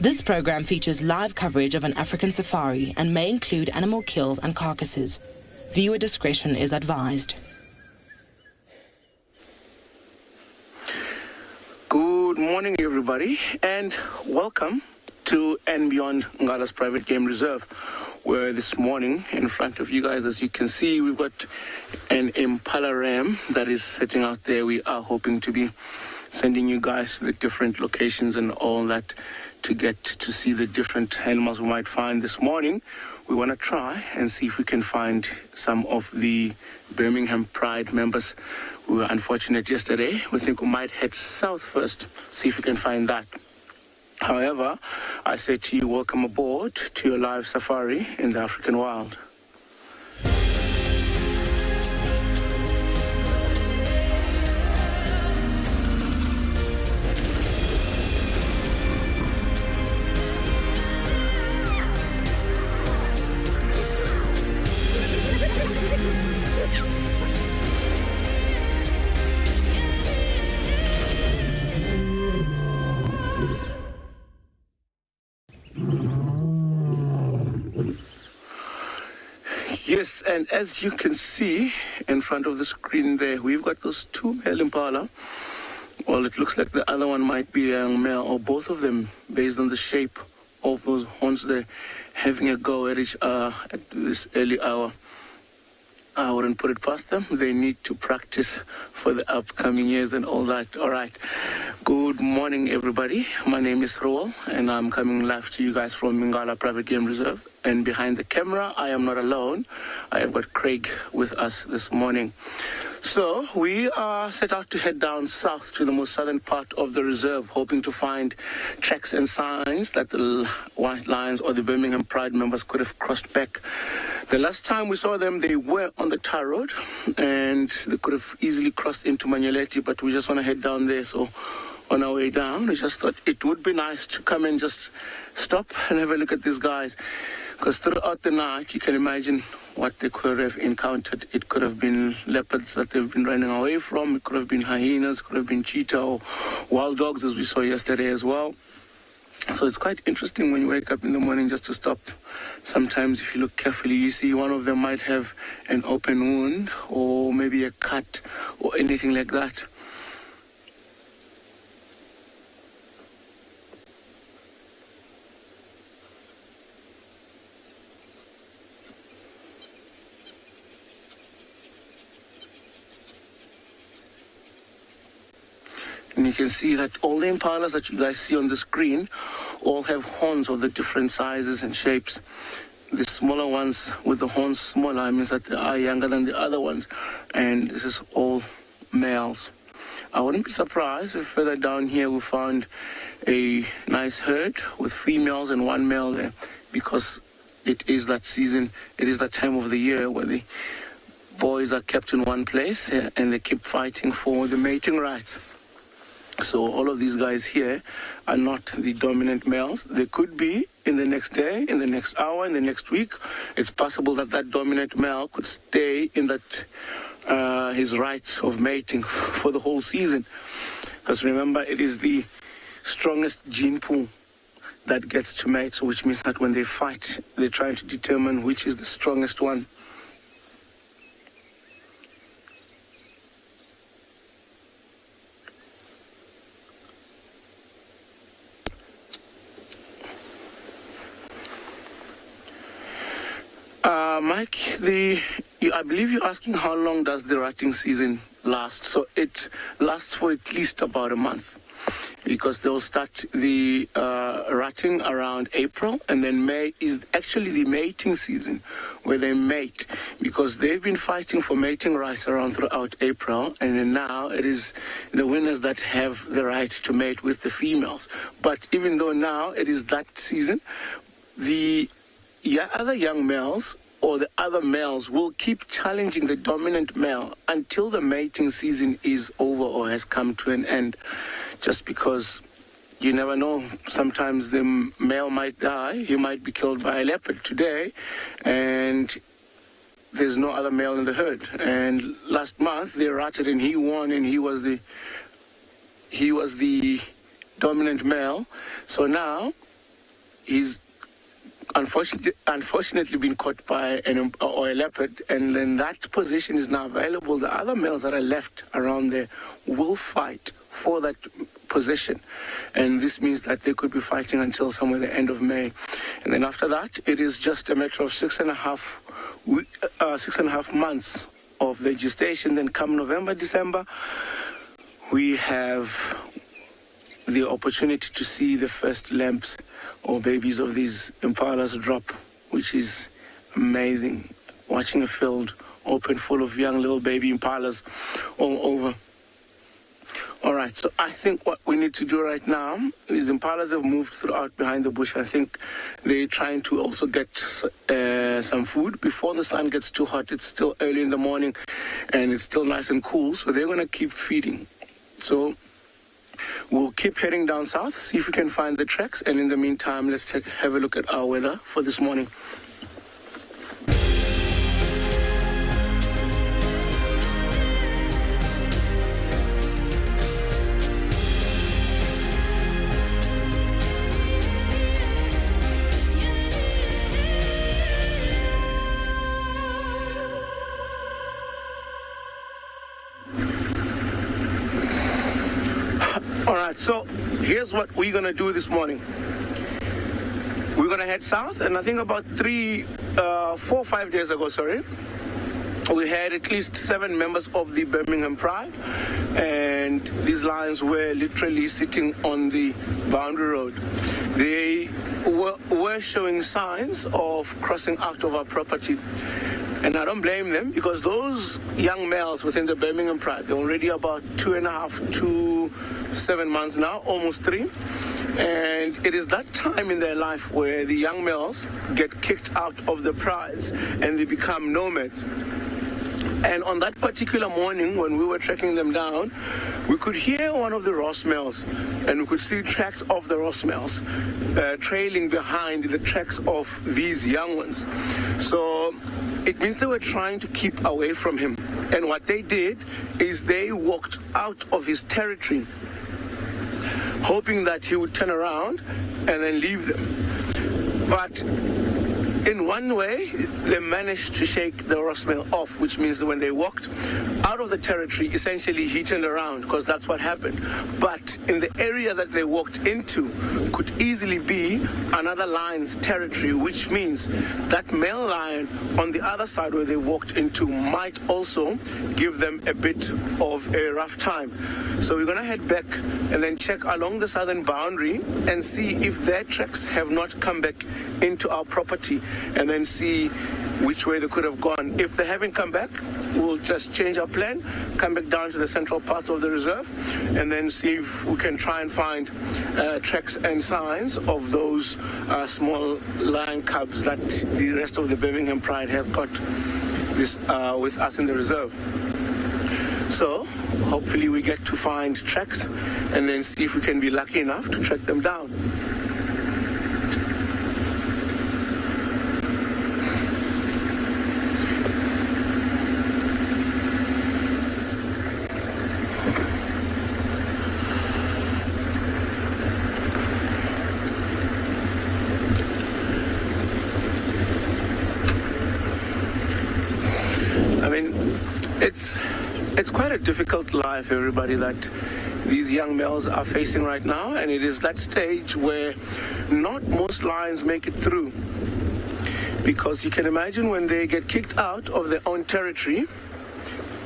This program features live coverage of an African safari and may include animal kills and carcasses. Viewer discretion is advised. Good morning, everybody, and welcome to and Beyond Ngala's Private Game Reserve, where this morning in front of you guys, as you can see, we've got an impala ram that is sitting out there. We are hoping to be sending you guys to the different locations and all that to get to see the different animals we might find this morning. We want to try and see if we can find some of the Birmingham Pride members who were unfortunate yesterday. We think we might head south first, see if we can find that. However, I say to you, welcome aboard to your live safari in the African wild. Yes, and as you can see in front of the screen there, we've got those two male impala. Well, it looks like the other one might be a young male, or both of them, based on the shape of those horns there, having a go at this early hour. I wouldn't put it past them. They need to practice for the upcoming years and all that. All right. Good morning, everybody. My name is Roel, and I'm coming live to you guys from Ngala Private Game Reserve. And behind the camera, I am not alone. I have got Craig with us this morning. So we are set out to head down south to the most southern part of the reserve, hoping to find tracks and signs that the White Lions or the Birmingham Pride members could have crossed back. The last time we saw them, they were on the tar road, and they could have easily crossed into Manueleti, but we just want to head down there. So on our way down, we just thought it would be nice to come and just stop and have a look at these guys, because throughout the night, you can imagine what they could have encountered. It could have been leopards that they've been running away from. It could have been hyenas, could have been cheetah or wild dogs, as we saw yesterday as well. So it's quite interesting when you wake up in the morning just to stop. Sometimes if you look carefully, you see one of them might have an open wound or maybe a cut or anything like that. And you can see that all the impalas that you guys see on the screen all have horns of the different sizes and shapes. The smaller ones with the horns smaller means that they are younger than the other ones. And this is all males. I wouldn't be surprised if further down here we found a nice herd with females and one male there, because it is that season, it is that time of the year where the boys are kept in one place and they keep fighting for the mating rights. So all of these guys here are not the dominant males. They could be in the next day, in the next hour, in the next week. It's possible that that dominant male could stay in that his rights of mating for the whole season. Because remember, it is the strongest gene pool that gets to mate, so which means that when they fight, they're trying to determine which is the strongest one. Mike, I believe you're asking how long does the rutting season last? So it lasts for at least about a month, because they'll start the rutting around April, and then May is actually the mating season where they mate, because they've been fighting for mating rights around throughout April, and then now it is the winners that have the right to mate with the females. But even though now it is that season, the other young males or the other males will keep challenging the dominant male until the mating season is over or has come to an end, just because you never know. Sometimes the male might die. He might be killed by a leopard today, and there's no other male in the herd. And last month they rutted and he won, and he was the dominant male. So now he's unfortunately been caught by a leopard, and then that position is now available. The other males that are left around there will fight for that position, and this means that they could be fighting until somewhere the end of May, and then after that it is just a matter of 6.5 months of the gestation. Then come November, December, we have the opportunity to see the first lambs or babies of these impalas drop, which is amazing. Watching a field open full of young little baby impalas all over. All right, so I think what we need to do right now, these impalas have moved throughout behind the bush. I think they're trying to also get some food before the sun gets too hot. It's still early in the morning and it's still nice and cool, so they're going to keep feeding. So we'll keep heading down south, see if we can find the tracks, and in the meantime, let's have a look at our weather for this morning. So here's what we're going to do this morning. We're going to head south, and I think about 4 or 5 days ago, we had at least 7 members of the Birmingham Pride, and these lions were literally sitting on the boundary road. They were showing signs of crossing out of our property. And I don't blame them, because those young males within the Birmingham Pride, they're already about 2.5 to 7 months now, almost 3. And it is that time in their life where the young males get kicked out of the prides and they become nomads. And on that particular morning, when we were tracking them down, we could hear one of the Ross males, and we could see tracks of the Ross males trailing behind the tracks of these young ones. So it means they were trying to keep away from him. And what they did is they walked out of his territory, hoping that he would turn around and then leave them. But in one way, they managed to shake the Ross male off, which means that when they walked out of the territory, essentially he turned around, because that's what happened. But in the area that they walked into could easily be another lion's territory, which means that male lion on the other side where they walked into might also give them a bit of a rough time. So we're going to head back and then check along the southern boundary and see if their tracks have not come back into our property, and then see which way they could have gone. If they haven't come back, we'll just change our plan, come back down to the central parts of the reserve, and then see if we can try and find tracks and signs of those small lion cubs that the rest of the Birmingham Pride has got this with us in the reserve. So hopefully we get to find tracks and then see if we can be lucky enough to track them down. It's quite a difficult life, everybody, that these young males are facing right now, and it is that stage where not most lions make it through, because you can imagine when they get kicked out of their own territory,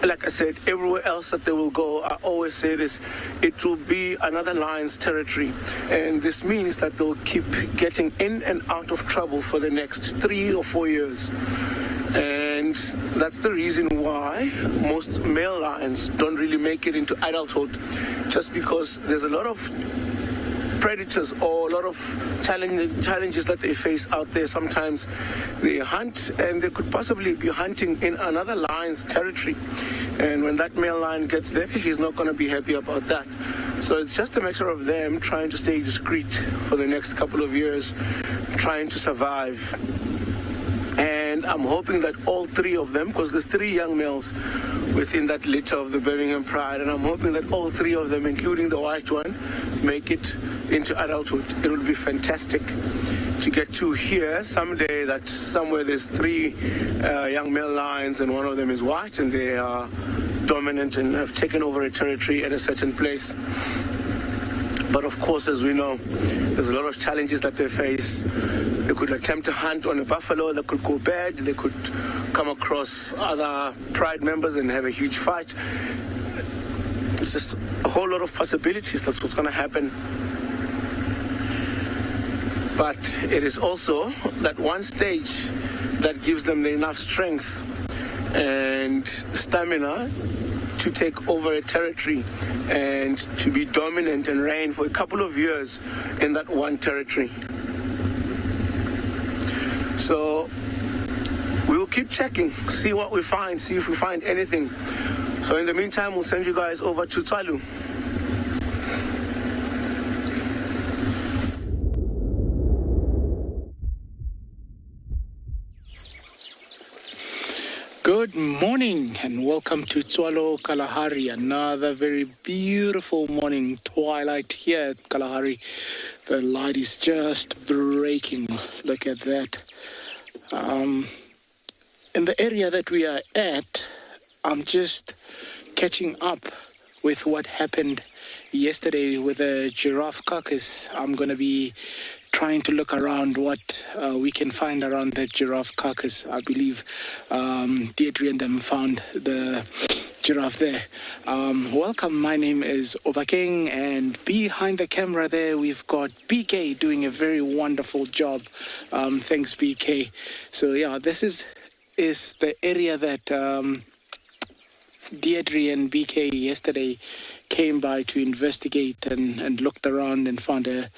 like I said, everywhere else that they will go, I always say this, it will be another lion's territory, and this means that they'll keep getting in and out of trouble for the next 3 or 4 years. And that's the reason why most male lions don't really make it into adulthood, just because there's a lot of predators or a lot of challenges that they face out there. Sometimes they hunt, and they could possibly be hunting in another lion's territory, and when that male lion gets there, he's not going to be happy about that. So it's just a matter of them trying to stay discreet for the next couple of years, trying to survive. And I'm hoping that all 3 of them, because there's 3 young males within that litter of the Birmingham Pride, and I'm hoping that all 3 of them, including the white one, make it into adulthood. It will be fantastic. to get to here someday, that somewhere there's 3 young male lions and one of them is white, and they are dominant and have taken over a territory at a certain place. But of course, as we know, there's a lot of challenges that they face. They could attempt to hunt on a buffalo that could go bad. They could come across other pride members and have a huge fight. It's just a whole lot of possibilities. That's what's going to happen. But it is also that one stage that gives them the enough strength and stamina to take over a territory and to be dominant and reign for a couple of years in that one territory. So we'll keep checking, see what we find, see if we find anything. So in the meantime, we'll send you guys over to Tswalu. Good morning and welcome to Tswalu Kalahari. Another very beautiful morning twilight here at Kalahari. The light is just breaking. Look at that. In the area that we are at, I'm just catching up with what happened yesterday with the Giraffe Carcass. I'm going to be trying to look around what we can find around that Giraffe Carcass. I believe Deirdre and them found the giraffe there. Welcome, my name is Obakeng, and behind the camera there we've got BK doing a very wonderful job. Thanks, BK. So yeah, this is the area that Deirdre and BK yesterday came by to investigate and looked around and found a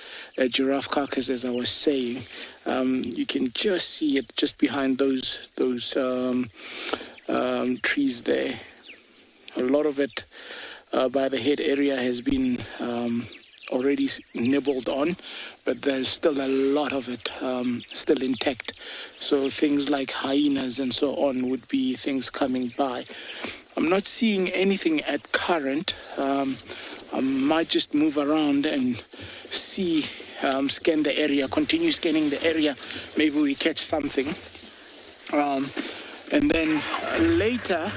giraffe carcass, as I was saying. You can just see it just behind those trees there. A lot of it by the head area has been already nibbled on, but there's still a lot of it still intact. So things like hyenas and so on would be things coming by. I'm not seeing anything at current. I might just move around and see, scan the area, continue scanning the area. Maybe we catch something. And then later,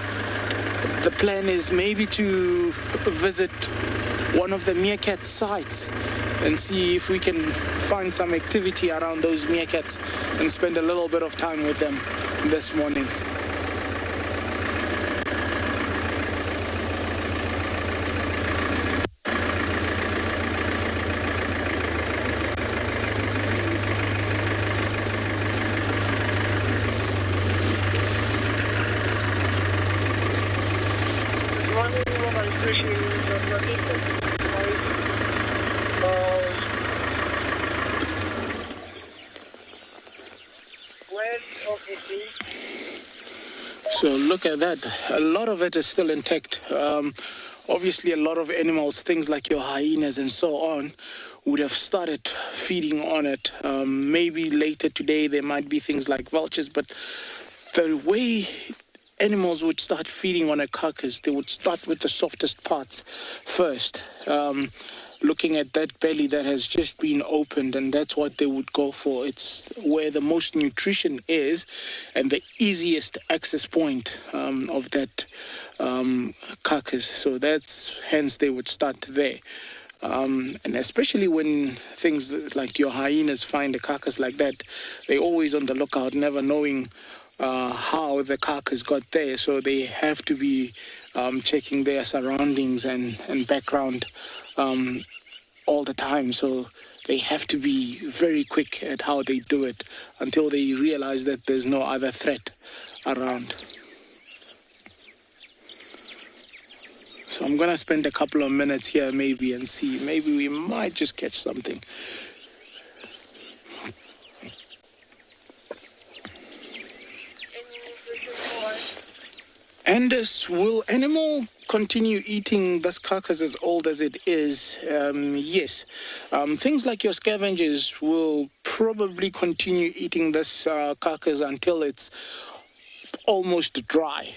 the plan is maybe to visit one of the Meerkat sites and see if we can find some activity around those meerkats and spend a little bit of time with them this morning. So look at that. A lot of it is still intact. Obviously, a lot of animals, things like your hyenas and so on, would have started feeding on it. Maybe later today there might be things like vultures, but the way animals would start feeding on a carcass, they would start with the softest parts first. Looking at that belly that has just been opened, and that's what they would go for. It's where the most nutrition is and the easiest access point of that carcass. So that's hence they would start there. And especially when things like your hyenas find a carcass like that, they're always on the lookout, never knowing how the carcass got there. So they have to be checking their surroundings and background all the time. So they have to be very quick at how they do it until they realize that there's no other threat around. So I'm going to spend a couple of minutes here maybe and see. Maybe we might just catch something. Anders, will animal continue eating this carcass as old as it is? Yes. Things like your scavengers will probably continue eating this carcass until it's almost dry.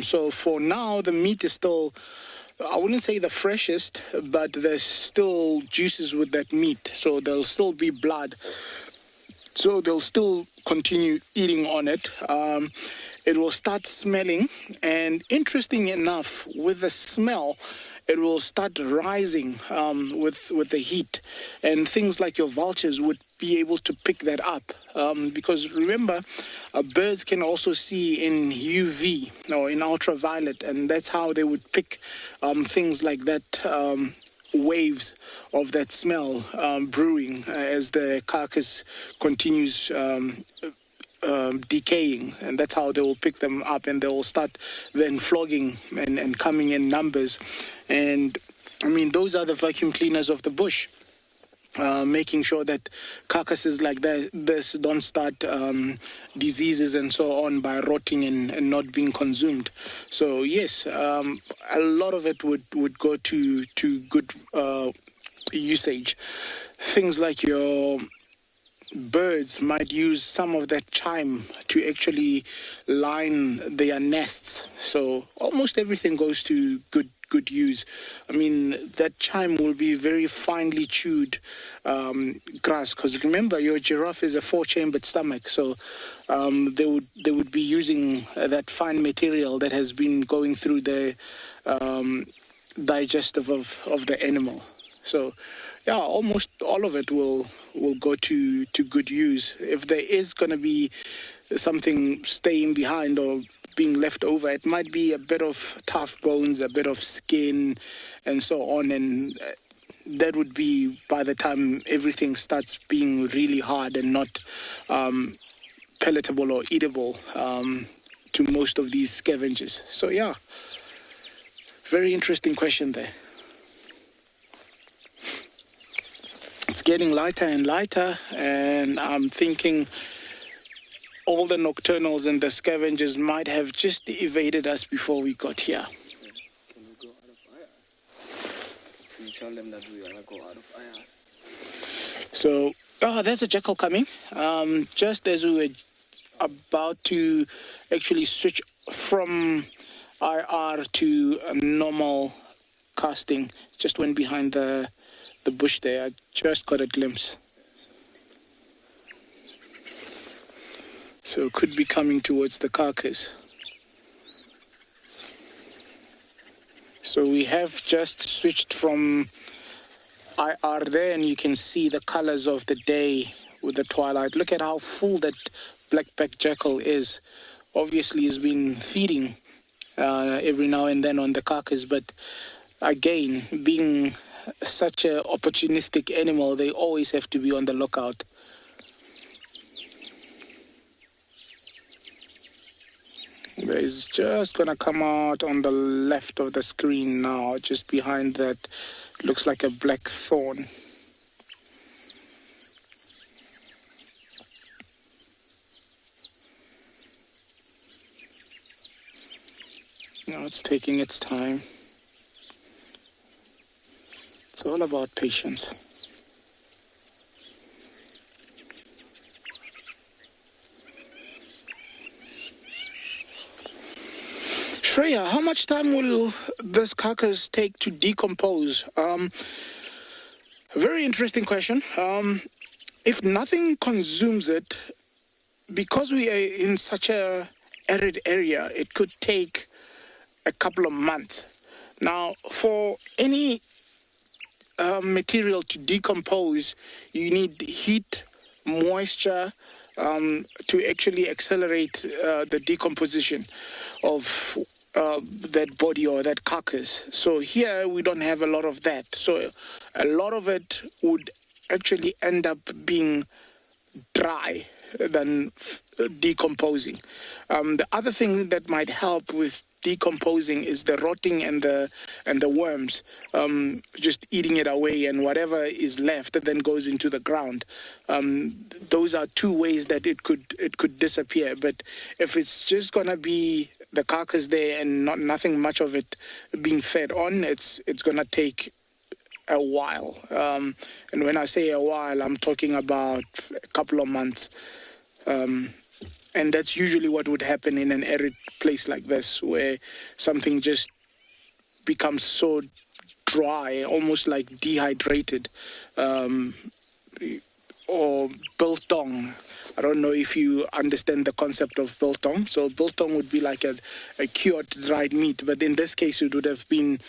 So for now, the meat is still, I wouldn't say the freshest, but there's still juices with that meat. So there'll still be blood So they'll still continue eating on it. It will start smelling, and interesting enough, with the smell, it will start rising with the heat, and things like your vultures would be able to pick that up, because remember, birds can also see in UV or in ultraviolet, and that's how they would pick things like that, waves of that smell brewing as the carcass continues decaying, and that's how they will pick them up, and they will start then flogging and coming in numbers. And I mean, those are the vacuum cleaners of the bush, making sure that carcasses like this don't start diseases and so on by rotting and not being consumed. So yes, a lot of it would go to good usage. Things like your birds might use some of that chime to actually line their nests. So almost everything goes to good use. I mean, that chime will be very finely chewed grass, because remember, your giraffe is a 4-chambered stomach, so they would be using that fine material that has been going through the digestive of the animal. So yeah, almost all of it will go to good use. If there is going to be something staying behind or being left over, it might be a bit of tough bones, a bit of skin, and so on, and that would be by the time everything starts being really hard and not palatable or eatable to most of these scavengers. So yeah, very interesting question there. It's getting lighter and lighter, and I'm thinking all the nocturnals and the scavengers might have just evaded us before we got here. Can we go out of IR? Can you tell them that we want to go out of IR? So, there's a jackal coming. Just as we were about to actually switch from IR to a normal casting, just went behind the bush there. I just got a glimpse. So it could be coming towards the carcass. So we have just switched from IR there, and you can see the colors of the day with the twilight. Look at how full that black-backed jackal is. Obviously he's been feeding every now and then on the carcass, but again, being such an opportunistic animal, they always have to be on the lookout. He's just gonna come out on the left of the screen now, just behind that looks like a black thorn. Now it's taking its time. It's all about patience. Shreya, how much time will this carcass take to decompose? Very interesting question. If nothing consumes it, because we are in such a arid area, it could take a couple of months. Now, for any material to decompose, you need heat, moisture, to actually accelerate the decomposition of that body or that carcass. So here we don't have a lot of that. So a lot of it would actually end up being dry than decomposing. The other thing that might help with decomposing is the rotting and the worms just eating it away, and whatever is left then goes into the ground. Those are two ways that it could disappear. But if it's just gonna be the carcass there and nothing much of it being fed on, it's gonna take a while. And when I say a while, I'm talking about a couple of months. And that's usually what would happen in an arid place like this, where something just becomes so dry, almost like dehydrated. or biltong. I don't know if you understand the concept of biltong. So biltong would be like a cured dried meat, but in this case it would have been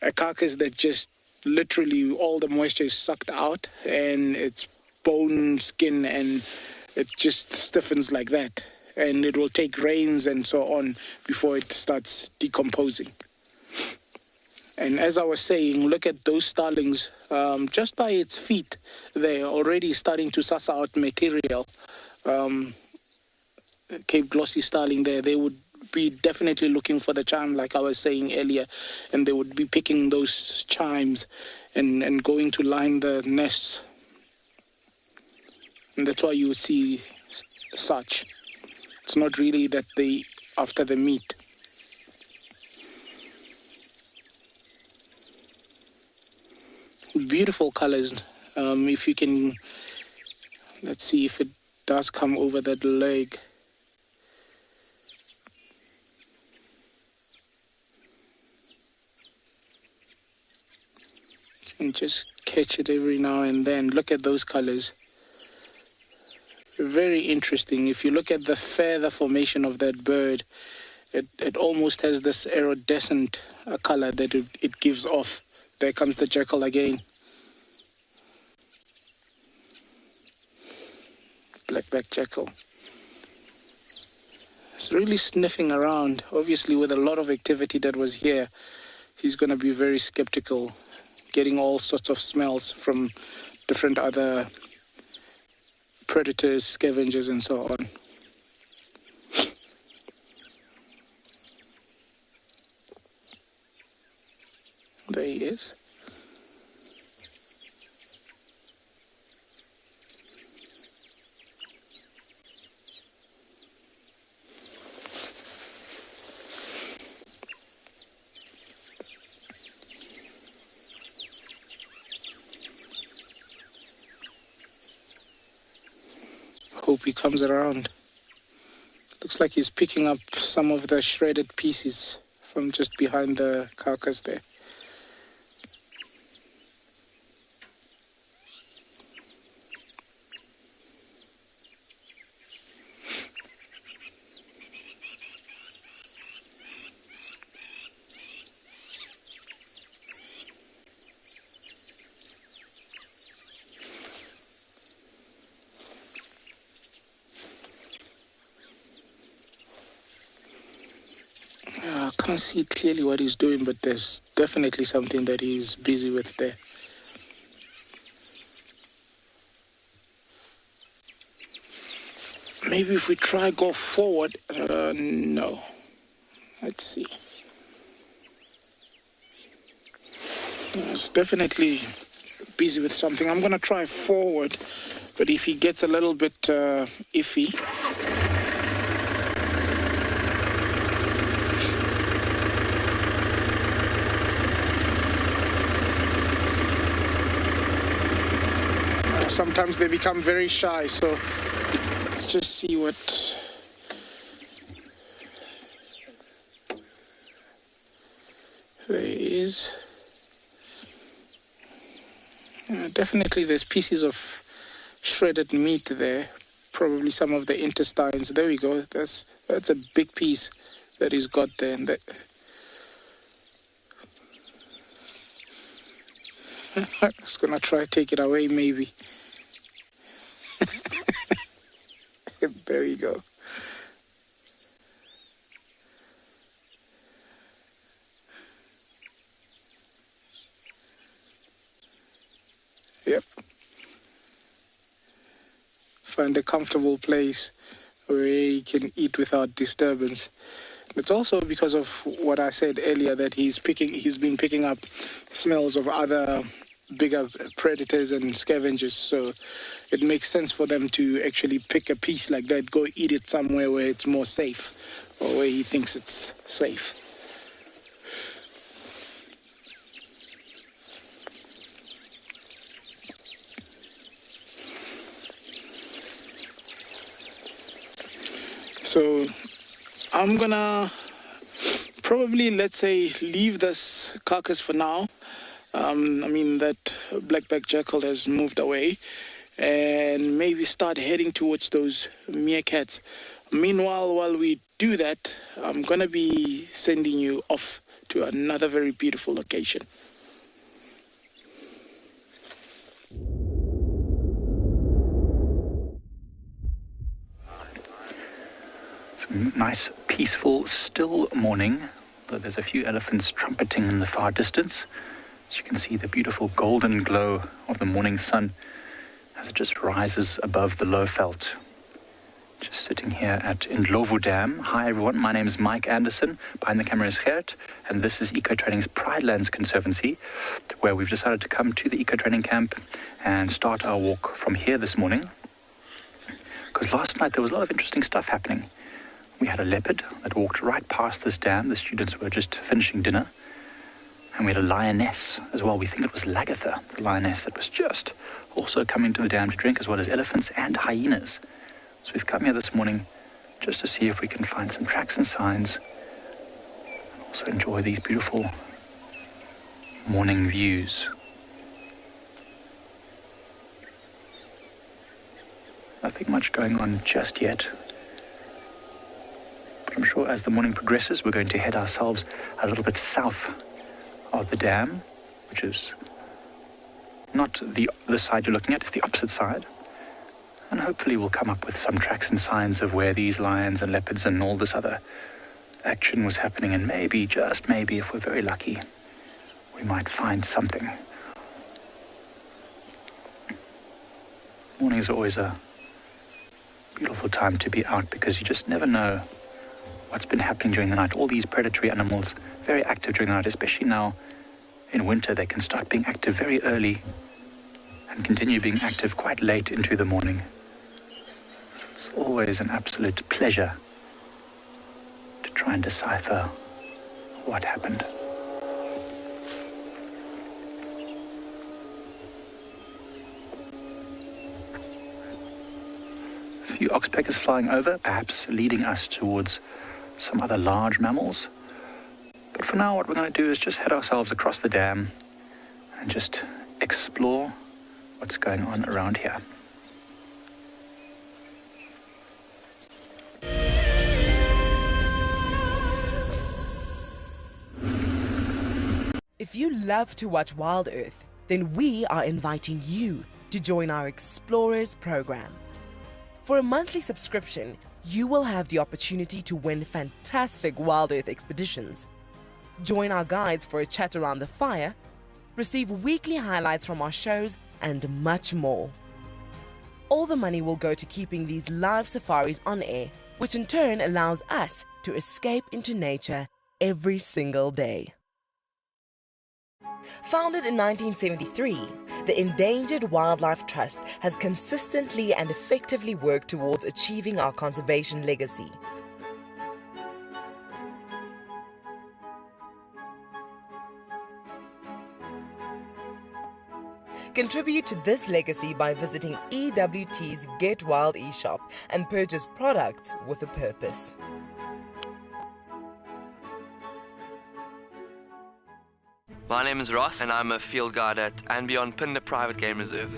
a carcass that just literally all the moisture is sucked out and it's bone, skin, and it just stiffens like that. And it will take rains and so on before it starts decomposing. And as I was saying, look at those starlings. Just by its feet, they're already starting to suss out material. Cape Glossy starling there, they would be definitely looking for the chime, like I was saying earlier, and they would be picking those chimes and going to line the nests. And that's why you see such. It's not really that they after the meat. Beautiful colors. If you can, let's see if it does come over that leg. You can just catch it every now and then. Look at those colors. Very interesting. If you look at the feather formation of that bird, it almost has this iridescent color that it gives off. There comes the jackal again. Black jackal. It's really sniffing around. Obviously, with a lot of activity that was here, he's going to be very skeptical, getting all sorts of smells from different other predators, scavengers, and so on. There he is. Hope he comes around. Looks like he's picking up some of the shredded pieces from just behind the carcass there. I can't see clearly what he's doing, but there's definitely something that he's busy with there. Maybe if we try go forward, no. Let's see. It's definitely busy with something. I'm gonna try forward, but if he gets a little bit iffy, sometimes they become very shy, so let's just see what... There he is. Definitely there's pieces of shredded meat there, probably some of the intestines. There we go. That's a big piece that he's got there. And that... I was gonna try to take it away, maybe. There we go. Yep. Find a comfortable place where you can eat without disturbance. It's also because of what I said earlier, that he's been picking up smells of other bigger predators and scavengers, so it makes sense for them to actually pick a piece like that, go eat it somewhere where it's more safe, or where he thinks it's safe. So I'm gonna probably, let's say, leave this carcass for now. I mean, that black-backed jackal has moved away, and maybe start heading towards those meerkats. Meanwhile, while we do that, I'm going to be sending you off to another very beautiful location. Nice, peaceful, still morning, though there's a few elephants trumpeting in the far distance. As you can see, the beautiful golden glow of the morning sun as it just rises above the low veld. Just sitting here at Tswalu Dam. Hi everyone, my name is Mike Anderson. Behind the camera is Gert, and this is Eco Training's Pride Lands Conservancy, where we've decided to come to the Eco Training camp and start our walk from here this morning. Because last night there was a lot of interesting stuff happening. We had a leopard that walked right past this dam. The students were just finishing dinner. And we had a lioness as well. We think it was Lagatha, the lioness that was just also coming to the dam to drink, as well as elephants and hyenas. So we've come here this morning just to see if we can find some tracks and signs and also enjoy these beautiful morning views. Nothing much going on just yet. I'm sure as the morning progresses, we're going to head ourselves a little bit south of the dam, which is not the side you're looking at, it's the opposite side. And hopefully we'll come up with some tracks and signs of where these lions and leopards and all this other action was happening. And maybe, just maybe, if we're very lucky, we might find something. Morning is always a beautiful time to be out because you just never know what's been happening during the night. All these predatory animals, very active during the night, especially now in winter. They can start being active very early and continue being active quite late into the morning. So it's always an absolute pleasure to try and decipher what happened. A few oxpeckers flying over, perhaps leading us towards some other large mammals. But for now, what we're going to do is just head ourselves across the dam and just explore what's going on around here. If you love to watch Wild Earth, then we are inviting you to join our Explorers program. For a monthly subscription, you will have the opportunity to win fantastic Wild Earth expeditions. Join our guides for a chat around the fire, receive weekly highlights from our shows, and much more. All the money will go to keeping these live safaris on air, which in turn allows us to escape into nature every single day. Founded in 1973, the Endangered Wildlife Trust has consistently and effectively worked towards achieving our conservation legacy. Contribute to this legacy by visiting EWT's Get Wild eShop and purchase products with a purpose. My name is Ross and I'm a field guide at and beyond Pinhead Private Game Reserve.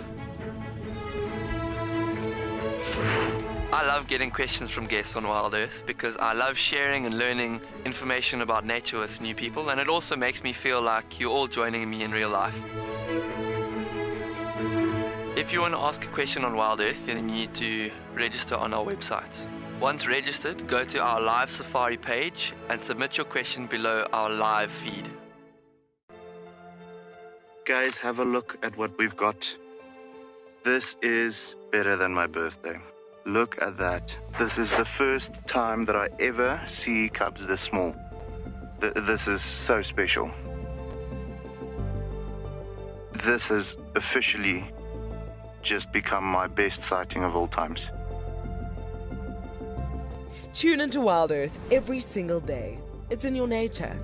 I love getting questions from guests on Wild Earth because I love sharing and learning information about nature with new people, and it also makes me feel like you're all joining me in real life. If you want to ask a question on Wild Earth, then you need to register on our website. Once registered, go to our live safari page and submit your question below our live feed. Guys, have a look at what we've got. This is better than my birthday. Look at that. This is the first time that I ever see cubs this small. This is so special. This has officially just become my best sighting of all times. Tune into Wild Earth every single day. It's in your nature.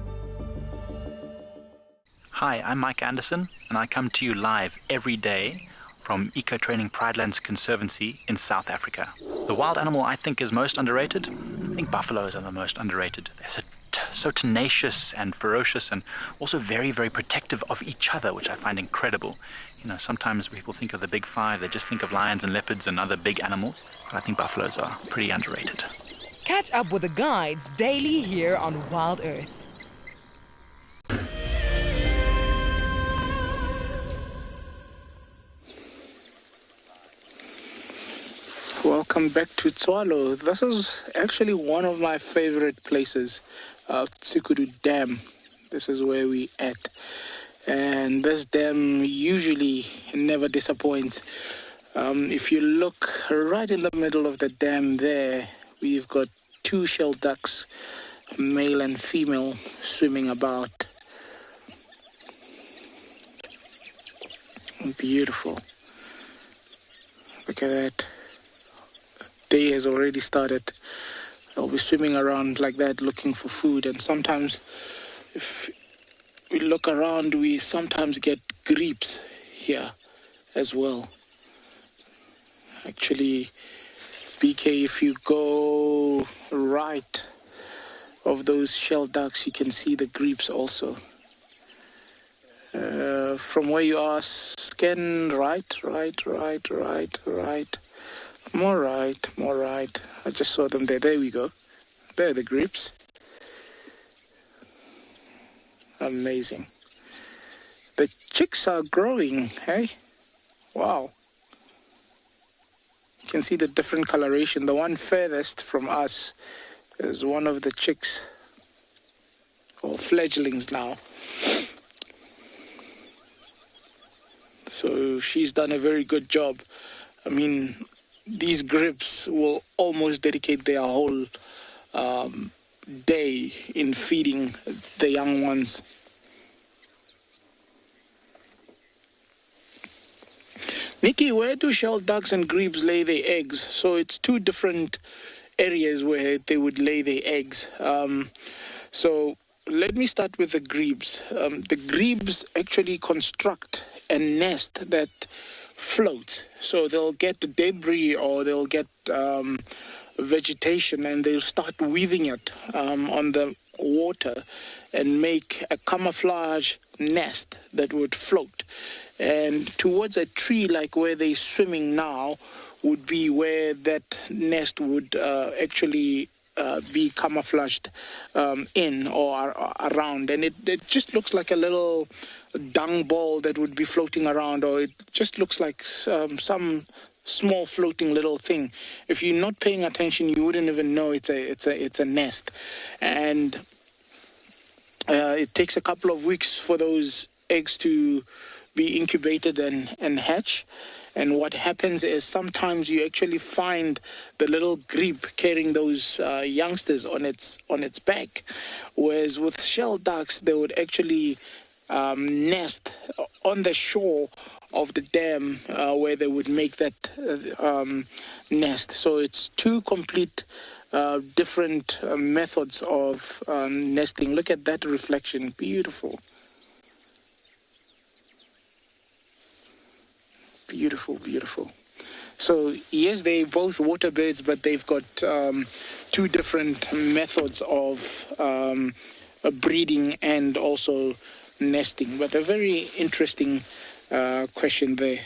Hi, I'm Mike Anderson, and I come to you live every day from Eco Training Pride Lands Conservancy in South Africa. The wild animal I think is most underrated, I think buffaloes are the most underrated. They're yet so tenacious and ferocious, and also very, very protective of each other, which I find incredible. You know, sometimes people think of the big five, they just think of lions and leopards and other big animals, but I think buffaloes are pretty underrated. Catch up with the guides daily here on Wild Earth. Welcome back to Tswalu. This is actually one of my favorite places, Tsukuru Dam. This is where we at. And this dam usually never disappoints. If you look right in the middle of the dam there, we've got 2 shell ducks, male and female, swimming about. Beautiful. Look at that. Day has already started. I'll be swimming around like that looking for food, and sometimes if we look around we sometimes get Gribs here as well. Actually, BK, if you go right of those shell ducks you can see the Gribs also. From where you are, scan right. More right. I just saw them there. There we go. There are the Gribs. Amazing. The chicks are growing, hey? Wow. You can see the different coloration. The one furthest from us is one of the chicks, or fledglings now. So she's done a very good job. I mean, these Gribs will almost dedicate their whole day in feeding the young ones. Nikki, where do shell ducks and Gribs lay their eggs? So it's 2 different areas where they would lay their eggs. So let me start with the Gribs. The Gribs actually construct a nest that floats. So they'll get debris or they'll get vegetation, and they'll start weaving it on the water and make a camouflage nest that would float. And towards a tree like where they're swimming now would be where that nest would actually be camouflaged in or around. And it just looks like a little dung ball that would be floating around, or it just looks like some small floating little thing. If you're not paying attention, you wouldn't even know it's a nest. And it takes a couple of weeks for those eggs to be incubated and hatch. And what happens is sometimes you actually find the little grebe carrying those youngsters on its back, whereas with shell ducks they would actually nest on the shore of the dam where they would make that nest. So it's 2 complete different methods of nesting. Look at that reflection, beautiful. Beautiful. So yes, they're both water birds, but they've got 2 different methods of breeding and also nesting. But a very interesting question there.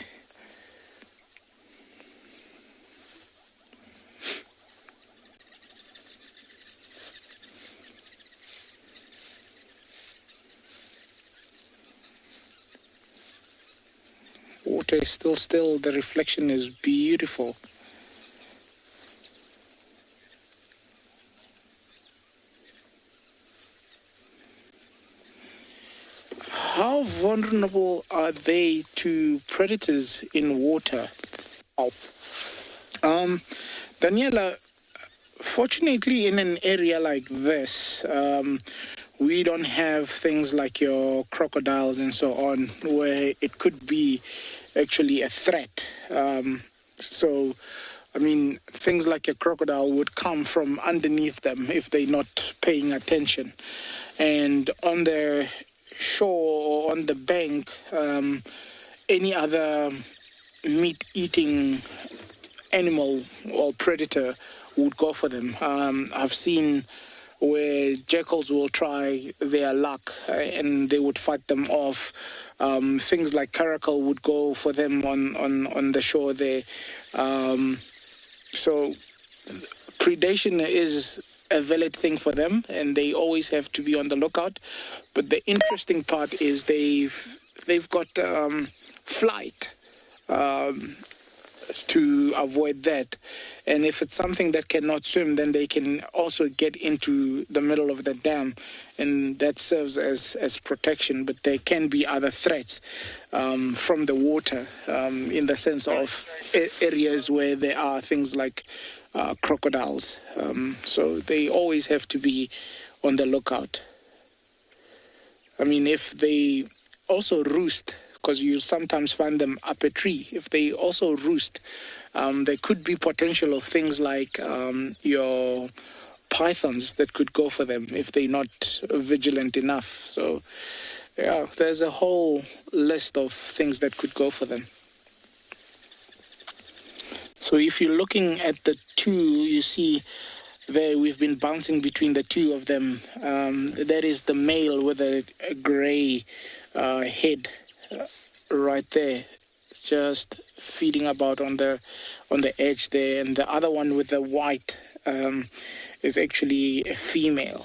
Water is still, the reflection is beautiful. How vulnerable are they to predators in water? Daniela, fortunately in an area like this, we don't have things like your crocodiles and so on, where it could be actually a threat. So, I mean, things like a crocodile would come from underneath them if they're not paying attention. And on the shore or on the bank, any other meat-eating animal or predator would go for them. I've seen where jackals will try their luck and they would fight them off. Things like caracal would go for them on the shore there. So predation is a valid thing for them, and they always have to be on the lookout. But the interesting part is they've got flight to avoid that. And if it's something that cannot swim, then they can also get into the middle of the dam, and that serves as protection. But there can be other threats from the water, in the sense of areas where there are things like crocodiles. So they always have to be on the lookout. I mean, if they also roost, because you sometimes find them up a tree, if they also roost, there could be potential of things like your pythons that could go for them if they're not vigilant enough. So, yeah, there's a whole list of things that could go for them. So if you're looking at the two, you see there we've been bouncing between the two of them. That is the male with a gray head right there, just feeding about on the edge there, and the other one with the white is actually a female.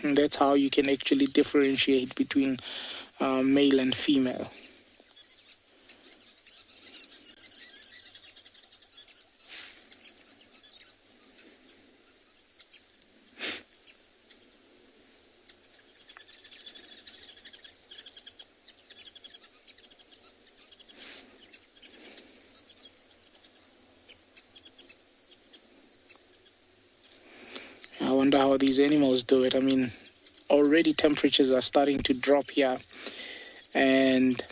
And that's how you can actually differentiate between male and female. I wonder how these animals do it. I mean, already temperatures are starting to drop here, and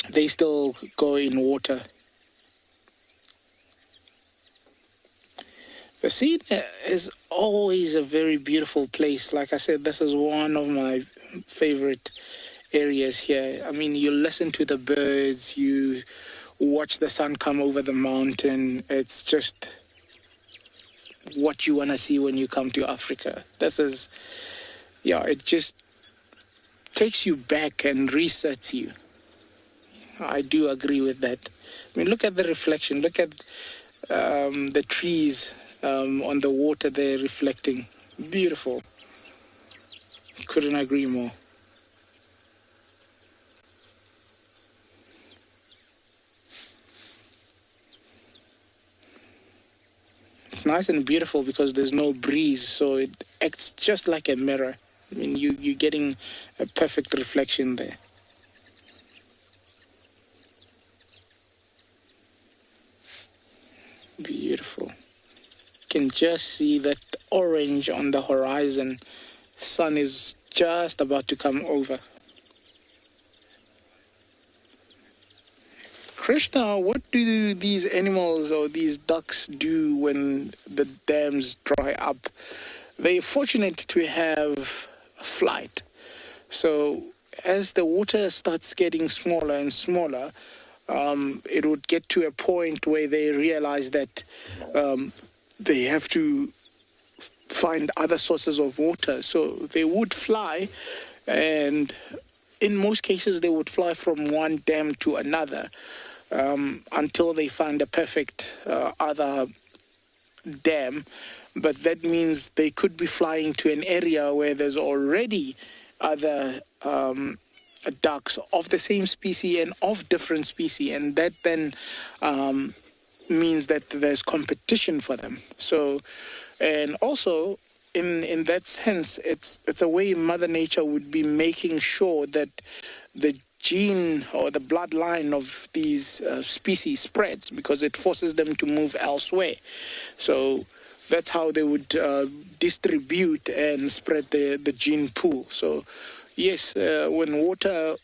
they still go in water. The sea is always a very beautiful place. Like I said, this is one of my favorite areas here. I mean, you listen to the birds, you watch the sun come over the mountain. It's just what you want to see when you come to Africa. This is, yeah, it just takes you back and resets you. I do agree with that. I mean, look at the reflection. Look at the trees on the water there reflecting. Beautiful. Couldn't agree more. It's nice and beautiful because there's no breeze, so it acts just like a mirror. I mean, you're getting a perfect reflection there. Beautiful. You can just see that orange on the horizon. Sun is just about to come over. Krishna, what do these animals or these ducks do when the dams dry up? They're fortunate to have flight. So as the water starts getting smaller and smaller, it would get to a point where they realize that they have to find other sources of water. So they would fly, and in most cases they would fly from one dam to another until they find a perfect other dam. But that means they could be flying to an area where there's already other ducks of the same species and of different species, and that then means that there's competition for them. So, and also in that sense, it's a way Mother Nature would be making sure that the gene or the bloodline of these species spreads, because it forces them to move elsewhere. So that's how they would distribute and spread the gene pool. So yes, when water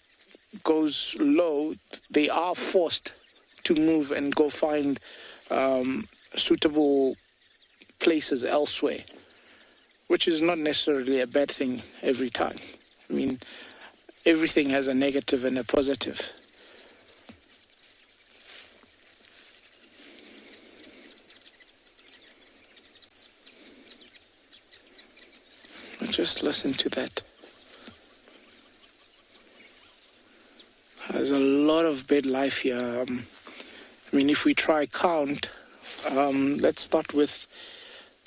goes low, they are forced to move and go find suitable places elsewhere, which is not necessarily a bad thing every time. I mean, everything has a negative and a positive. Just listen to that. There's a lot of bird life here. If we try count, let's start with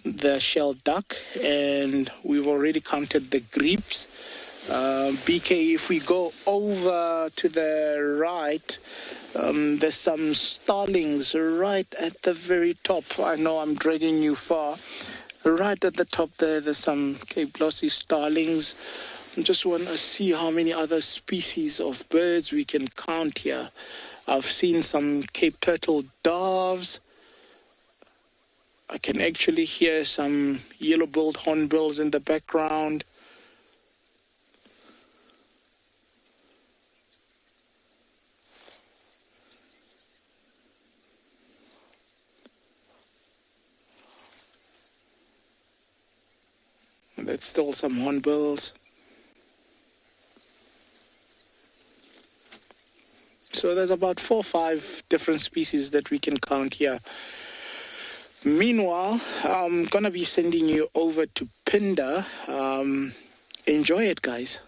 the shell duck, and we've already counted the gribs. BK, if we go over to the right, there's some starlings right at the very top. I know I'm dragging you far. Right at the top there's some Cape glossy starlings. I just want to see how many other species of birds we can count here. I've seen some Cape turtle doves. I can actually hear some yellow-billed hornbills in the background. There's still some hornbills. So there's about 4 or 5 different species that we can count here. Meanwhile, I'm going to be sending you over to Pinda. Enjoy it, guys.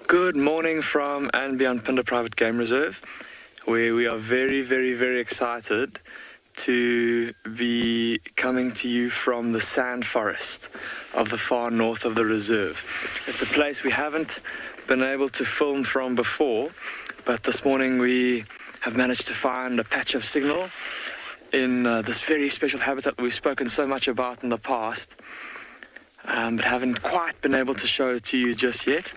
Good morning from and beyond Pinda Private Game Reserve, where we are very, very, very excited to be coming to you from the sand forest of the far north of the reserve. It's a place we haven't been able to film from before, but this morning we have managed to find a patch of signal in this very special habitat that we've spoken so much about in the past, but haven't quite been able to show it to you just yet.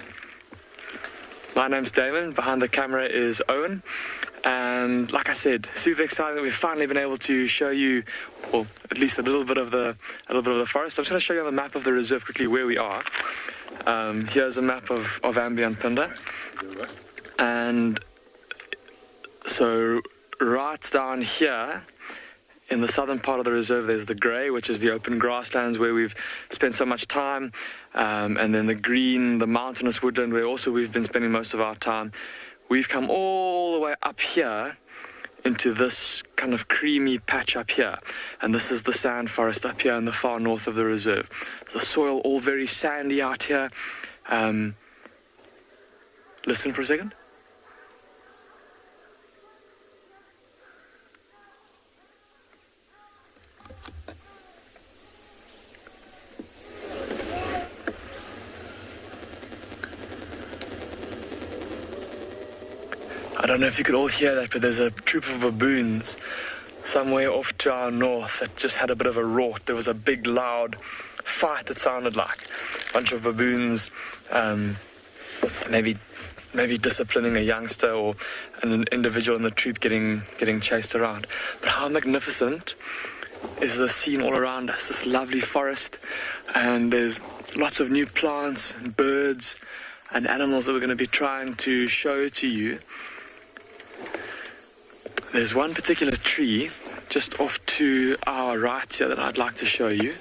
My name's Damon, behind the camera is Owen, and like I said, super excited that we've finally been able to show you, well, at least a little bit of the forest. I'm just going to show you on the map of the reserve quickly where we are. Here's a map of ambient Pinda, and so right down here in the southern part of the reserve, there's the grey, which is the open grasslands where we've spent so much time, and then the green, the mountainous woodland, where also we've been spending most of our time. We've come all the way up here into this kind of creamy patch up here, and this is the sand forest up here in the far north of the reserve. The soil all very sandy out here. Listen for a second. I don't know if you could all hear that, but there's a troop of baboons somewhere off to our north that just had a bit of a rort. There was a big, loud fight, it sounded like. A bunch of baboons, maybe disciplining a youngster or an individual in the troop getting chased around. But how magnificent is the scene all around us, this lovely forest, and there's lots of new plants and birds and animals that we're going to be trying to show to you. There's one particular tree just off to our right here that I'd like to show you.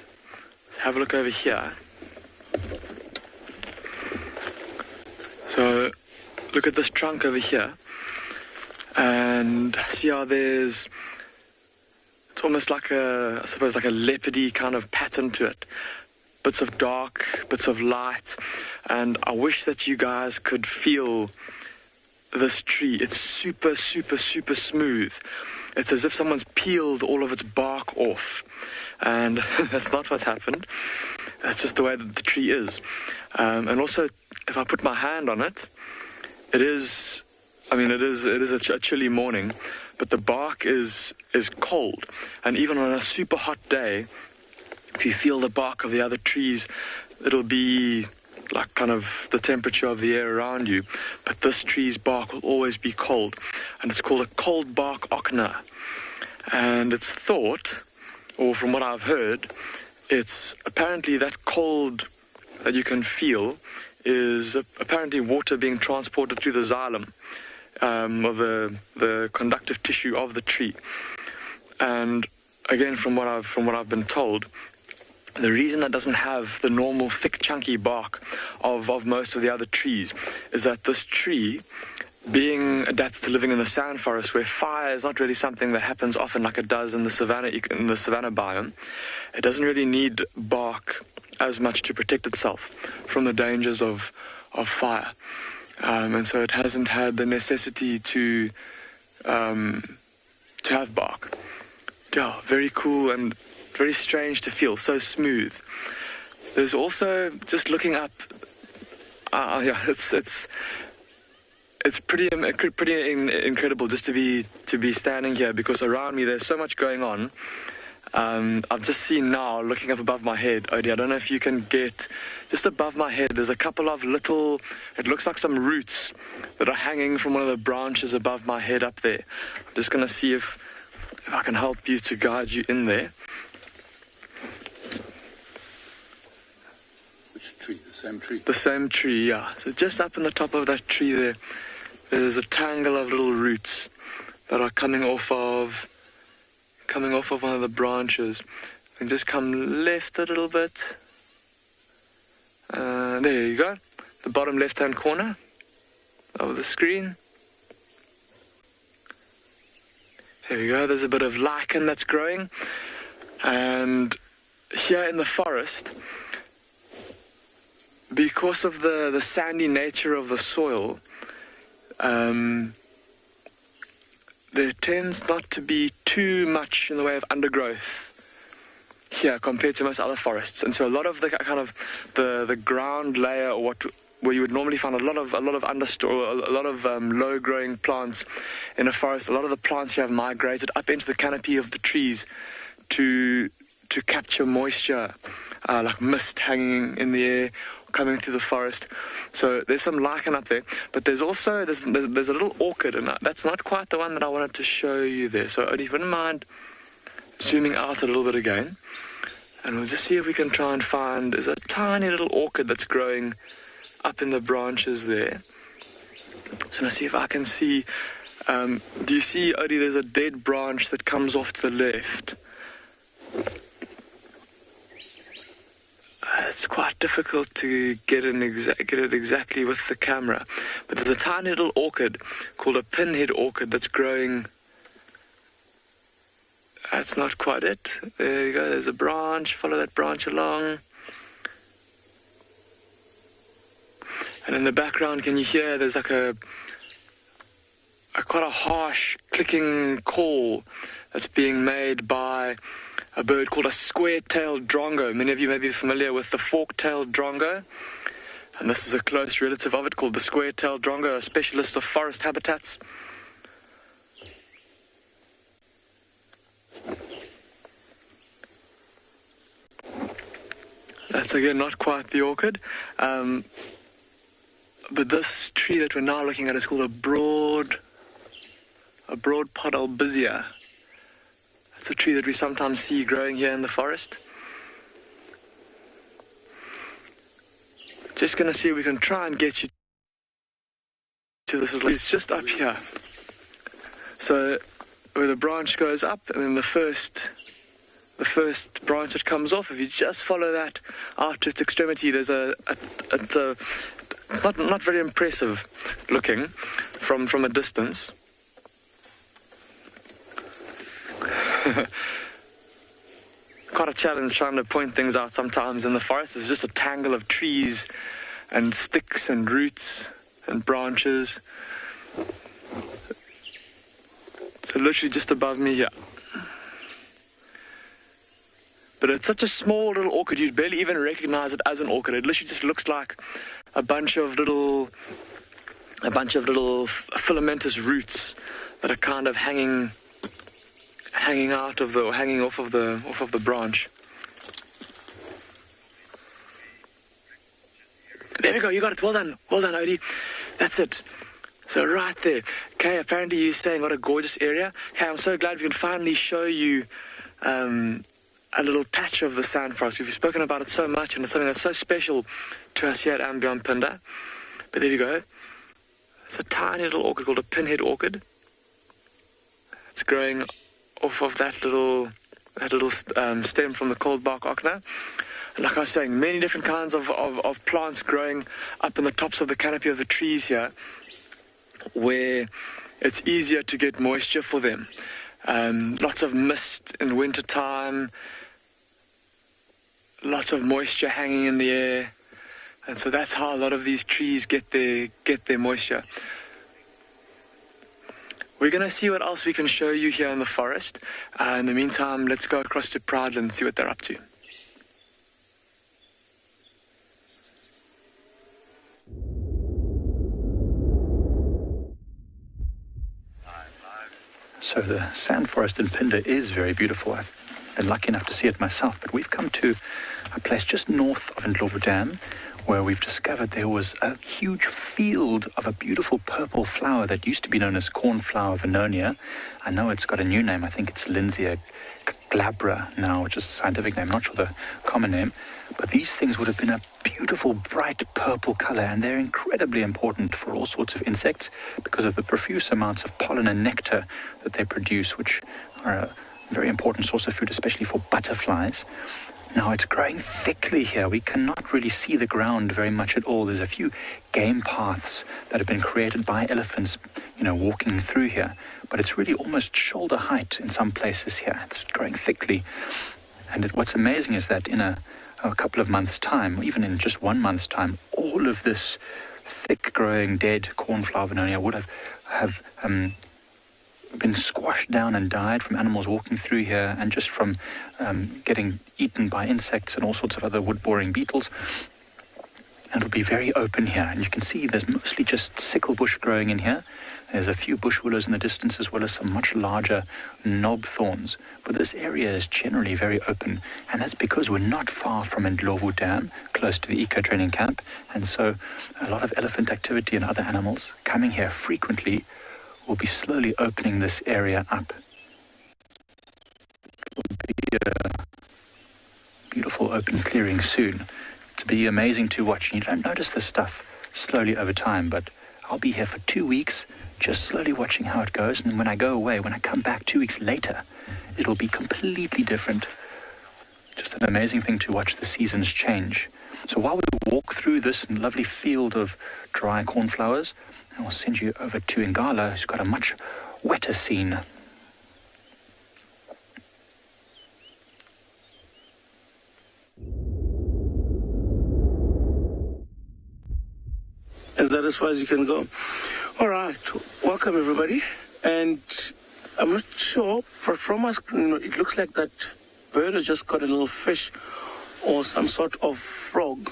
So have a look over here. So look at this trunk over here, and see how it's almost like I suppose like a leopardy kind of pattern to it. Bits of dark, bits of light, and I wish that you guys could feel this tree. It's super, super, super smooth. It's as if someone's peeled all of its bark off, and that's not what's happened. That's just the way that the tree is. And also, if I put my hand on it, it is a chilly morning, but the bark is cold, and even on a super hot day, if you feel the bark of the other trees, it'll be like kind of the temperature of the air around you, but this tree's bark will always be cold, and it's called a cold bark ochna. And it's thought, or from what I've heard, it's apparently that cold that you can feel is apparently water being transported through the xylem, or the conductive tissue of the tree. And again, from what I've been told, the reason it doesn't have the normal thick chunky bark of most of the other trees is that this tree being adapted to living in the sand forest, where fire is not really something that happens often like it does in the savannah biome, it doesn't really need bark as much to protect itself from the dangers of fire. And so it hasn't had the necessity to have bark. Yeah, very cool and very strange to feel, so smooth. There's also, just looking up, it's pretty incredible just to be standing here, because around me there's so much going on. I've just seen now, looking up above my head, Odie, I don't know if you can get, just above my head, there's a couple of little, it looks like some roots that are hanging from one of the branches above my head up there. I'm just going to see if I can help you to guide you in there. Which tree? The same tree? The same tree, yeah. So just up in the top of that tree there's a tangle of little roots that are coming off of one of the branches, and just come left a little bit. There you go, the bottom left hand corner of the screen. There we go, there's a bit of lichen that's growing. And here in the forest, because of the sandy nature of the soil, there tends not to be too much in the way of undergrowth here compared to most other forests. And so a lot of the kind of the ground layer, or where you would normally find a lot of understory, a lot of low growing plants in a forest, a lot of the plants here have migrated up into the canopy of the trees to capture moisture, like mist hanging in the air, coming through the forest. So there's some lichen up there, but there's also there's a little orchid, and that's not quite the one that I wanted to show you there. So if you wouldn't mind zooming out a little bit again, and we'll just see if we can try and find, there's a tiny little orchid that's growing up in the branches there. So let's see if I can see, do you see, Odie, there's a dead branch that comes off to the left. It's quite difficult to get it exactly with the camera, but there's a tiny little orchid called a pinhead orchid that's growing. That's not quite it. There you go, there's a branch, follow that branch along. And in the background, can you hear there's like a quite a harsh clicking call that's being made by a bird called a square-tailed drongo. Many of you may be familiar with the fork-tailed drongo, and this is a close relative of it called the square-tailed drongo, a specialist of forest habitats. That's again not quite the orchid, but this tree that we're now looking at is called a broadpod albizia. It's a tree that we sometimes see growing here in the forest. Just going to see if we can try and get you to this little... It's just up here. So where the branch goes up, and then the first branch that comes off, if you just follow that out to its extremity, there's it's not very impressive looking from a distance. Quite a challenge trying to point things out sometimes in the forest. It's just a tangle of trees and sticks and roots and branches. So literally just above me here. But it's such a small little orchid, you'd barely even recognize it as an orchid. It literally just looks like a bunch of little filamentous roots that are kind of hanging off of the branch. There we go, you got it. Well done, Odie. That's it. So right there. Okay, apparently you're saying what a gorgeous area. Okay, I'm so glad we can finally show you a little patch of the sand forest. We've spoken about it so much, and it's something that's so special to us here at Pinda. But there you go. It's a tiny little orchid called a pinhead orchid. It's growing off of that little stem from the cold bark ochna. And like I was saying, many different kinds of plants growing up in the tops of the canopy of the trees here. where it's easier to get moisture for them. Lots of mist in winter time, lots of moisture hanging in the air, and so that's how a lot of these trees get their moisture. We're going to see what else we can show you here in the forest. In the meantime, let's go across to Proudland and see what they're up to. So the sand forest in Pinda is very beautiful. I've been lucky enough to see it myself, but we've come to a place just north of Tswalu Dam where we've discovered there was a huge field of a beautiful purple flower that used to be known as Cornflower Venonia. I know it's got a new name. I think it's Lindsay glabra now, which is a scientific name, not sure the common name. But these things would have been a beautiful, bright purple color, and they're incredibly important for all sorts of insects because of the profuse amounts of pollen and nectar that they produce, which are a very important source of food, especially for butterflies. Now, it's growing thickly here. We cannot really see the ground very much at all. There's a few game paths that have been created by elephants, walking through here. But it's really almost shoulder height in some places here. It's growing thickly. And what's amazing is that in a couple of months' time, even in just 1 month's time, all of this thick-growing dead Cornflower Venonia would have been squashed down and died from animals walking through here and just from getting eaten by insects and all sorts of other wood-boring beetles. And it'll be very open here. And you can see there's mostly just sickle bush growing in here. There's a few bush willows in the distance as well as some much larger knob thorns. But this area is generally very open. And that's because we're not far from Tswalu Dam, close to the eco-training camp. And so a lot of elephant activity and other animals coming here frequently will be slowly opening this area up. It will be a beautiful open clearing soon. To be amazing to watch. And you don't notice this stuff slowly over time, but I'll be here for 2 weeks, just slowly watching how it goes. And when I go away, when I come back 2 weeks later, it'll be completely different. Just an amazing thing to watch the seasons change. So while we walk through this lovely field of dry cornflowers, I'll send you over to Ngala, who's got a much wetter scene. Is that as far as you can go? All right. Welcome, everybody. And I'm not sure, but from my screen, it looks like that bird has just got a little fish or some sort of frog.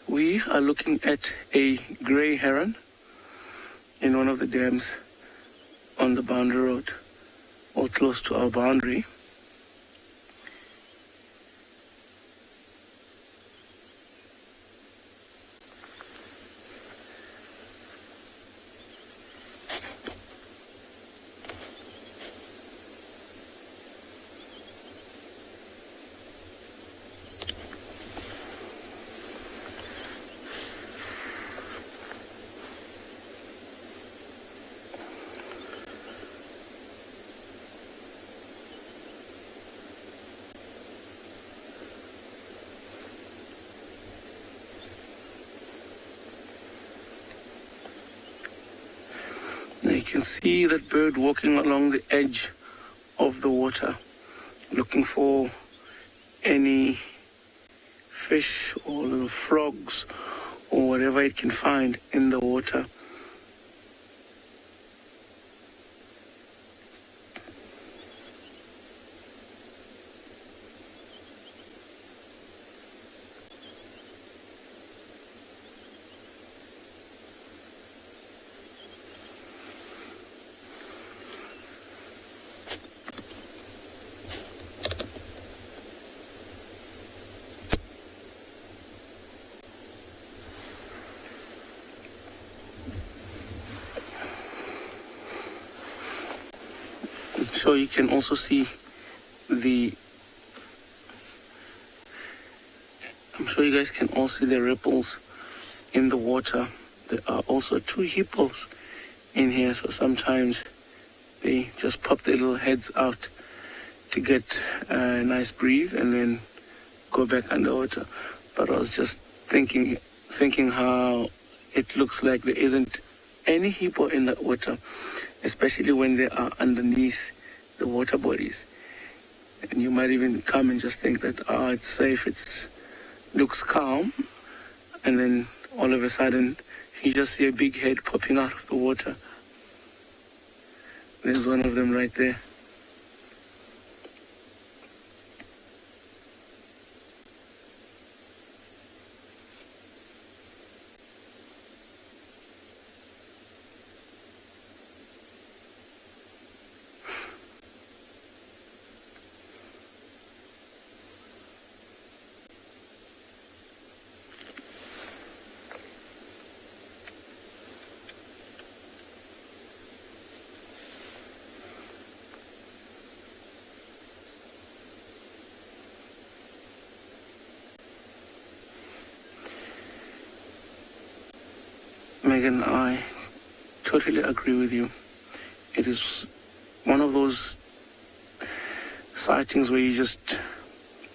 We are looking at a grey heron in one of the dams on the boundary road, or close to our boundary. Now you can see that bird walking along the edge of the water, looking for any fish or little frogs or whatever it can find in the water. So you can also see I'm sure you guys can all see the ripples in the water. There are also 2 hippos in here, so sometimes they just pop their little heads out to get a nice breathe and then go back underwater. But I was just thinking how it looks like there isn't any hippo in that water, especially when they are underneath the water bodies. And you might even come and just think that, it's safe, it looks calm, and then all of a sudden you just see a big head popping out of the water. There's one of them right there. Megan, I totally agree with you. It is one of those sightings where you just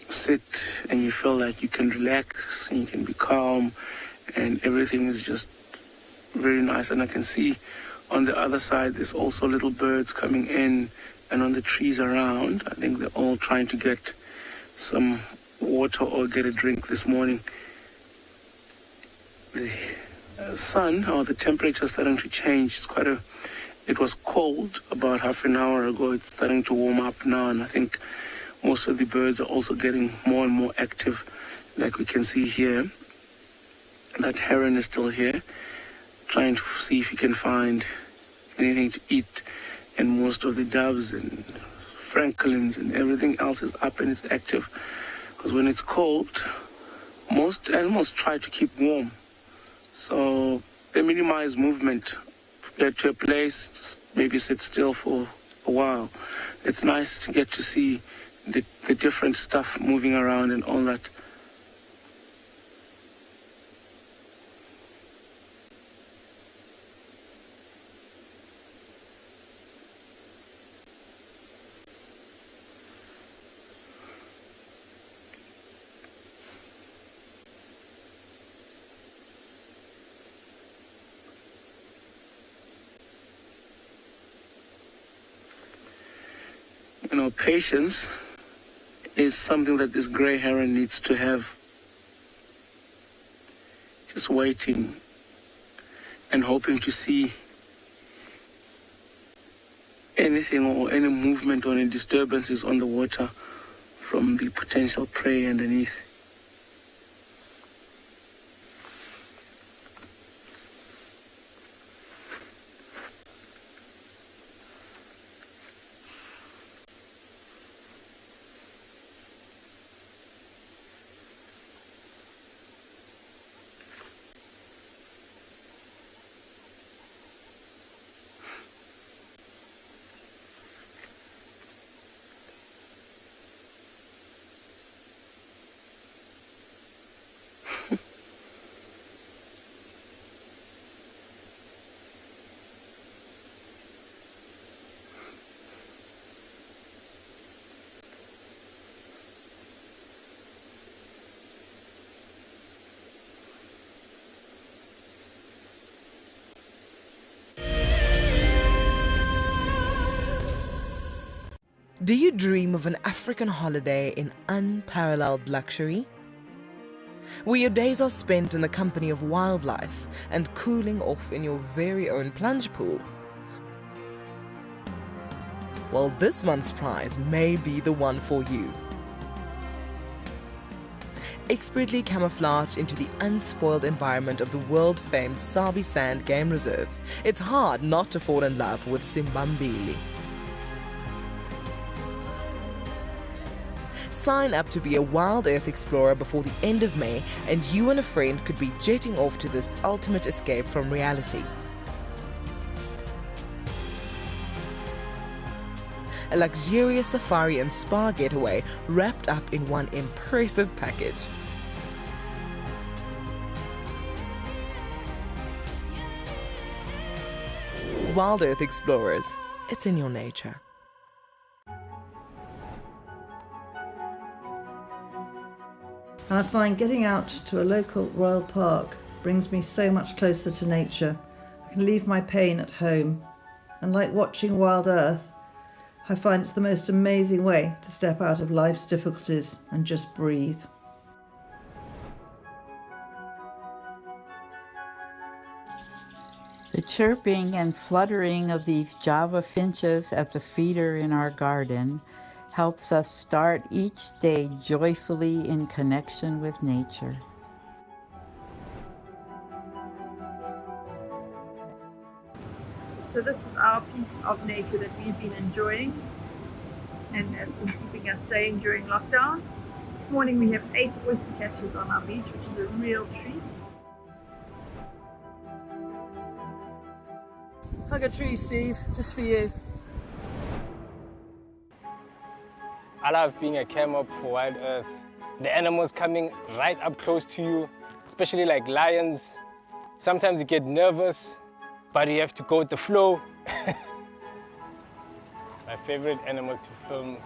sit and you feel like you can relax and you can be calm and everything is just very nice. And I can see on the other side there's also little birds coming in, and on the trees around, I think they're all trying to get some water or get a drink this morning. The sun, or the temperature, is starting to change. It was cold about half an hour ago. It's starting to warm up now, and I think most of the birds are also getting more and more active. Like we can see here, that heron is still here, trying to see if he can find anything to eat, and most of the doves and francolins and everything else is up and it's active. Because when it's cold, most animals try to keep warm. So they minimize movement. Get to a place, just maybe sit still for a while. It's nice to get to see the different stuff moving around and all that. You know, patience is something that this grey heron needs to have. Just waiting and hoping to see anything or any movement or any disturbances on the water from the potential prey underneath. Do you dream of an African holiday in unparalleled luxury? Where your days are spent in the company of wildlife and cooling off in your very own plunge pool? Well, this month's prize may be the one for you. Expertly camouflaged into the unspoiled environment of the world-famed Sabi Sand Game Reserve, it's hard not to fall in love with Simbambili. Sign up to be a Wild Earth explorer before the end of May, and you and a friend could be jetting off to this ultimate escape from reality. A luxurious safari and spa getaway wrapped up in one impressive package. Wild Earth explorers, it's in your nature. And I find getting out to a local royal park brings me so much closer to nature. I can leave my pain at home. And like watching Wild Earth, I find it's the most amazing way to step out of life's difficulties and just breathe. The chirping and fluttering of these Java finches at the feeder in our garden helps us start each day joyfully in connection with nature. So this is our piece of nature that we've been enjoying and has been keeping us sane during lockdown. This morning we have 8 oyster catchers on our beach, which is a real treat. Hug a tree, Steve, just for you. I love being a camp for Wild Earth. The animals coming right up close to you, especially like lions. Sometimes you get nervous, but you have to go with the flow. My favorite animal to film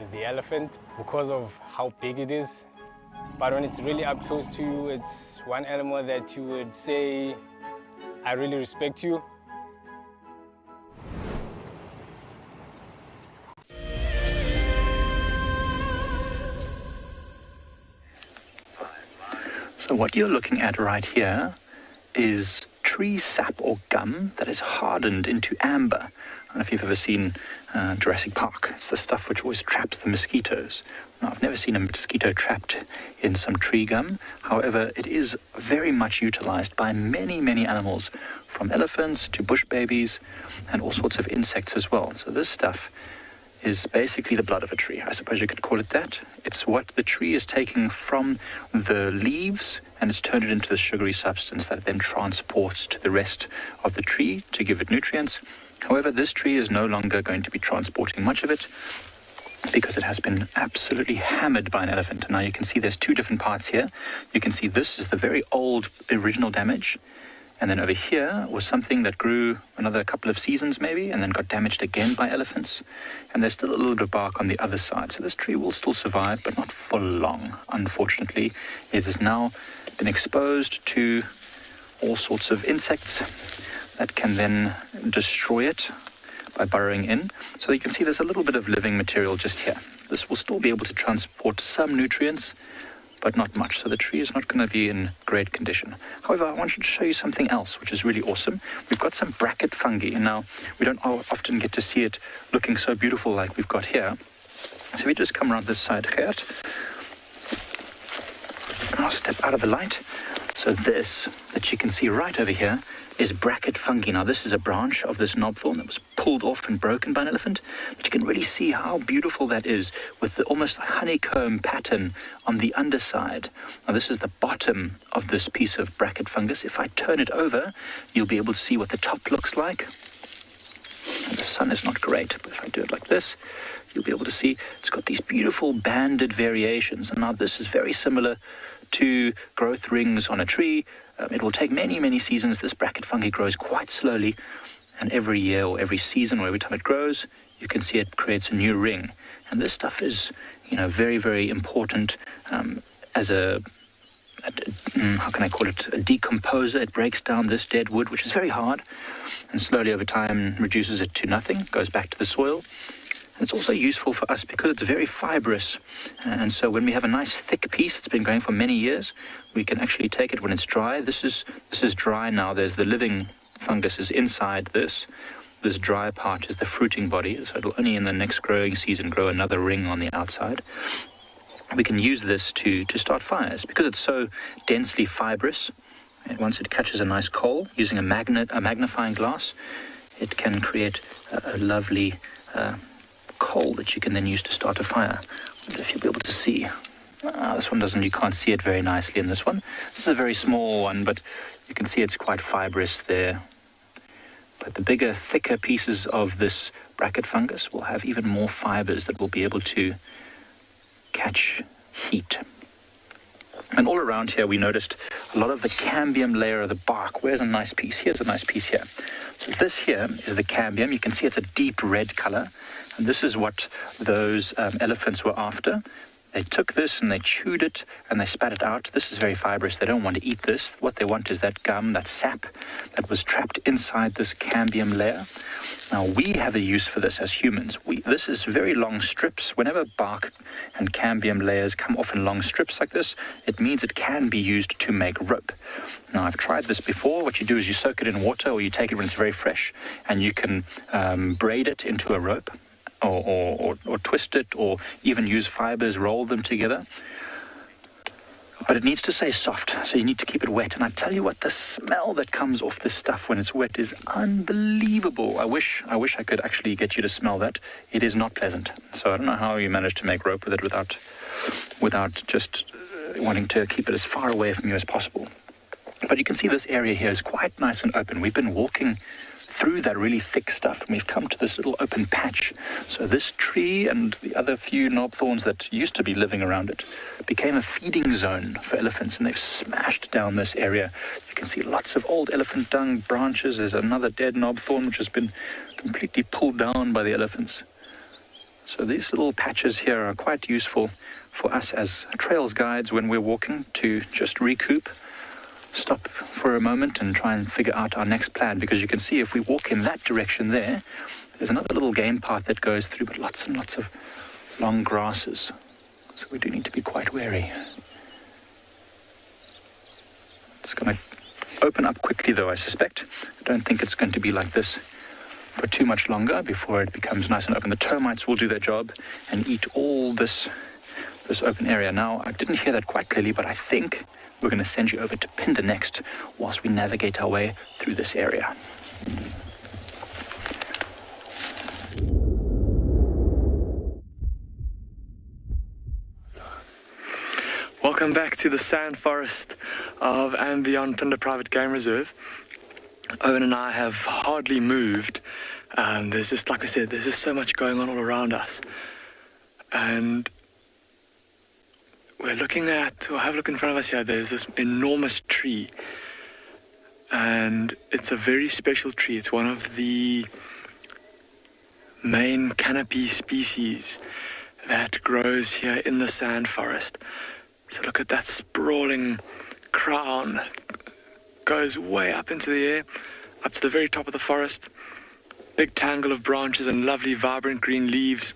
is the elephant because of how big it is. But when it's really up close to you, it's one animal that you would say, I really respect you. So what you're looking at right here is tree sap or gum that is hardened into amber. I don't know if you've ever seen Jurassic Park. It's the stuff which always traps the mosquitoes. Now, I've never seen a mosquito trapped in some tree gum. However, it is very much utilized by many, many animals, from elephants to bush babies and all sorts of insects as well. So this stuff is basically the blood of a tree. I suppose you could call it that. It's what the tree is taking from the leaves and it's turned it into the sugary substance that it then transports to the rest of the tree to give it nutrients. However, this tree is no longer going to be transporting much of it because it has been absolutely hammered by an elephant. Now you can see there's 2 different parts here. You can see this is the very old original damage. And then over here was something that grew another couple of seasons maybe and then got damaged again by elephants. And there's still a little bit of bark on the other side. So this tree will still survive, but not for long. Unfortunately, it has now been exposed to all sorts of insects that can then destroy it by burrowing in. So you can see there's a little bit of living material just here. This will still be able to transport some nutrients, but not much. So the tree is not going to be in great condition. However, I wanted to show you something else, which is really awesome. We've got some bracket fungi, and now we don't often get to see it looking so beautiful like we've got here. So we just come around this side here. I'll step out of the light. So this, that you can see right over here, is bracket fungi. Now this is a branch of this knobthorn that was pulled off and broken by an elephant, but you can really see how beautiful that is with the almost honeycomb pattern on the underside. Now this is the bottom of this piece of bracket fungus. If I turn it over, you'll be able to see what the top looks like. And the sun is not great, but if I do it like this, you'll be able to see it's got these beautiful banded variations. And now this is very similar to growth rings on a tree. It will take many, many seasons. This bracket fungi grows quite slowly, and every year or every season or every time it grows, you can see it creates a new ring. And this stuff is, very, very important as how can I call it, a decomposer. It breaks down this dead wood, which is very hard, and slowly over time reduces it to nothing, goes back to the soil. And it's also useful for us because it's very fibrous. And so when we have a nice thick piece that's been going for many years, we can actually take it when it's dry. This is dry now. There's the living fungus is inside this. This dry part is the fruiting body. So it'll only in the next growing season grow another ring on the outside. We can use this to start fires because it's so densely fibrous. And once it catches a nice coal, using a magnifying glass, it can create a lovely coal that you can then use to start a fire. I wonder if you'll be able to see. This one you can't see it very nicely in this one. This is a very small one, but you can see it's quite fibrous there. But the bigger, thicker pieces of this bracket fungus will have even more fibers that will be able to catch heat. And all around here we noticed a lot of the cambium layer of the bark. Where's a nice piece? Here's a nice piece here. So this here is the cambium. You can see it's a deep red color. And this is what those elephants were after. They took this and they chewed it and they spat it out. This is very fibrous. They don't want to eat this. What they want is that gum, that sap that was trapped inside this cambium layer. Now, we have a use for this as humans. This is very long strips. Whenever bark and cambium layers come off in long strips like this, it means it can be used to make rope. Now, I've tried this before. What you do is you soak it in water, or you take it when it's very fresh, and you can braid it into a rope, or twist it, or even use fibers, roll them together. But it needs to stay soft, so you need to keep it wet. And I tell you what, the smell that comes off this stuff when it's wet is unbelievable. I wish I could actually get you to smell that. It is not pleasant. So I don't know how you manage to make rope with it without just wanting to keep it as far away from you as possible. But you can see this area here is quite nice and open. We've been walking through that really thick stuff, and we've come to this little open patch. So this tree and the other few knob thorns that used to be living around it became a feeding zone for elephants, and they've smashed down this area. You can see lots of old elephant dung branches. There's another dead knob thorn which has been completely pulled down by the elephants. So these little patches here are quite useful for us as trails guides when we're walking, to just recoup, stop for a moment and try and figure out our next plan, because you can see if we walk in that direction there's another little game path that goes through, but lots and lots of long grasses. So we do need to be quite wary. It's going to open up quickly though, I suspect. I don't think it's going to be like this for too much longer before it becomes nice and open. The termites will do their job and eat all this open area. Now, I didn't hear that quite clearly, but I think we're going to send you over to Pinda next whilst we navigate our way through this area. Welcome back to the sand forest of and beyond Pinda Private Game Reserve. Owen and I have hardly moved. There's just, like I said, there's just so much going on all around us. And we're looking at, or have a look in front of us here, there's this enormous tree. And it's a very special tree. It's one of the main canopy species that grows here in the sand forest. So look at that sprawling crown. Goes way up into the air, up to the very top of the forest. Big tangle of branches and lovely vibrant green leaves.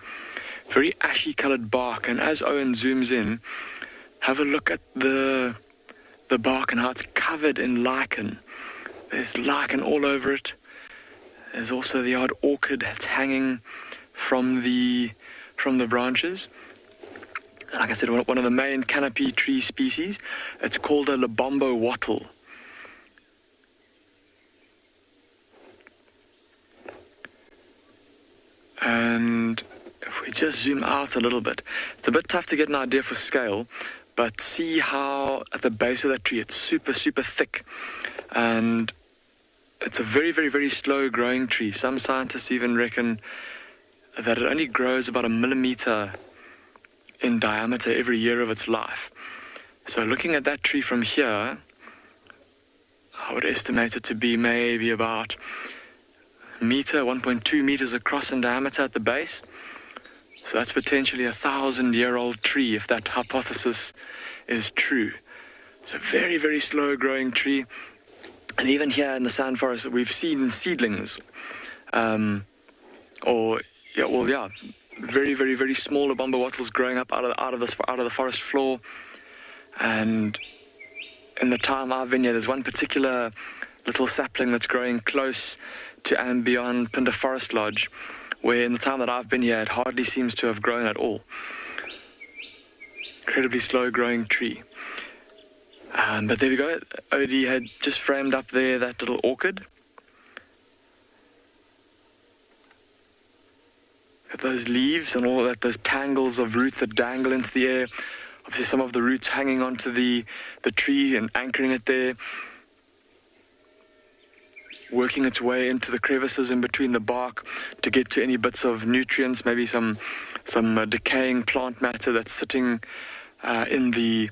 Very ashy coloured bark. And as Owen zooms in, have a look at the bark and how it's covered in lichen. There's lichen all over it. There's also the odd orchid that's hanging from the branches. And like I said, one of the main canopy tree species. It's called a Lebombo wattle. And if we just zoom out a little bit, it's a bit tough to get an idea for scale, but see how at the base of that tree it's super, super thick. And it's a very, very, very slow growing tree. Some scientists even reckon that it only grows about 1 millimeter in diameter every year of its life. So looking at that tree from here, I would estimate it to be maybe about meter, 1.2 meters across in diameter at the base. So that's potentially a 1,000-year-old tree if that hypothesis is true. It's a very, very slow growing tree. And even here in the sand forest, we've seen seedlings, very, very, very small Lebombo wattles growing up out of the forest floor. And in the time I've been here, there's one particular little sapling that's growing close to and beyond Pinda Forest Lodge, where in the time that I've been here, it hardly seems to have grown at all. Incredibly slow growing tree. But there we go. Odie had just framed up there that little orchid. At those leaves and all that, those tangles of roots that dangle into the air. Obviously some of the roots hanging onto the tree and anchoring it there. Working its way into the crevices in between the bark to get to any bits of nutrients, maybe some decaying plant matter that's sitting in the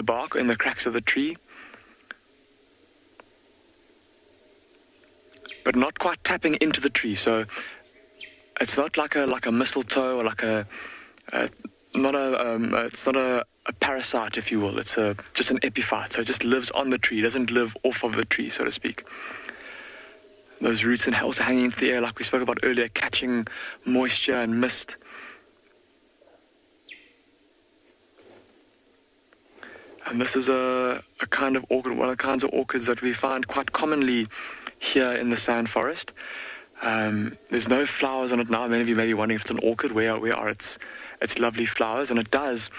bark, in the cracks of the tree, but not quite tapping into the tree. So it's not like a mistletoe or like it's not a parasite, if you will. It's just an epiphyte, so it just lives on the tree. It doesn't live off of the tree, so to speak. Those roots and also hanging into the air, like we spoke about earlier, catching moisture and mist. And this is a kind of orchid, one of the kinds of orchids that we find quite commonly here in the sand forest. There's no flowers on it now. Many of you may be wondering if it's an orchid. Where are its lovely flowers? And it does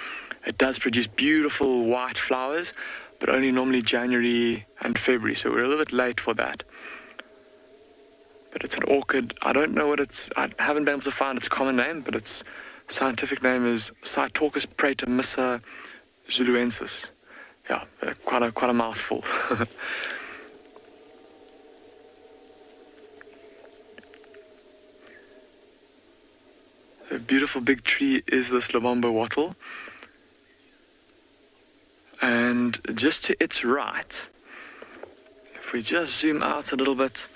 produce beautiful white flowers, but only normally January and February. So we're a little bit late for that. But it's an orchid. I don't know I haven't been able to find its common name, but its scientific name is Caucus praetermissa zuluensis. Yeah, quite a mouthful. A beautiful big tree is this Lubombo wattle. And just to its right, if we just zoom out a little bit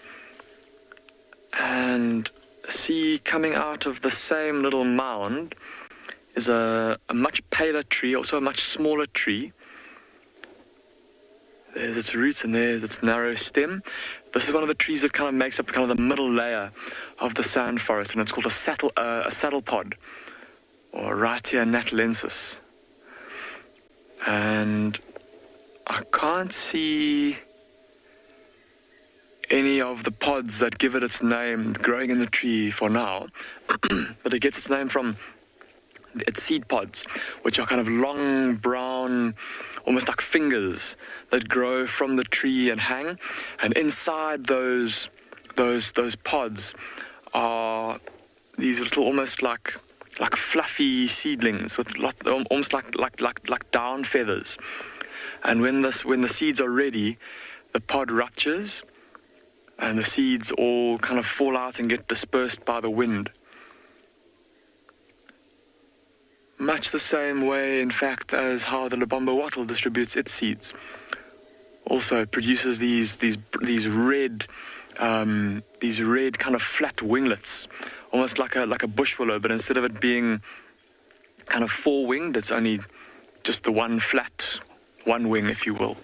and see coming out of the same little mound is a much paler tree, also a much smaller tree. There's its roots and there's its narrow stem. This is one of the trees that kind of makes up kind of the middle layer of the sand forest, and it's called a saddle pod, or Rhytia natalensis. And I can't see any of the pods that give it its name growing in the tree for now, but it gets its name from its seed pods, which are kind of long, brown, almost like fingers that grow from the tree and hang. And inside those pods are these little, almost like fluffy seedlings with almost like down feathers. And when the seeds are ready, the pod ruptures, and the seeds all kind of fall out and get dispersed by the wind. Much the same way, in fact, as how the Lubombo wattle distributes its seeds. Also, it produces these red kind of flat winglets, almost like a bush willow, but instead of it being kind of four-winged, it's only just the one wing, if you will.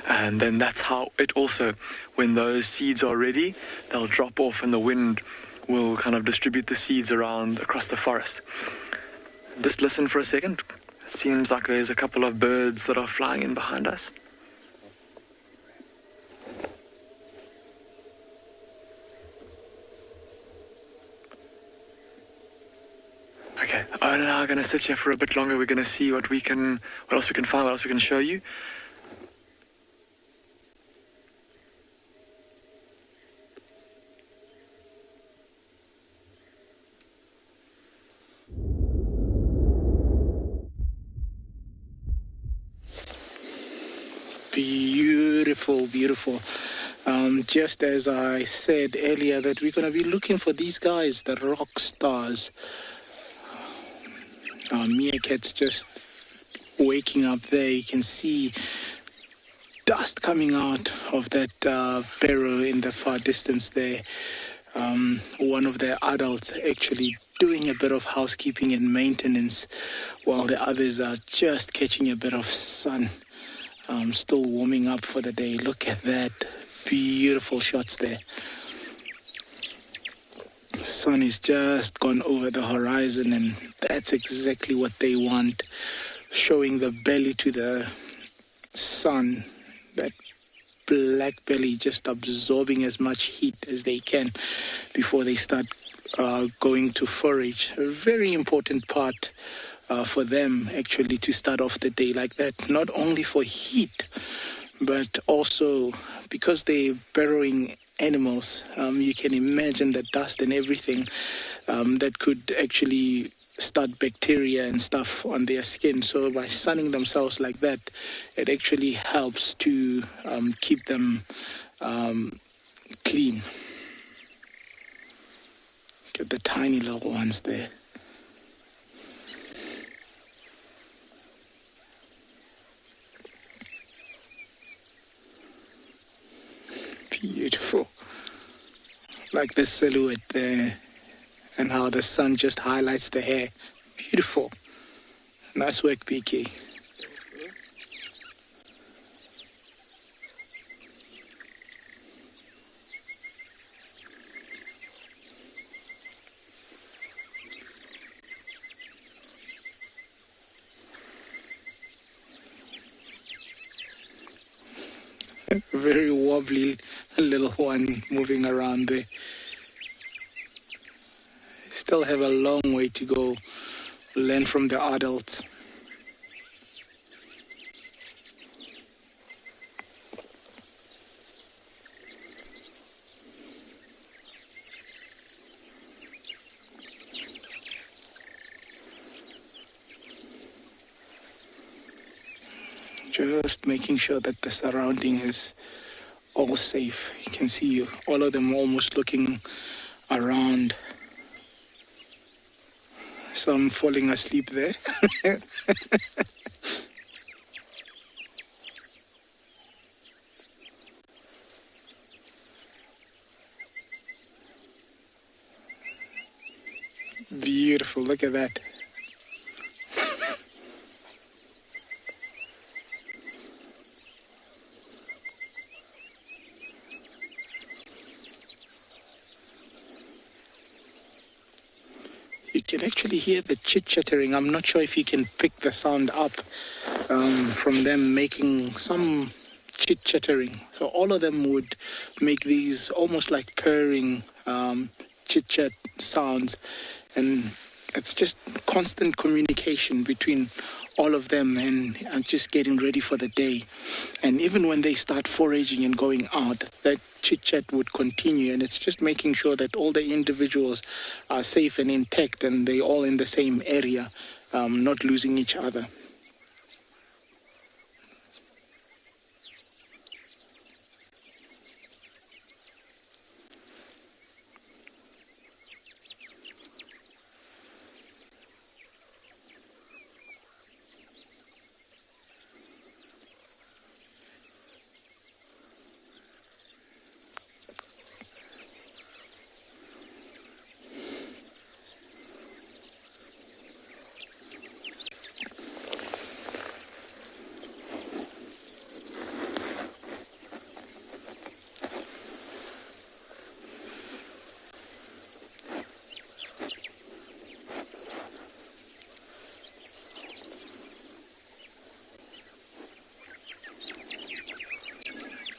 And then that's how it also, when those seeds are ready, they'll drop off and the wind will kind of distribute the seeds around across the forest. Just listen for a second. It seems like there's a couple of birds that are flying in behind us. Okay, Owen and I are going to sit here for a bit longer. We're going to see what else we can find, what else we can show you. Beautiful. Just as I said earlier, that we're going to be looking for these guys, the rock stars. Meerkat's just waking up there. You can see dust coming out of that barrow in the far distance there. One of the adults actually doing a bit of housekeeping and maintenance, while the others are just catching a bit of sun. Still warming up for the day. Look at that. Beautiful shots there. The sun is just gone over the horizon, and that's exactly what they want. Showing the belly to the sun. That black belly just absorbing as much heat as they can before they start going to forage. A very important part for them actually to start off the day like that, not only for heat but also because they're burrowing animals. You can imagine the dust and everything that could actually start bacteria and stuff on their skin. So by sunning themselves like that, it actually helps to keep them clean. Look at the tiny little ones there. Beautiful. Like the silhouette there and how the sun just highlights the hair. Beautiful. Nice work, BK. Very wobbly little one moving around there. Still have a long way to go. Learn from the adults. Just making sure that the surrounding is all safe. You can see all of them almost looking around. Some falling asleep there. Beautiful, look at that. You can actually hear the chit-chattering. I'm not sure if you can pick the sound up from them making some chit-chattering. So all of them would make these almost like purring chit-chat sounds. And it's just constant communication between all of them and just getting ready for the day. And even when they start foraging and going out, that chit-chat would continue, and it's just making sure that all the individuals are safe and intact and they're all in the same area, not losing each other.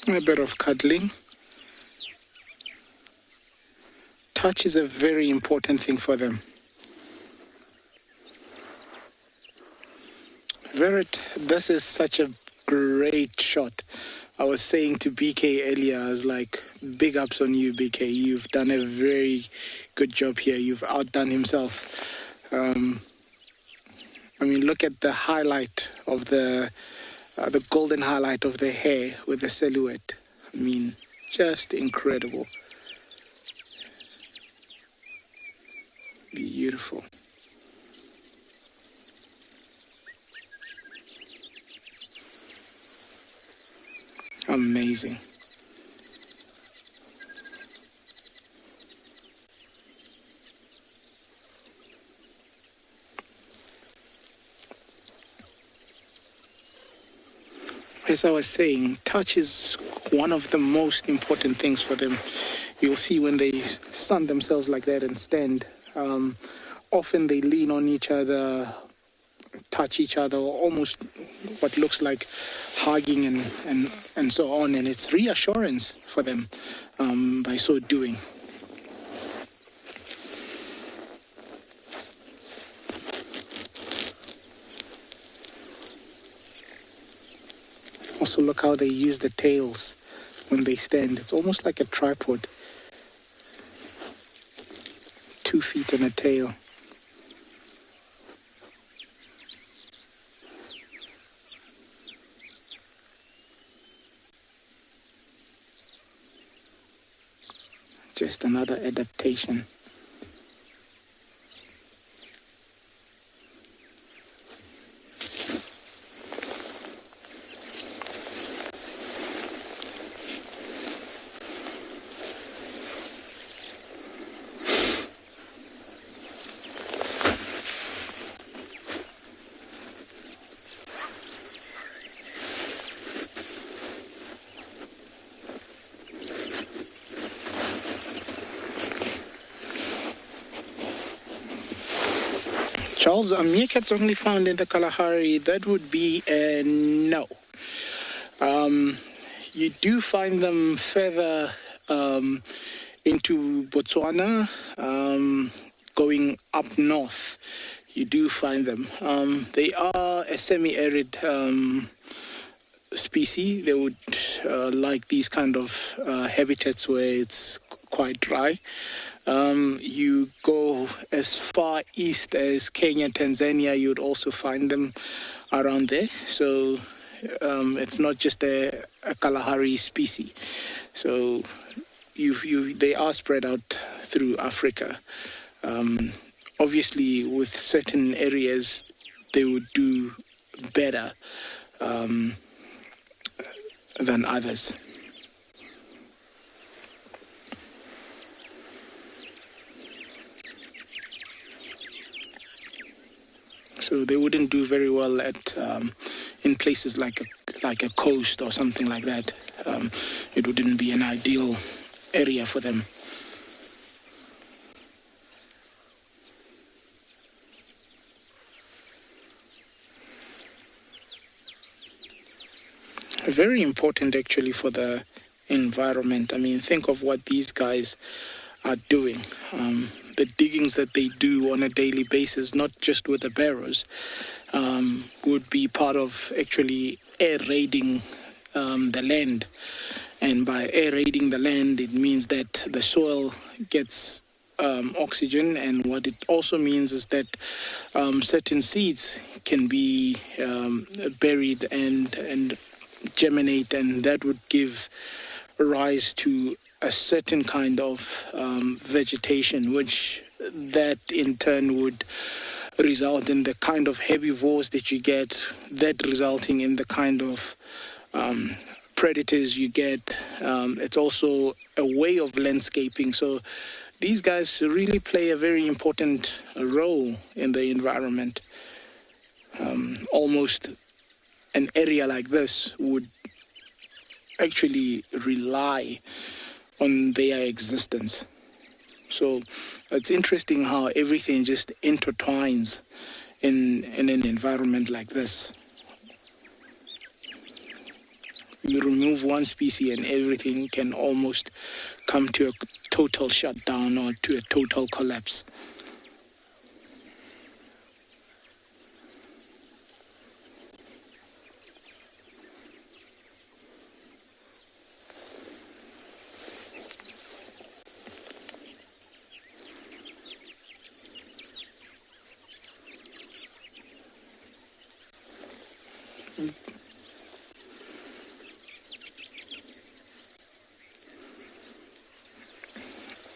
A bit of cuddling. Touch is a very important thing for them. Verret, this is such a great shot. I was saying to BK earlier, I was like, big ups on you, BK. You've done a very good job here. You've outdone himself. I mean, look at the highlight of the golden highlight of the hair with the silhouette. I mean, just incredible. Beautiful. Amazing. As I was saying, touch is one of the most important things for them. You'll see when they sun themselves like that and stand, often they lean on each other, touch each other, almost what looks like hugging and so on. And it's reassurance for them by so doing. Also, look how they use the tails when they stand. It's almost like a tripod. 2 feet and a tail. Just another adaptation. Charles, meerkats only found in the Kalahari, that would be a no. You do find them further into Botswana, going up north. You do find them. They are a semi-arid species. They would like these kind of habitats where it's quite dry. You go as far east as Kenya, Tanzania, you'd also find them around there. So it's not just a Kalahari species. So they are spread out through Africa. Obviously, with certain areas, they would do better than others. So they wouldn't do very well at in places like a coast or something like that. It wouldn't be an ideal area for them. Very important actually for the environment. I mean, think of what these guys are doing. The diggings that they do on a daily basis, not just with the barrows, would be part of actually aerating the land. And by aerating the land, it means that the soil gets oxygen, and what it also means is that certain seeds can be buried and germinate, and that would give rise to a certain kind of vegetation, which that in turn would result in the kind of herbivores that you get, that resulting in the kind of predators you get. It's also a way of landscaping. So these guys really play a very important role in the environment. Almost an area like this would actually rely on their existence. So it's interesting how everything just intertwines in an environment like this. You remove one species and everything can almost come to a total shutdown or to a total collapse.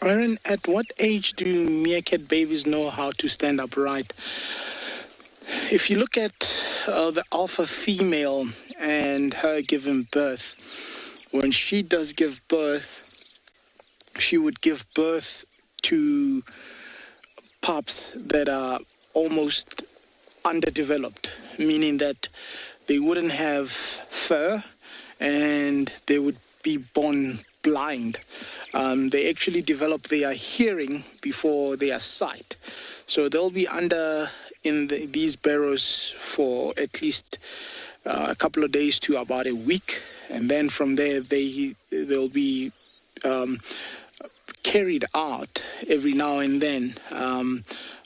Aaron, at what age do meerkat babies know how to stand upright? If you look at the alpha female and her giving birth, when she does give birth, she would give birth to pups that are almost underdeveloped, meaning that they wouldn't have fur and they would be born blind. They actually develop their hearing before their sight. So they'll be in these barrows for at least a couple of days to about a week. And then from there, they'll be carried out every now and then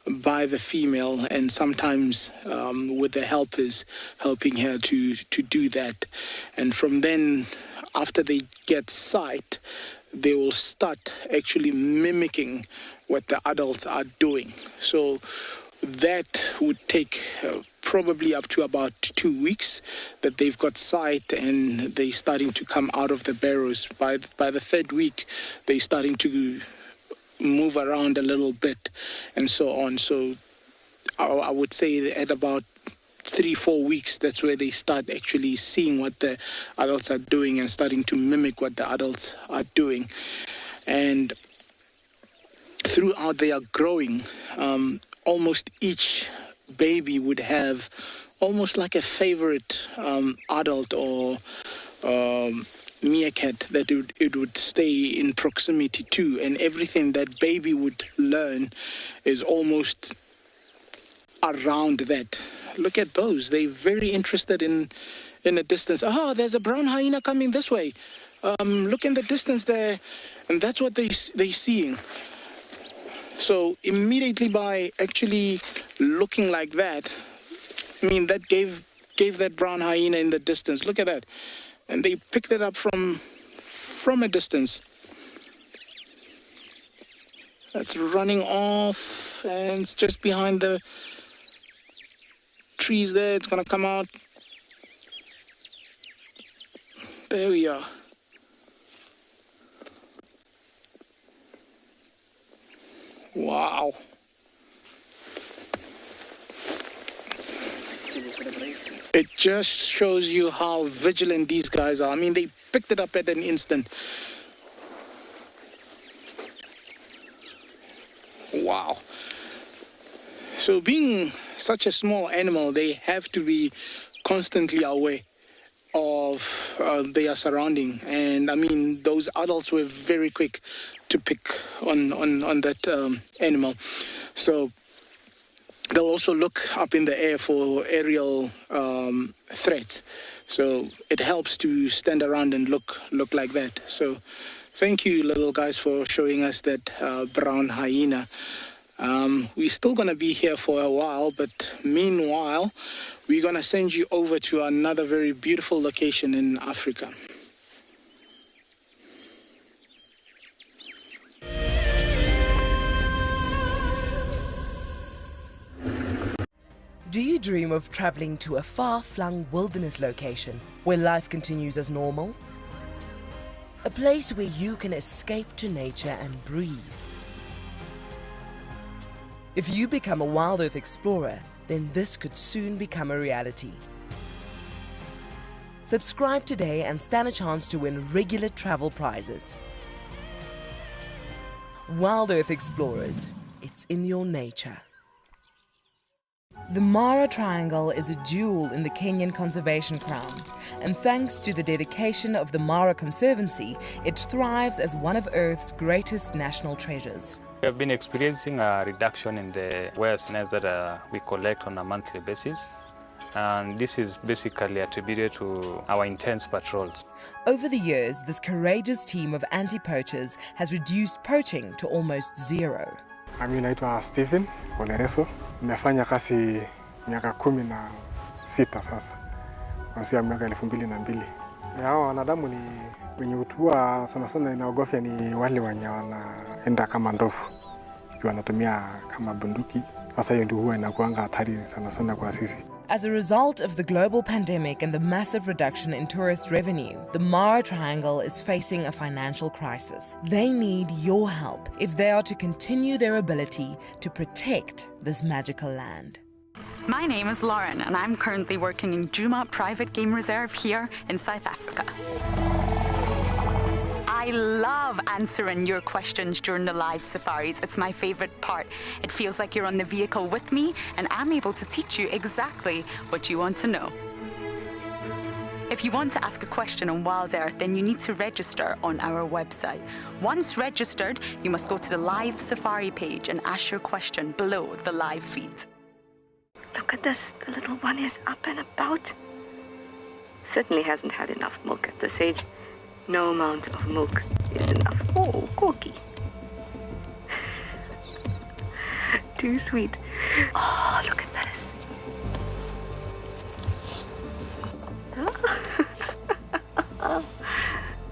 by the female, and sometimes with the helpers helping her to do that. And from then, after they get sight, they will start actually mimicking what the adults are doing. So that would take probably up to about 2 weeks that they've got sight and they're starting to come out of the barrows. By the third week, they're starting to move around a little bit and so on. So I would say at about 3-4 weeks, that's where they start actually seeing what the adults are doing and starting to mimic what the adults are doing. And throughout their growing, almost each baby would have almost like a favorite adult or meerkat that it would stay in proximity to, and everything that baby would learn is almost around that. Look at those. They're very interested in the distance. Ah, there's a brown hyena coming this way. Look in the distance there. And that's what they're seeing. So immediately by actually looking like that, I mean, that gave that brown hyena in the distance. Look at that. And they picked it up from a distance. That's running off, and it's just behind the trees there. It's going to come out. There we are. Wow. It just shows you how vigilant these guys are. I mean, they picked it up at an instant. Wow. So being such a small animal, they have to be constantly aware of their surrounding. And I mean, those adults were very quick to pick on that animal. So they'll also look up in the air for aerial threats. So it helps to stand around and look like that. So thank you, little guys, for showing us that brown hyena. We're still going to be here for a while, but meanwhile, we're going to send you over to another very beautiful location in Africa. Do you dream of traveling to a far-flung wilderness location where life continues as normal? A place where you can escape to nature and breathe. If you become a Wild Earth explorer, then this could soon become a reality. Subscribe today and stand a chance to win regular travel prizes. Wild Earth Explorers, it's in your nature. The Mara Triangle is a jewel in the Kenyan conservation crown, and thanks to the dedication of the Mara Conservancy, it thrives as one of Earth's greatest national treasures. We have been experiencing a reduction in the whale snails that we collect on a monthly basis, and this is basically attributed to our intense patrols. Over the years, this courageous team of anti-poachers has reduced poaching to almost zero. Mimi naitwa Stephen Olereso. Nimefanya kazi miaka 16 sasa. Kuanzia miaka 2002. Hao wanadamu ni wenye utua sana inaogofya ni wale wenye wanaenda kama ndovu. Wanatumia kama bunduki. Sasa hiyo ndio huwa inakuanga hatari sana kwa sisi. As a result of the global pandemic and the massive reduction in tourist revenue, the Mara Triangle is facing a financial crisis. They need your help if they are to continue their ability to protect this magical land. My name is Lauren, and I'm currently working in Djuma Private Game Reserve here in South Africa. I love answering your questions during the live safaris. It's my favorite part. It feels like you're on the vehicle with me, and I'm able to teach you exactly what you want to know. If you want to ask a question on Wild Earth, then you need to register on our website. Once registered, you must go to the live safari page and ask your question below the live feed. Look at this, the little one is up and about. Certainly hasn't had enough milk at this age. No amount of milk is enough. Oh, corky. Too sweet. Oh, look at this.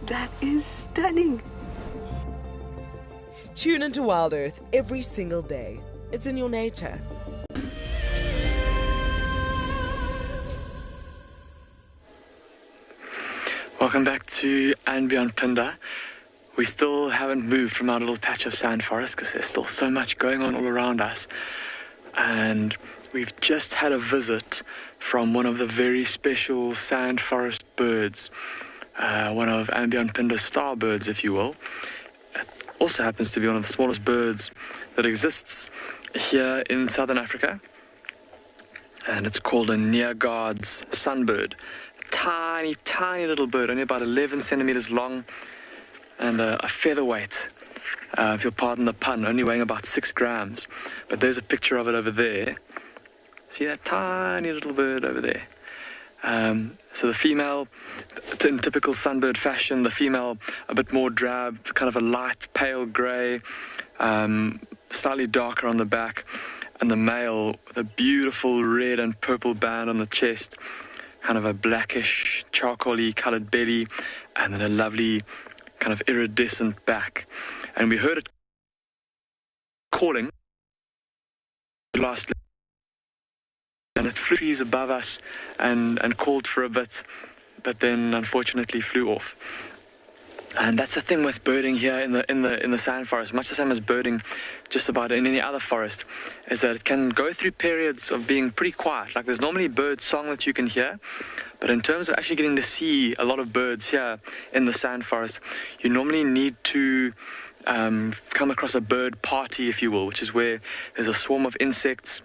That is stunning. Tune into Wild Earth every single day. It's in your nature. Welcome back to And Beyond Pinda. We still haven't moved from our little patch of sand forest because there's still so much going on all around us. And we've just had a visit from one of the very special sand forest birds, one of And Beyond Pinda's star birds, if you will. It also happens to be one of the smallest birds that exists here in Southern Africa. And it's called a Nearguard's sunbird. Tiny, tiny little bird, only about 11 centimeters long and a featherweight, if you'll pardon the pun, only weighing about 6 grams. But there's a picture of it over there. See that tiny little bird over there? So the female, in typical sunbird fashion, the female a bit more drab, kind of a light pale grey, slightly darker on the back, and the male with a beautiful red and purple band on the chest, kind of a blackish charcoaly coloured belly, and then a lovely kind of iridescent back. And we heard it calling last, and it flew trees above us and called for a bit, but then unfortunately flew off. And that's the thing with birding here in the sand forest, much the same as birding just about in any other forest, is that it can go through periods of being pretty quiet. Like there's normally bird song that you can hear, but in terms of actually getting to see a lot of birds here in the sand forest, you normally need to come across a bird party, if you will, which is where there's a swarm of insects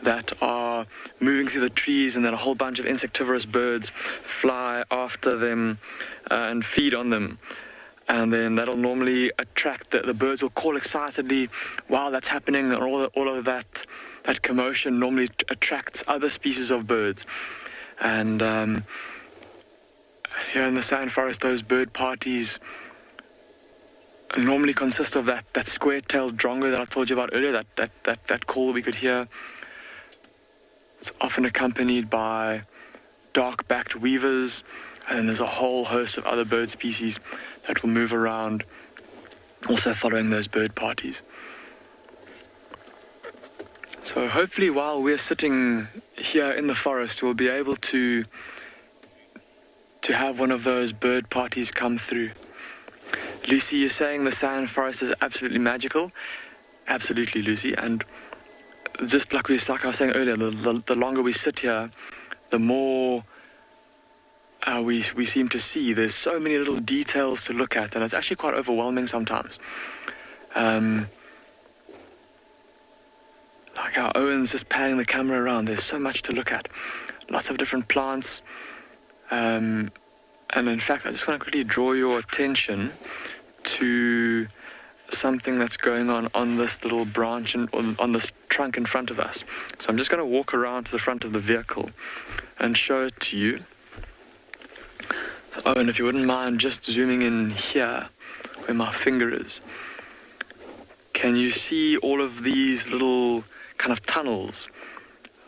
that are moving through the trees, and then a whole bunch of insectivorous birds fly after them and feed on them. And then that'll normally attract, the birds will call excitedly while that's happening, and all of that commotion normally attracts other species of birds. And here in the sand forest, those bird parties normally consist of that square-tailed drongo that I told you about earlier, that call we could hear. It's often accompanied by dark-backed weavers, and then there's a whole host of other bird species that will move around, also following those bird parties. So hopefully while we're sitting here in the forest, we'll be able to have one of those bird parties come through. Lucy, you're saying the sand forest is absolutely magical? Absolutely, Lucy. And just like I was saying earlier, the longer we sit here, the more we seem to see. There's so many little details to look at, and it's actually quite overwhelming sometimes. Like how Owen's just panning the camera around, there's so much to look at. Lots of different plants. And in fact, I just want to quickly draw your attention to something that's going on this little branch and on this trunk in front of us. So I'm just going to walk around to the front of the vehicle and show it to you. Oh, and if you wouldn't mind just zooming in here where my finger is, can you see all of these little kind of tunnels?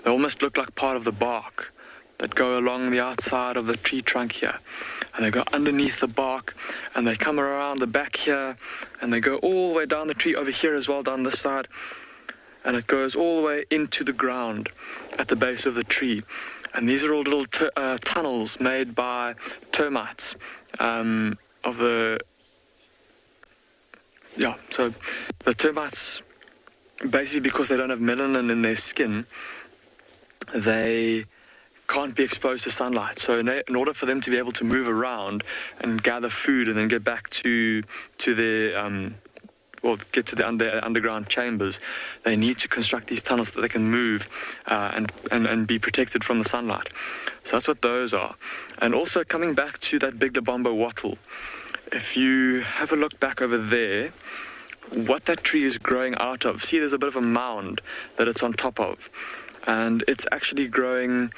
They almost look like part of the bark that go along the outside of the tree trunk here, and they go underneath the bark, and they come around the back here, and they go all the way down the tree over here as well, down this side, and it goes all the way into the ground at the base of the tree. And these are all little tunnels made by termites so the termites, basically because they don't have melanin in their skin, they can't be exposed to sunlight. So in order for them to be able to move around and gather food and then get back to their get to the underground chambers, they need to construct these tunnels so that they can move and be protected from the sunlight. So that's what those are. And also coming back to that big Lebombo wattle, if you have a look back over there, what that tree is growing out of, see there's a bit of a mound that it's on top of, and it's actually growing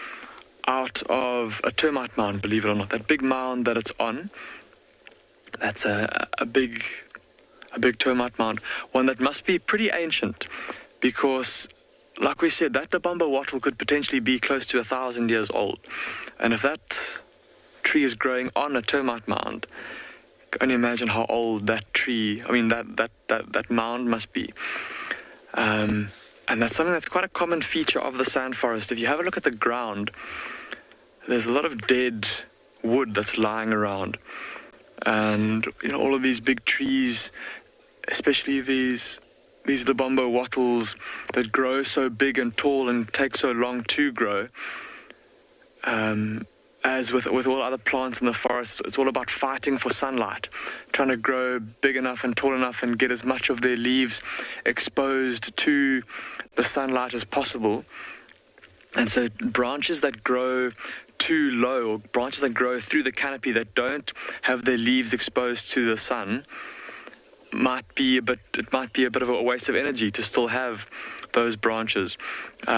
out of a termite mound, believe it or not. That big mound that it's on, that's a big termite mound, one that must be pretty ancient, because like we said, that Lebombo wattle could potentially be close to 1,000 years old. And if that tree is growing on a termite mound, you can only imagine how old that tree, that mound must be. And that's something that's quite a common feature of the sand forest. If you have a look at the ground, there's a lot of dead wood that's lying around. And all of these big trees, especially these Lebombo wattles that grow so big and tall and take so long to grow, as with all other plants in the forest, it's all about fighting for sunlight, trying to grow big enough and tall enough and get as much of their leaves exposed to the sunlight as possible. And so branches that grow too low, or branches that grow through the canopy that don't have their leaves exposed to the sun, might be a bit of a waste of energy to still have those branches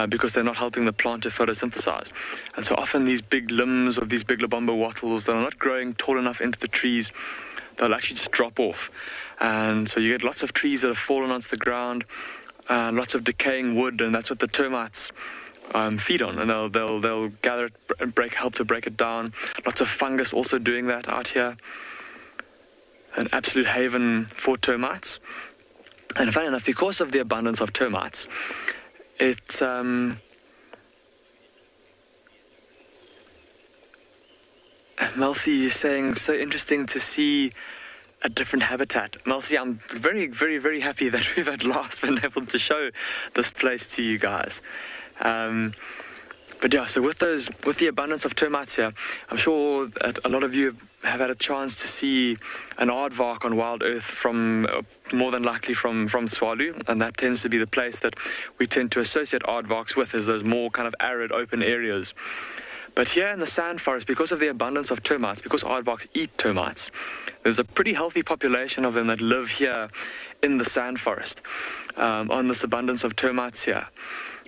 because they're not helping the plant to photosynthesize. And so often these big limbs of these big Lobombo wattles that are not growing tall enough into the trees, they'll actually just drop off. And so you get lots of trees that have fallen onto the ground, lots of decaying wood, and that's what the termites feed on, and they'll gather it and help to break it down. Lots of fungus also doing that out here. An absolute haven for termites. And funny enough, because of the abundance of termites, it's Melcy is saying, so interesting to see a different habitat. Melcy, I'm very, very, very happy that we've at last been able to show this place to you guys. But yeah, so with the abundance of termites here, I'm sure that a lot of you have had a chance to see an aardvark on Wild Earth from, more than likely from Tswalu, and that tends to be the place that we tend to associate aardvarks with, is those more kind of arid open areas. But here in the sand forest, because of the abundance of termites, because aardvarks eat termites, there's a pretty healthy population of them that live here in the sand forest, on this abundance of termites here.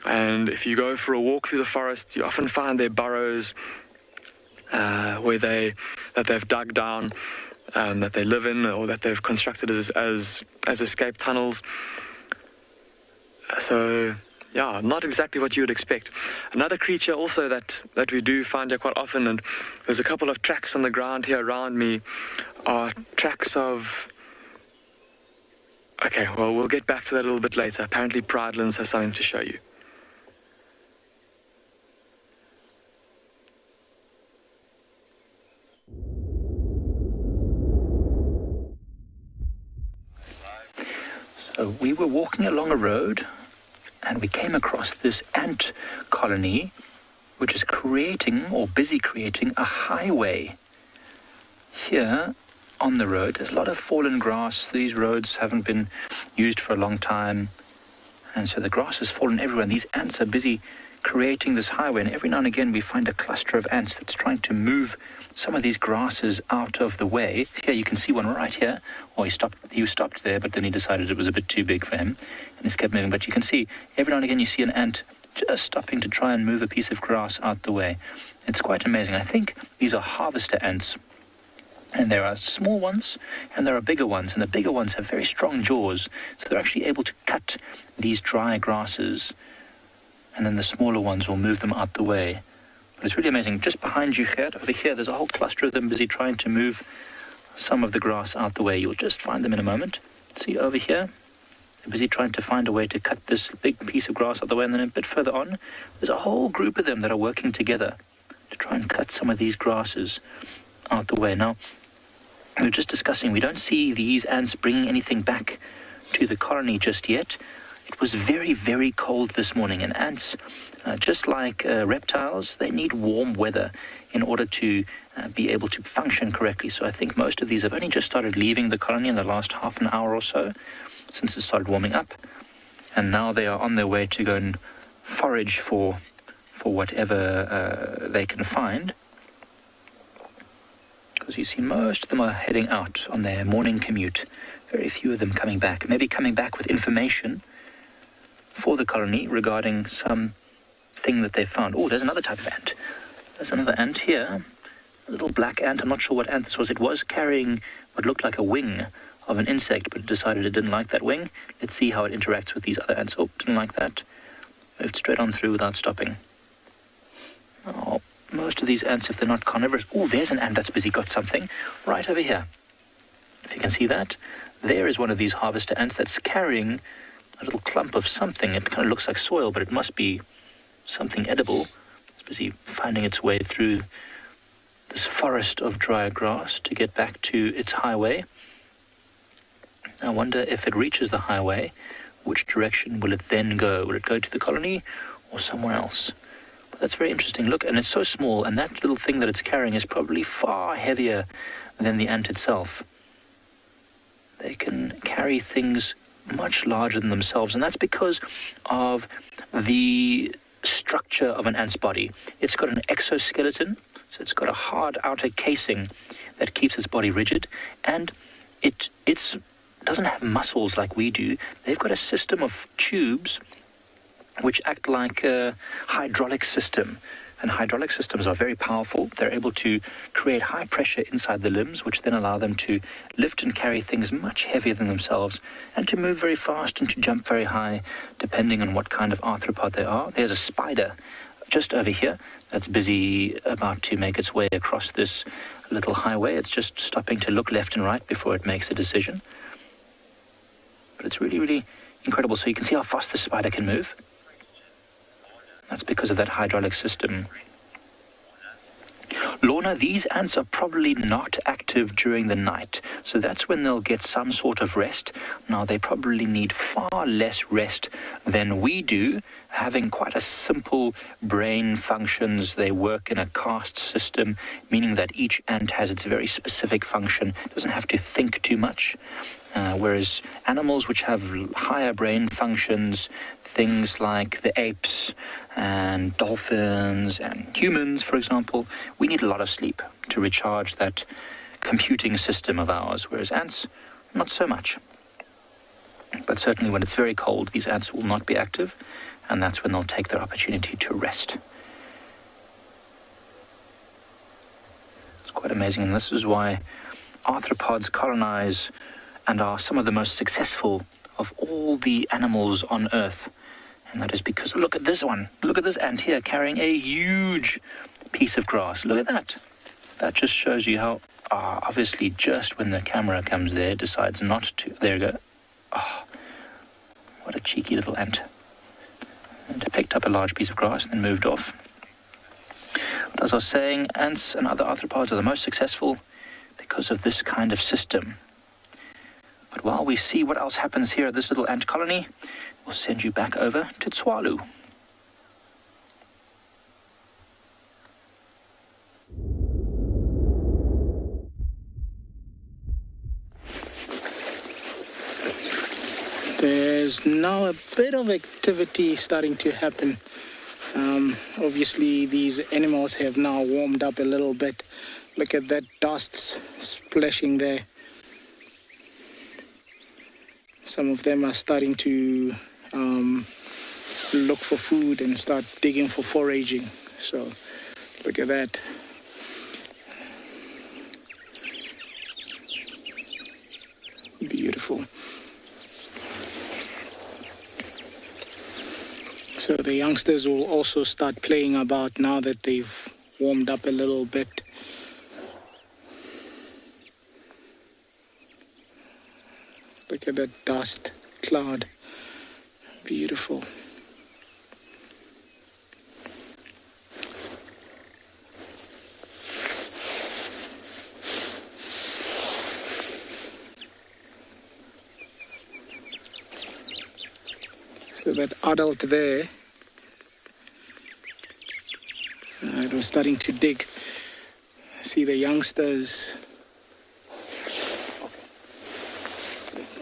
And if you go for a walk through the forest, you often find their burrows that they've dug down, that they live in, or that they've constructed as escape tunnels. So yeah, not exactly what you would expect. Another creature also that we do find here quite often, and there's a couple of tracks on the ground here around me, are tracks of... Okay, well, we'll get back to that a little bit later. Apparently Pridelands has something to show you. So we were walking along a road and we came across this ant colony which is creating, or busy creating, a highway. Here on the road there's a lot of fallen grass. These roads haven't been used for a long time, and so the grass has fallen everywhere, and these ants are busy creating this highway, and every now and again we find a cluster of ants that's trying to move some of these grasses out of the way. Here you can see one right here. He stopped there, but then he decided it was a bit too big for him, and he's kept moving. But you can see every now and again you see an ant just stopping to try and move a piece of grass out the way. It's quite amazing. I think these are harvester ants, and there are small ones and there are bigger ones, and the bigger ones have very strong jaws, so they're actually able to cut these dry grasses, and then the smaller ones will move them out the way. But it's really amazing. Just behind you, Gert, over here, there's a whole cluster of them busy trying to move some of the grass out the way. You'll just find them in a moment. See over here? They're busy trying to find a way to cut this big piece of grass out the way, and then a bit further on, there's a whole group of them that are working together to try and cut some of these grasses out the way. Now, we were just discussing, we don't see these ants bringing anything back to the colony just yet. It was very, very cold this morning, and ants, just like reptiles, they need warm weather in order to be able to function correctly. So I think most of these have only just started leaving the colony in the last half an hour or so, since it started warming up. And now they are on their way to go and forage for whatever they can find. Because you see most of them are heading out on their morning commute. Very few of them coming back. Maybe coming back with information for the colony regarding some thing that they found. Oh, there's another type of ant. There's another ant here, a little black ant. I'm not sure what ant this was. It was carrying what looked like a wing of an insect, but it decided it didn't like that wing. Let's see how it interacts with these other ants. Oh, didn't like that. Moved straight on through without stopping. Oh, most of these ants, if they're not carnivorous... Oh, there's an ant that's busy got something right over here. If you can see that, there is one of these harvester ants that's carrying a little clump of something. It kind of looks like soil, but it must be something edible. It's busy finding its way through this forest of dry grass to get back to its highway. I wonder if it reaches the highway, which direction will it then go? Will it go to the colony or somewhere else? But that's very interesting. Look, and it's so small, and that little thing that it's carrying is probably far heavier than the ant itself. They can carry things much larger than themselves, and that's because of the structure of an ant's body. It's got an exoskeleton, so it's got a hard outer casing that keeps its body rigid, and it doesn't have muscles like we do. They've got a system of tubes which act like a hydraulic system. And hydraulic systems are very powerful. They're able to create high pressure inside the limbs, which then allow them to lift and carry things much heavier than themselves, and to move very fast and to jump very high, depending on what kind of arthropod they are. There's a spider just over here that's busy about to make its way across this little highway. It's just stopping to look left and right before it makes a decision. But it's really, really incredible. So you can see how fast this spider can move. That's because of that hydraulic system. Lorna, these ants are probably not active during the night, so that's when they'll get some sort of rest. Now, they probably need far less rest than we do, having quite a simple brain functions. They work in a caste system, meaning that each ant has its very specific function, doesn't have to think too much. Whereas animals which have higher brain functions, things like the apes and dolphins and humans, for example, we need a lot of sleep to recharge that computing system of ours, whereas ants, not so much. But certainly when it's very cold, these ants will not be active, and that's when they'll take their opportunity to rest. It's quite amazing, and this is why arthropods colonize and are some of the most successful of all the animals on Earth. And that is because, look at this one. Look at this ant here carrying a huge piece of grass. Look at that. That just shows you how, obviously, just when the camera comes there, decides not to. There you go. What a cheeky little ant. And it picked up a large piece of grass and then moved off. But as I was saying, ants and other arthropods are the most successful because of this kind of system. But while we see what else happens here at this little ant colony, we'll send you back over to Tswalu. There's now a bit of activity starting to happen. Obviously, these animals have now warmed up a little bit. Look at that dust splashing there. Some of them are starting to look for food and start digging for foraging. So look at that. Beautiful. So the youngsters will also start playing about now that they've warmed up a little bit. Look at that dust cloud. Beautiful. So that adult there, it was starting to dig. See the youngsters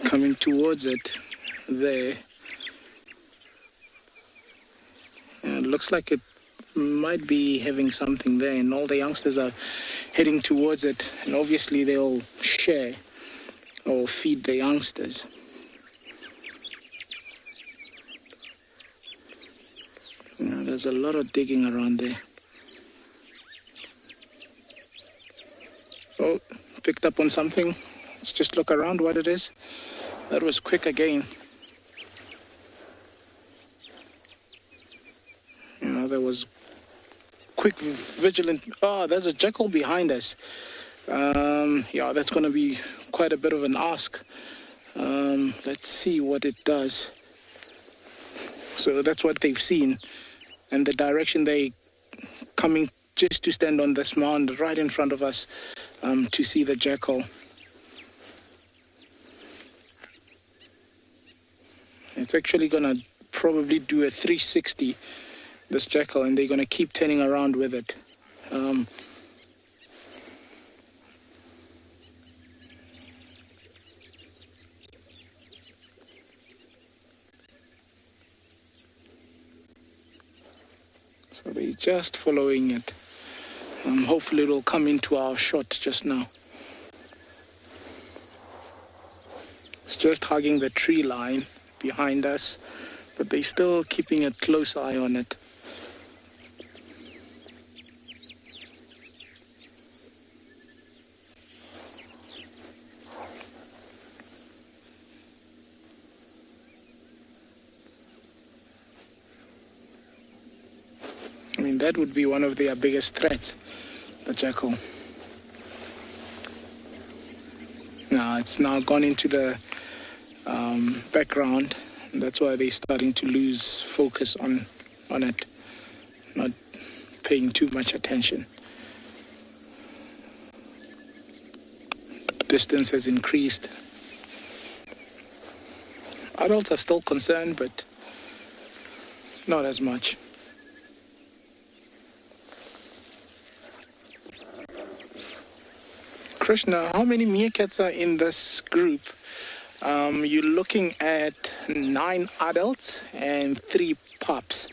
coming towards it there. And it looks like it might be having something there, and all the youngsters are heading towards it, and obviously they'll share or feed the youngsters. There's a lot of digging around there. Oh, picked up on something. Let's just look around what it is. That was quick again. There was quick, vigilant. There's a jackal behind us. That's going to be quite a bit of an ask. Let's see what it does. So that's what they've seen. And the direction they coming just to stand on this mound right in front of us to see the jackal. It's actually going to probably do a 360, this jackal, and they're going to keep turning around with it. So they're just following it. Hopefully it will come into our shot just now. It's just hugging the tree line behind us, but they're still keeping a close eye on it. I mean, that would be one of their biggest threats, the jackal. Now, it's now gone into the background. And that's why they're starting to lose focus on it, not paying too much attention. Distance has increased. Adults are still concerned, but not as much. Krishna, how many meerkats are in this group? You're looking at 9 adults and 3 pups.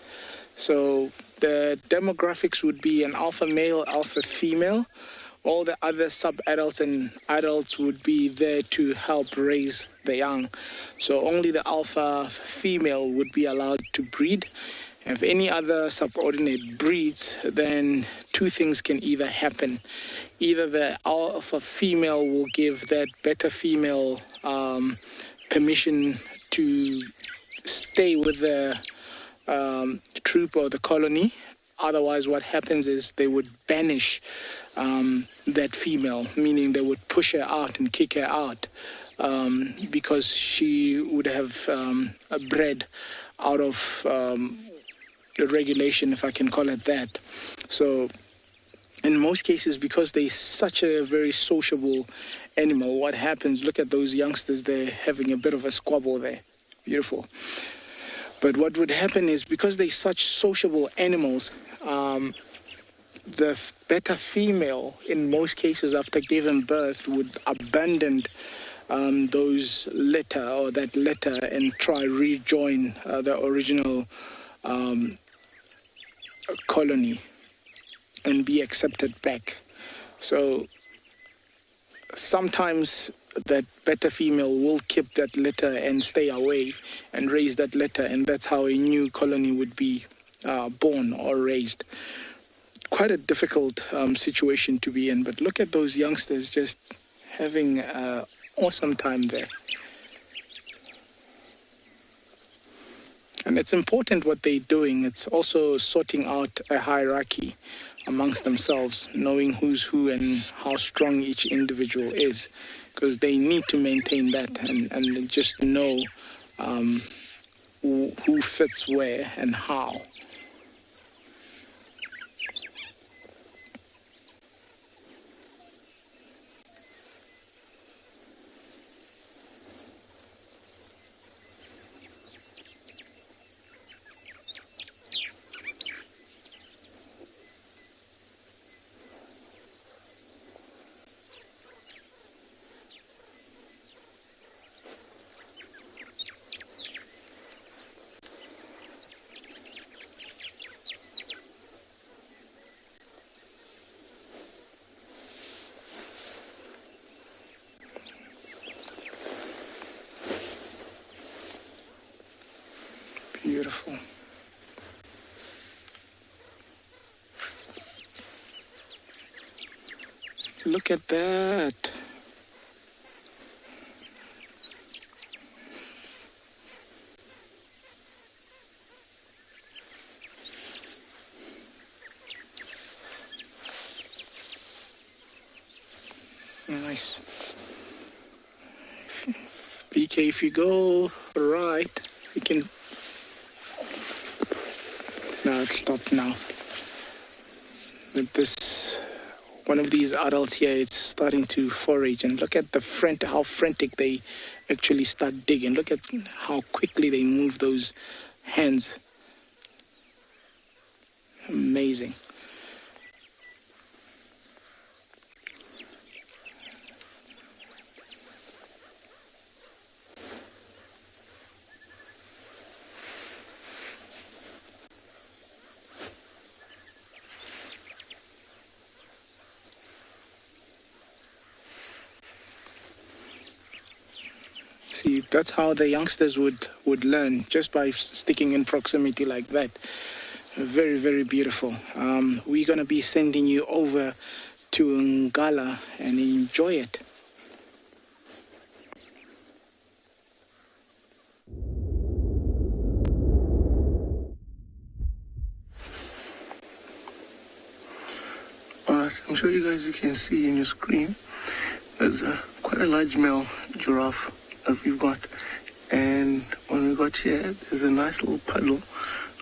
So the demographics would be an alpha male, alpha female. All the other sub-adults and adults would be there to help raise the young. So only the alpha female would be allowed to breed. If any other subordinate breeds, then 2 things can either happen. Either the alpha female will give that beta female permission to stay with the troop or the colony. Otherwise, what happens is they would banish that female, meaning they would push her out and kick her out because she would have bred out of the regulation, if I can call it that. So in most cases, because they're such a very sociable animal, what happens, look at those youngsters, they're having a bit of a squabble there. Beautiful. But what would happen is, because they're such sociable animals, the beta female, in most cases after giving birth, would abandon those litter or that litter and try rejoin the original colony and be accepted back. So sometimes that beta female will keep that litter and stay away and raise that litter, and that's how a new colony would be born or raised. Quite a difficult situation to be in, but look at those youngsters just having an awesome time there. And it's important what they're doing. It's also sorting out a hierarchy amongst themselves, knowing who's who and how strong each individual is, because they need to maintain that and just know who fits where and how. Beautiful. Look at that. Nice. BK, if you go right, you can... No, it's stopped now. With this, one of these adults here, it's starting to forage, and look at how frantic they actually start digging. Look at how quickly they move those hands. Amazing. See, that's how the youngsters would learn, just by sticking in proximity like that. Very, very beautiful. We're going to be sending you over to Ngala and enjoy it. Alright, I'm sure you can see in your screen, there's quite a large male giraffe that we've got. And when we got here, there's a nice little puddle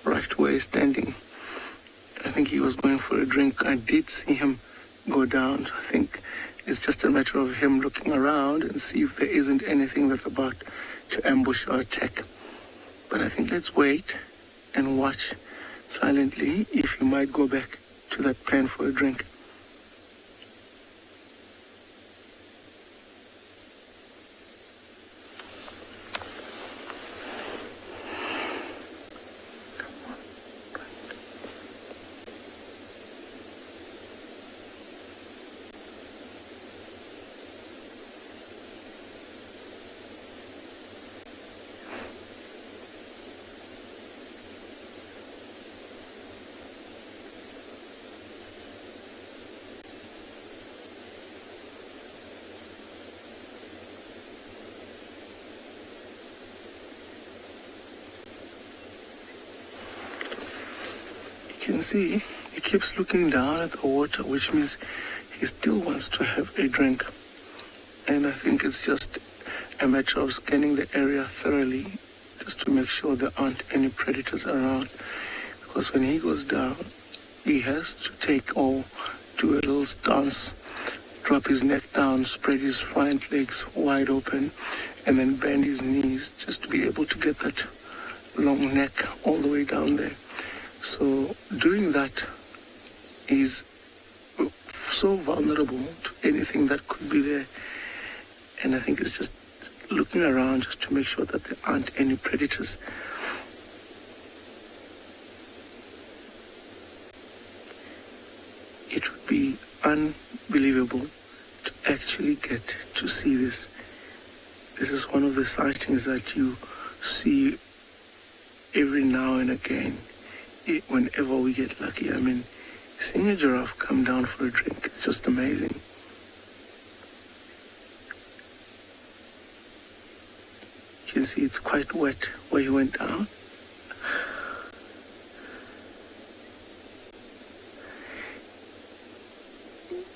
right where he's standing. I think he was going for a drink. I did see him go down, so I think it's just a matter of him looking around and see if there isn't anything that's about to ambush or attack. But I think let's wait and watch silently if he might go back to that pen for a drink. You can see he keeps looking down at the water, which means he still wants to have a drink. And I think it's just a matter of scanning the area thoroughly just to make sure there aren't any predators around. Because when he goes down, he has to take or do a little stance, drop his neck down, spread his front legs wide open, and then bend his knees just to be able to get that long neck all the way down there. So doing that is so vulnerable to anything that could be there. And I think it's just looking around just to make sure that there aren't any predators. It would be unbelievable to actually get to see this. This is one of the sightings that you see every now and again. Whenever we get lucky. I mean, seeing a giraffe come down for a drink is just amazing. You can see it's quite wet where he went down.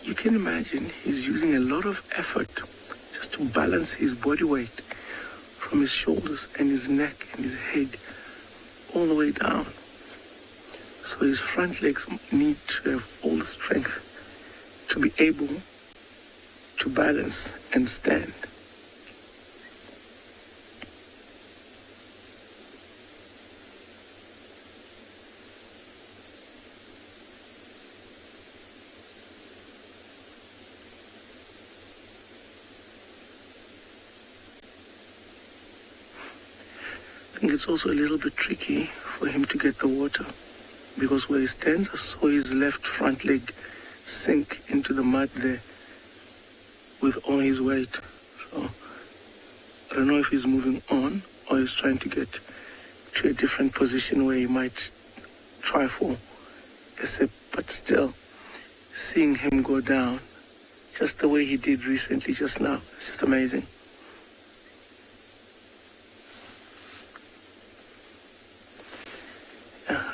You can imagine he's using a lot of effort just to balance his body weight from his shoulders and his neck and his head all the way down. So his front legs need to have all the strength to be able to balance and stand. I think it's also a little bit tricky for him to get the water, because where he stands, I saw his left front leg sink into the mud there with all his weight. So I don't know if he's moving on or he's trying to get to a different position where he might try for a sip. But still, seeing him go down just the way he did recently just now, it's just amazing.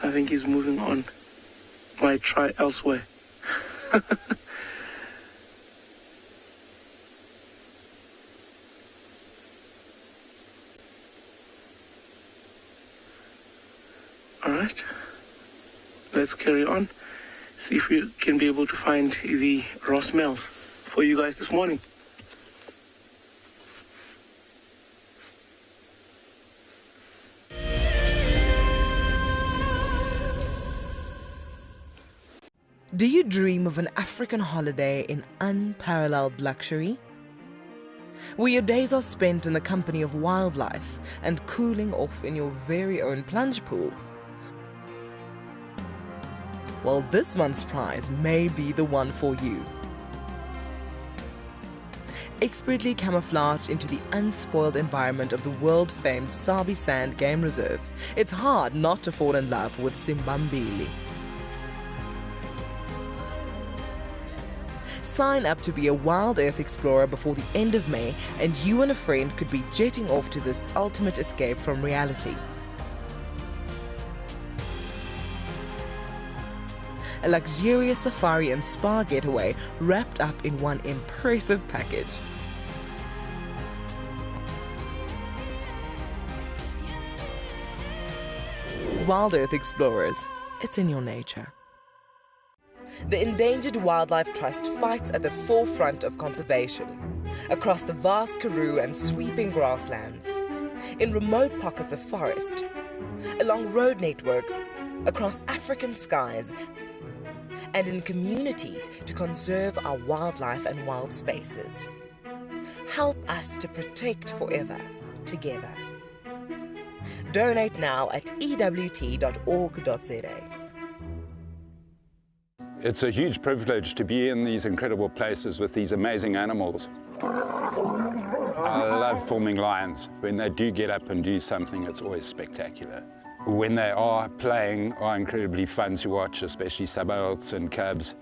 I think he's moving on. Might try elsewhere. All right. Let's carry on. See if we can be able to find the raw smells for you guys this morning. Do you dream of an African holiday in unparalleled luxury? Where your days are spent in the company of wildlife and cooling off in your very own plunge pool? Well, this month's prize may be the one for you. expertly camouflaged into the unspoiled environment of the world-famed Sabi Sand Game Reserve, it's hard not to fall in love with Simbambili. Sign up to be a Wild Earth explorer before the end of May, and you and a friend could be jetting off to this ultimate escape from reality. A luxurious safari and spa getaway wrapped up in one impressive package. Wild Earth Explorers, it's in your nature. The Endangered Wildlife Trust fights at the forefront of conservation, across the vast Karoo and sweeping grasslands, in remote pockets of forest, along road networks, across African skies, and in communities to conserve our wildlife and wild spaces. Help us to protect forever, together. Donate now at ewt.org.za. It's a huge privilege to be in these incredible places with these amazing animals. I love filming lions. When they do get up and do something, it's always spectacular. When they are playing, are incredibly fun to watch, especially subalterns and cubs.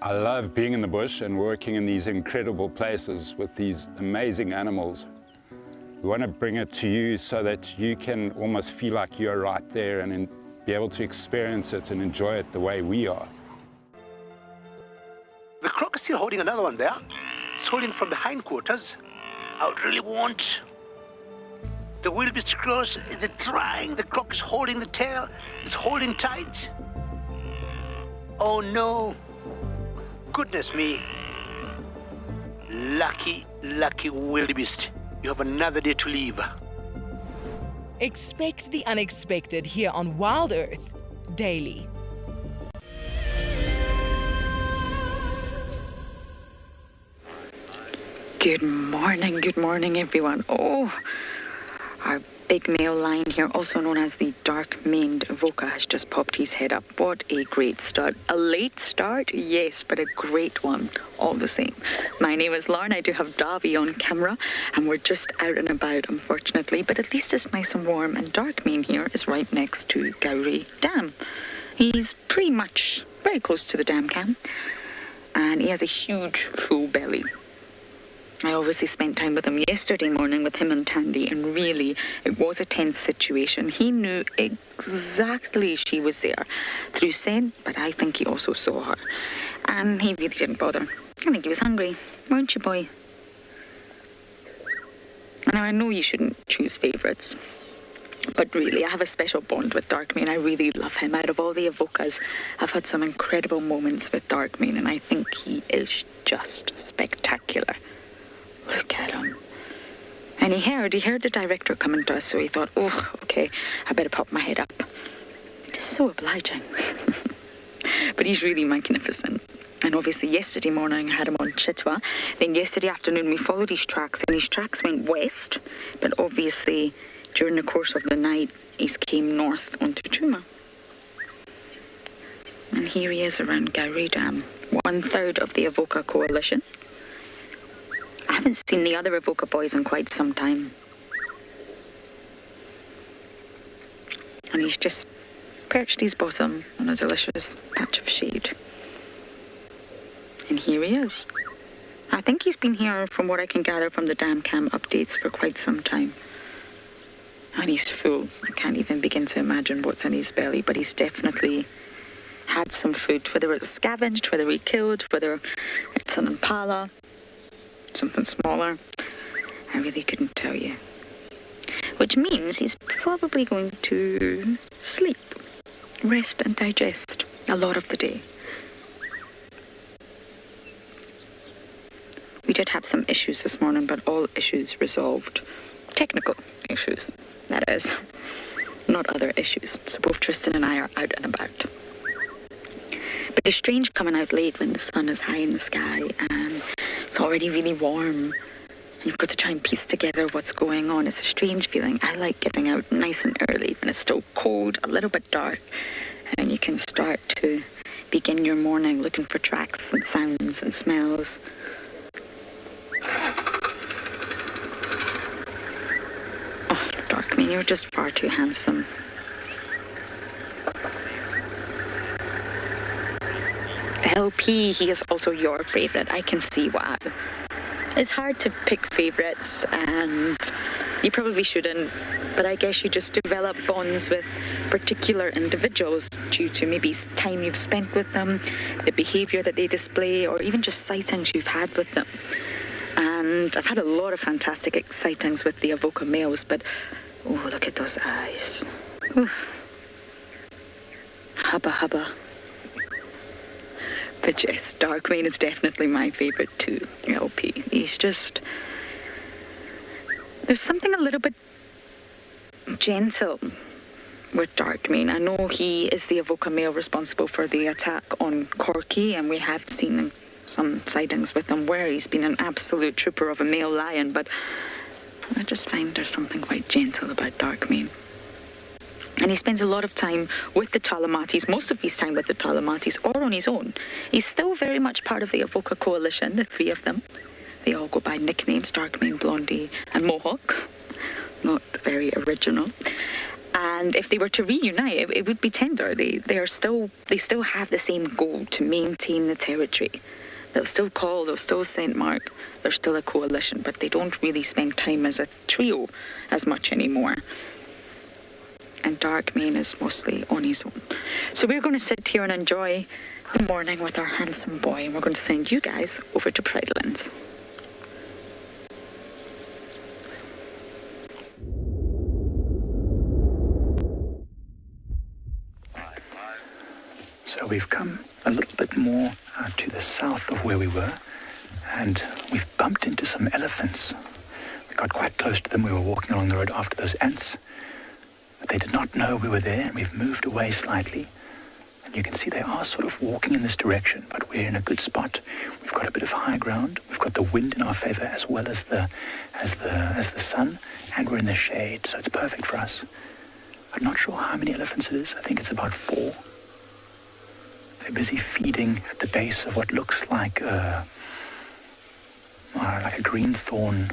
I love being in the bush and working in these incredible places with these amazing animals. We want to bring it to you so that you can almost feel like you're right there and be able to experience it and enjoy it the way we are. The croc is still holding another one there. It's holding from the hindquarters. I would really want the wildebeest cross. Is it trying? The croc is holding the tail. It's holding tight. Oh no. Goodness me. Lucky, lucky wildebeest. You have another day to live. Expect the unexpected here on Wild Earth daily. Good morning everyone. Oh, our big male lion here, also known as the dark-maned avoca, has just popped his head up. What a great start. A late start, yes, but a great one all the same. My name is Lauren. I do have Davy on camera, and we're just out and about, unfortunately, but at least it's nice and warm, and Darkmane here is right next to Gowrie Dam. He's pretty much very close to the dam cam, and he has a huge full belly. I obviously spent time with him yesterday morning with him and Tandy, and really it was a tense situation. He knew exactly she was there through scent, but I think he also saw her, and he really didn't bother. I think he was hungry, weren't you, boy? Now I know you shouldn't choose favourites, but really I have a special bond with Darkmane. I really love him. Out of all the avocas, I've had some incredible moments with Darkmane, and I think he is just spectacular. Look at him. And he heard the director coming to us, so he thought, oh, okay, I better pop my head up. It is so obliging. But he's really magnificent. And obviously yesterday morning I had him on Chitwa. Then yesterday afternoon we followed his tracks, and his tracks went west, but obviously during the course of the night he came north onto Chuma. And here he is around Gowrie Dam, 1/3 of the Avoca Coalition. I haven't seen the other Avoca boys in quite some time. And he's just perched his bottom on a delicious patch of shade. And here he is. I think he's been here, from what I can gather from the dam cam updates, for quite some time. And he's full. I can't even begin to imagine what's in his belly, but he's definitely had some food, whether it's scavenged, whether he killed, whether it's an impala, something smaller. I really couldn't tell you. Which means he's probably going to sleep, rest and digest a lot of the day. We did have some issues this morning, but all issues resolved. Technical issues, that is, not other issues. So both Tristan and I are out and about. But it's strange coming out late when the sun is high in the sky and it's already really warm. And you've got to try and piece together what's going on. It's a strange feeling. I like getting out nice and early when it's still cold, a little bit dark, and you can start to begin your morning looking for tracks and sounds and smells. You're just far too handsome. LP, he is also your favorite. I can see why. It's hard to pick favorites, and you probably shouldn't, but I guess you just develop bonds with particular individuals due to maybe time you've spent with them, the behavior that they display, or even just sightings you've had with them. And I've had a lot of fantastic sightings with the Avoca males, but oh, look at those eyes. Ooh. Hubba hubba. But yes, Darkmane is definitely my favorite too, LP. He's just... There's something a little bit gentle with Darkmane. I know he is the Avoca male responsible for the attack on Corky, and we have seen some sightings with him where he's been an absolute trooper of a male lion, but I just find there's something quite gentle about Darkmane. And he spends a lot of time with the Talamatis, most of his time with the Talamatis, or on his own. He's still very much part of the Avoca coalition, the three of them. They all go by nicknames, Darkmane, Blondie, and Mohawk. Not very original. And if they were to reunite, it would be tender. They still have the same goal, to maintain the territory. They'll still call, they'll still scent mark, they're still a coalition, but they don't really spend time as a trio as much anymore. And Darkmane is mostly on his own. So we're going to sit here and enjoy the morning with our handsome boy, and we're going to send you guys over to Pridelands. So we've come a little bit more to the south of where we were, and we've bumped into some elephants. We got quite close to them. We were walking along the road after those ants. But they did not know we were there, and we've moved away slightly. And you can see they are sort of walking in this direction, but we're in a good spot. We've got a bit of high ground. We've got the wind in our favor as well as the sun, and we're in the shade, so it's perfect for us. I'm not sure how many elephants it is. I think it's about 4. They're busy feeding at the base of what looks like a green thorn,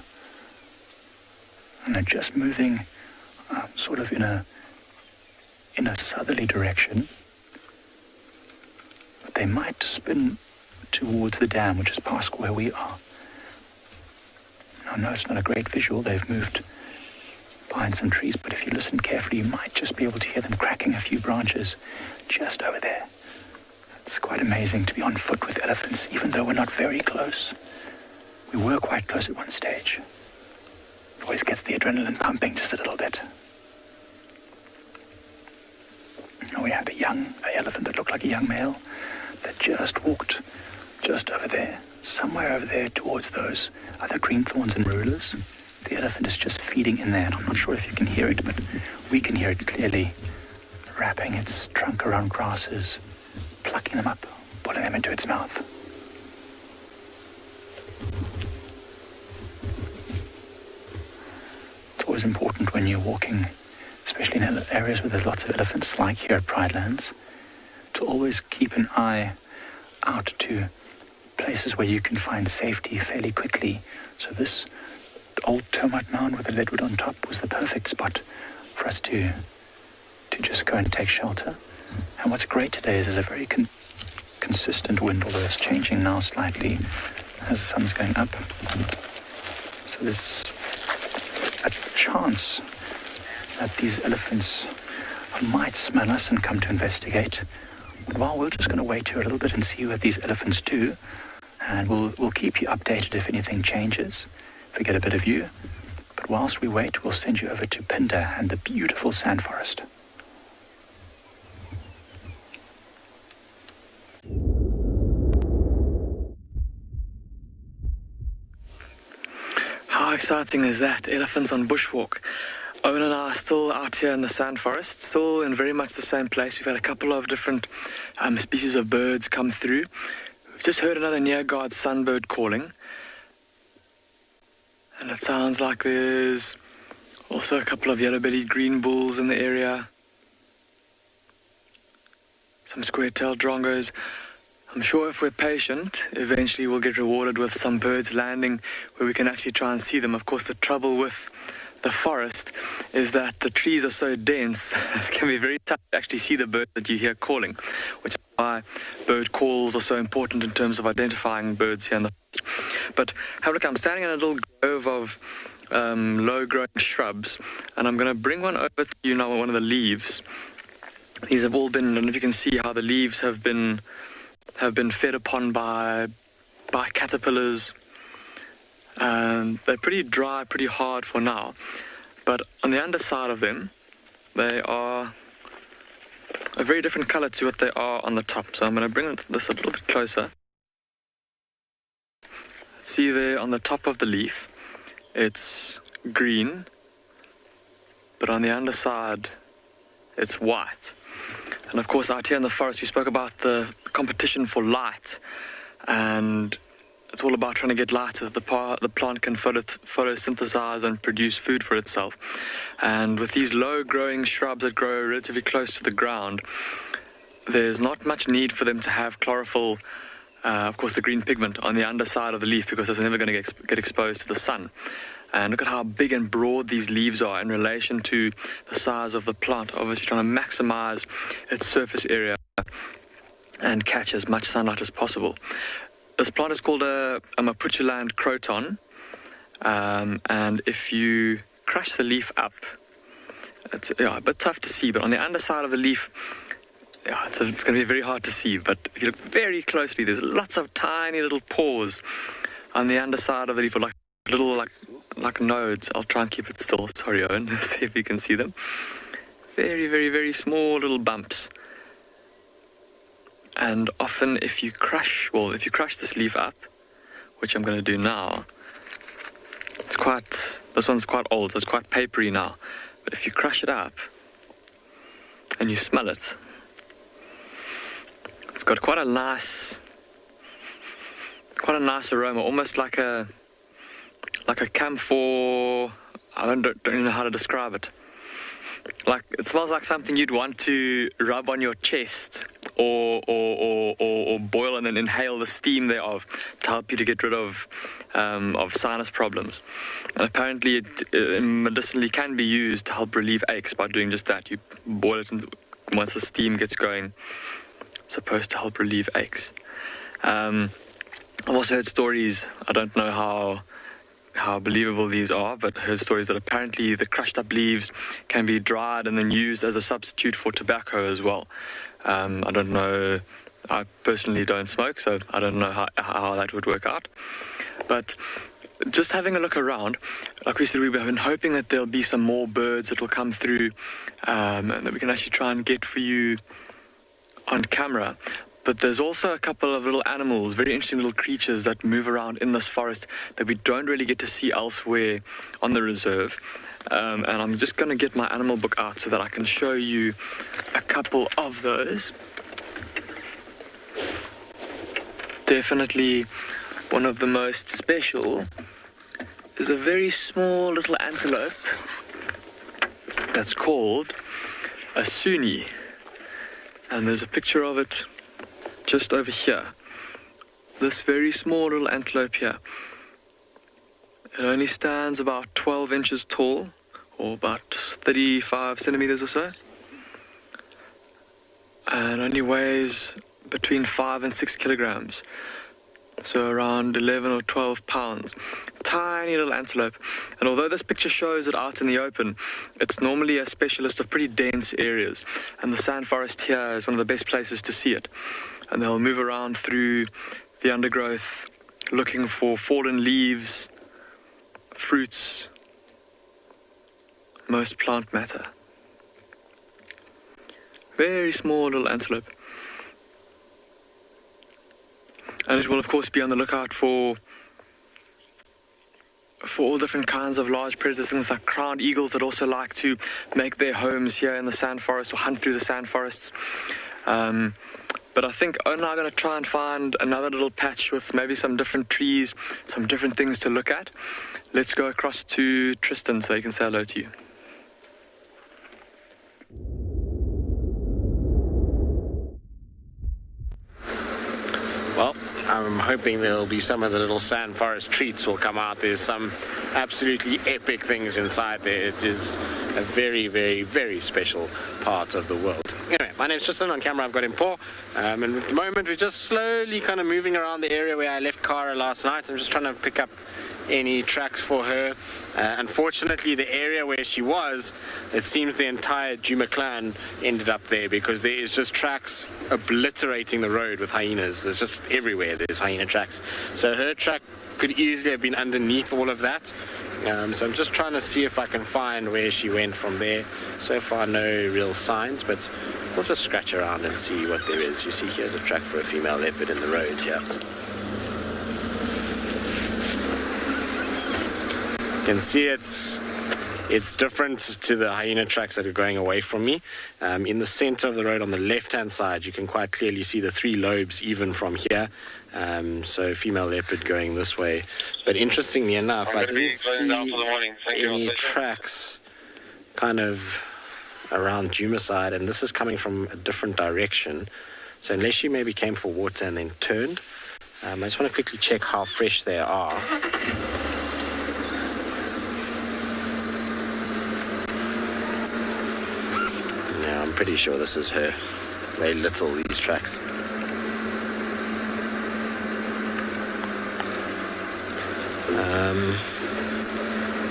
and they're just moving sort of in a southerly direction, but they might spin towards the dam, which is past where we are. Now, no, it's not a great visual. They've moved behind some trees, but if you listen carefully, you might just be able to hear them cracking a few branches just over there. It's quite amazing to be on foot with elephants, even though we're not very close. We were quite close at one stage. It always gets the adrenaline pumping just a little bit. We had an elephant that looked like a young male that just walked just over there, somewhere over there towards those other green thorns and rulers. The elephant is just feeding in there, and I'm not sure if you can hear it, but we can hear it clearly, wrapping its trunk around grasses, plucking them up, pulling them into its mouth. It's always important when you're walking, especially in areas where there's lots of elephants, like here at Pridelands, to always keep an eye out to places where you can find safety fairly quickly. So this old termite mound with a leadwood on top was the perfect spot for us to just go and take shelter. And what's great today is there's a very consistent wind, although it's changing now slightly as the sun's going up. So there's a chance that these elephants might smell us and come to investigate. But while we're just going to wait here a little bit and see what these elephants do, and we'll keep you updated if anything changes, if we get a bit of you. But whilst we wait, we'll send you over to Pinda and the beautiful sand forest. How exciting is that? Elephants on bushwalk. Owen and I are still out here in the sand forest, still in very much the same place. We've had a couple of different species of birds come through. We've just heard another near-guard sunbird calling. And it sounds like there's also a couple of yellow-bellied green bulls in the area. Some square-tailed drongos. I'm sure if we're patient, eventually we'll get rewarded with some birds landing where we can actually try and see them. Of course, the trouble with the forest is that the trees are so dense it can be very tough to actually see the bird that you hear calling, which is why bird calls are so important in terms of identifying birds here in the forest. But have a look, I'm standing in a little grove of low-growing shrubs, and I'm going to bring one over to you now, one of the leaves. These have all been, I don't know if you can see how the leaves have been fed upon by caterpillars, and they're pretty dry, pretty hard for now. But on the underside of them, they are a very different color to what they are on the top. So I'm going to bring this a little bit closer. See there on the top of the leaf, it's green, but on the underside, it's white. And of course, out here in the forest, we spoke about the competition for light, and it's all about trying to get light so that the plant can photosynthesize and produce food for itself. And with these low-growing shrubs that grow relatively close to the ground, there's not much need for them to have chlorophyll, of course the green pigment, on the underside of the leaf, because it's never going to get exposed to the sun. And look at how big and broad these leaves are in relation to the size of the plant, obviously trying to maximize its surface area and catch as much sunlight as possible. This plant is called a Mapucheland croton, and if you crush the leaf up, it's a bit tough to see, but on the underside of the leaf, it's going to be very hard to see, but if you look very closely, there's lots of tiny little pores on the underside of the leaf, or like little like nodes. I'll try and keep it still, sorry Owen, see if you can see them. Very, very, very small little bumps. And often if you crush this leaf up, which I'm going to do now, this one's quite old, so it's quite papery now. But if you crush it up and you smell it, it's got quite a nice aroma, almost like a camphor. I don't even know how to describe it. Like, it smells like something you'd want to rub on your chest or boil and then inhale the steam thereof to help you to get rid of sinus problems. And apparently it medicinally can be used to help relieve aches by doing just that. You boil it, and once the steam gets going, it's supposed to help relieve aches. I've also heard stories, I don't know how believable these are, but heard stories that apparently the crushed up leaves can be dried and then used as a substitute for tobacco as well. I don't know, I personally don't smoke, so I don't know how that would work out. But just having a look around, like we said, we've been hoping that there'll be some more birds that will come through and that we can actually try and get for you on camera. But there's also a couple of little animals, very interesting little creatures that move around in this forest that we don't really get to see elsewhere on the reserve. And I'm just going to get my animal book out so that I can show you a couple of those. Definitely one of the most special is a very small little antelope that's called a suni. And there's a picture of it just over here. This very small little antelope here. It only stands about 12 inches tall, or about 35 centimeters or so. And only weighs between 5 and 6 kilograms. So around 11 or 12 pounds. Tiny little antelope. And although this picture shows it out in the open, it's normally a specialist of pretty dense areas. And the sand forest here is one of the best places to see it. And they'll move around through the undergrowth looking for fallen leaves, fruits, most plant matter. Very small little antelope. And it will of course be on the lookout for all different kinds of large predators, things like crowned eagles that also like to make their homes here in the sand forest or hunt through the sand forests. But I think Owen and I are going to try and find another little patch with maybe some different trees, some different things to look at. Let's go across to Tristan so he can say hello to you. Well, I'm hoping there'll be some of the little sand forest treats will come out. There's some absolutely epic things inside there. It is a very, very, very special part of the world. Anyway, my name's Tristan. On camera I've got Impo, and at the moment we're just slowly kind of moving around the area where I left Cara last night. I'm just trying to pick up any tracks for her. Unfortunately, the area where she was, it seems the entire Djuma clan ended up there, because there is just tracks obliterating the road with hyenas. There's just everywhere there's hyena tracks. So her track could easily have been underneath all of that. So I'm just trying to see if I can find where she went from there. So far, no real signs, but we'll just scratch around and see what there is. You see, here's a track for a female leopard in the road here. You can see it's different to the hyena tracks that are going away from me. In the center of the road on the left-hand side, you can quite clearly see the three lobes even from here. So female leopard going this way. But interestingly enough, I didn't see any tracks kind of around Djuma side, and this is coming from a different direction. So unless she maybe came for water and then turned, I just want to quickly check how fresh they are. I'm pretty sure this is her. Very little, these tracks.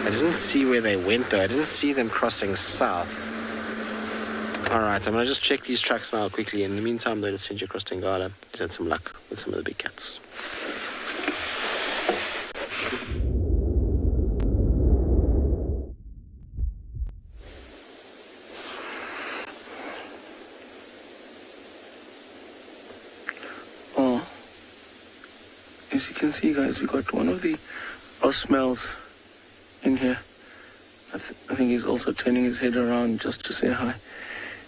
I didn't see where they went though. I didn't see them crossing south. Alright, I'm going to just check these tracks now quickly. In the meantime, though, let's send you across Tingala. He's had some luck with some of the big cats. As you can see, guys, we got one of the os males in here. I think he's also turning his head around just to say hi.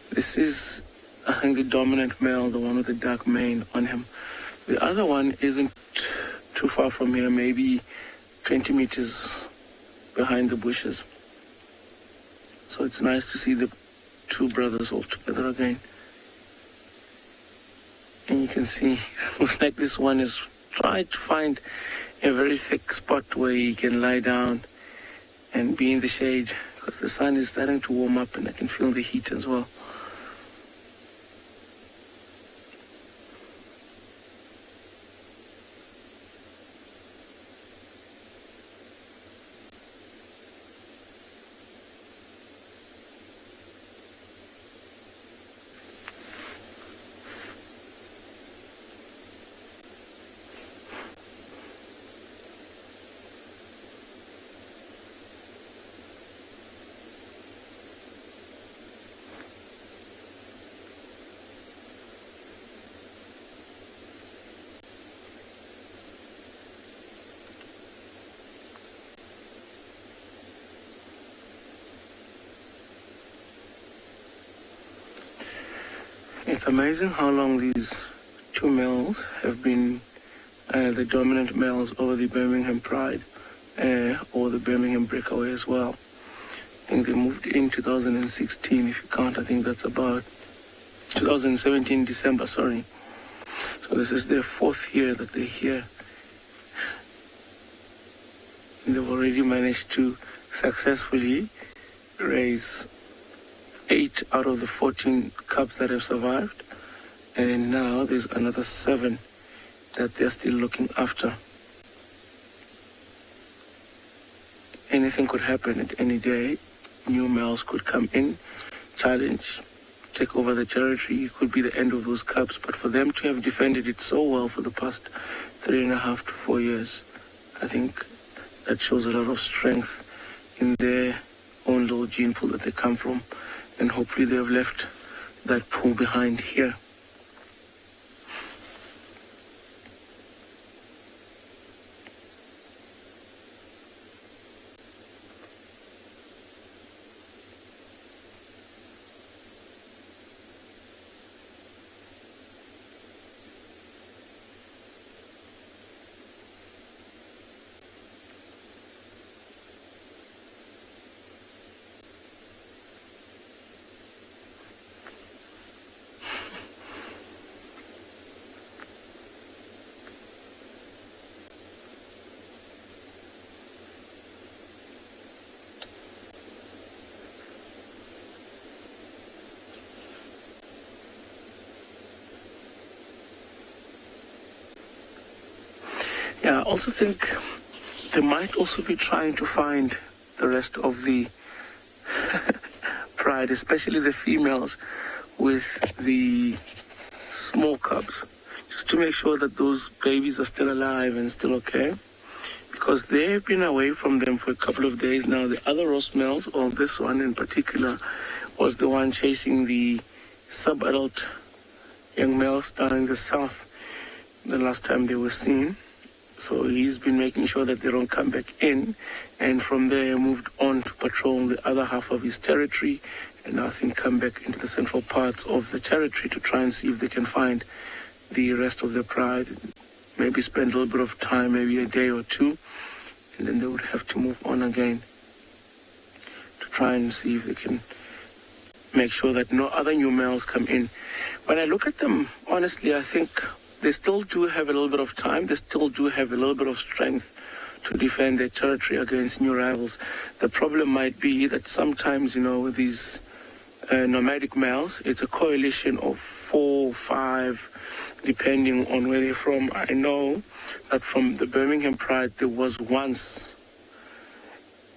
This is, I think, the dominant male, the one with the dark mane on him. The other one isn't too far from here, maybe 20 meters behind the bushes. So it's nice to see the two brothers all together again. And you can see, it looks like this one is trying to find a very thick spot where he can lie down and be in the shade, because the sun is starting to warm up and I can feel the heat as well. It's amazing how long these two males have been the dominant males over the Birmingham Pride or the Birmingham Breakaway as well. I think they moved in 2016, if you count. I think that's about 2017 December, sorry. So this is their fourth year that they're here. And they've already managed to successfully raise 8 out of the 14 cubs that have survived, and now there's another 7 that they're still looking after. Anything could happen at any day. New males could come in, challenge, take over the territory. It could be the end of those cubs, but for them to have defended it so well for the past 3.5 to 4 years, I think that shows a lot of strength in their own little gene pool that they come from. And hopefully they have left that pool behind here. Yeah, I also think they might also be trying to find the rest of the pride, especially the females with the small cubs, just to make sure that those babies are still alive and still okay, because they've been away from them for a couple of days now. The other roast males, or this one in particular, was the one chasing the sub-adult young males down in the south the last time they were seen. So he's been making sure that they don't come back in, and from there moved on to patrol the other half of his territory, and now I think come back into the central parts of the territory to try and see if they can find the rest of their pride. Maybe spend a little bit of time, maybe a day or two, and then they would have to move on again to try and see if they can make sure that no other new males come in. When I look at them, honestly, I think they still do have a little bit of time. They still do have a little bit of strength to defend their territory against new rivals. The problem might be that sometimes, with these nomadic males, it's a coalition of 4 or 5, depending on where they're from. I know that from the Birmingham Pride, there was once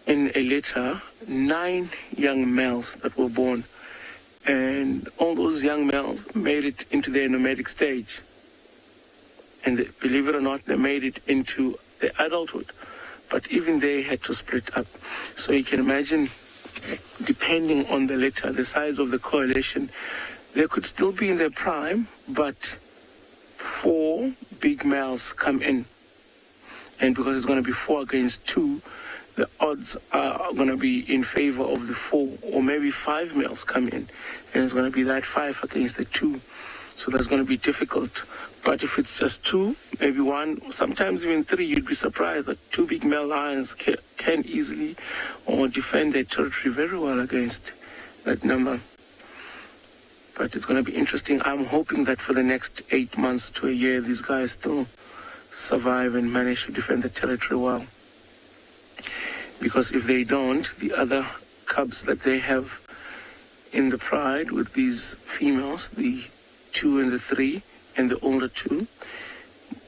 in a litter 9 young males that were born. And all those young males made it into their nomadic stage. And believe it or not, they made it into their adulthood. But even they had to split up. So you can imagine, depending on the litter, the size of the coalition, they could still be in their prime, but 4 big males come in. And because it's going to be 4 against 2, the odds are going to be in favor of the 4, or maybe 5 males come in. And it's going to be that 5 against the 2. So that's going to be difficult. But if it's just 2, maybe 1, sometimes even 3, you'd be surprised that 2 big male lions can easily or defend their territory very well against that number. But it's going to be interesting. I'm hoping that for the next 8 months to a year, these guys still survive and manage to defend the territory well. Because if they don't, the other cubs that they have in the pride with these females, the 2 and the 3 and the older 2,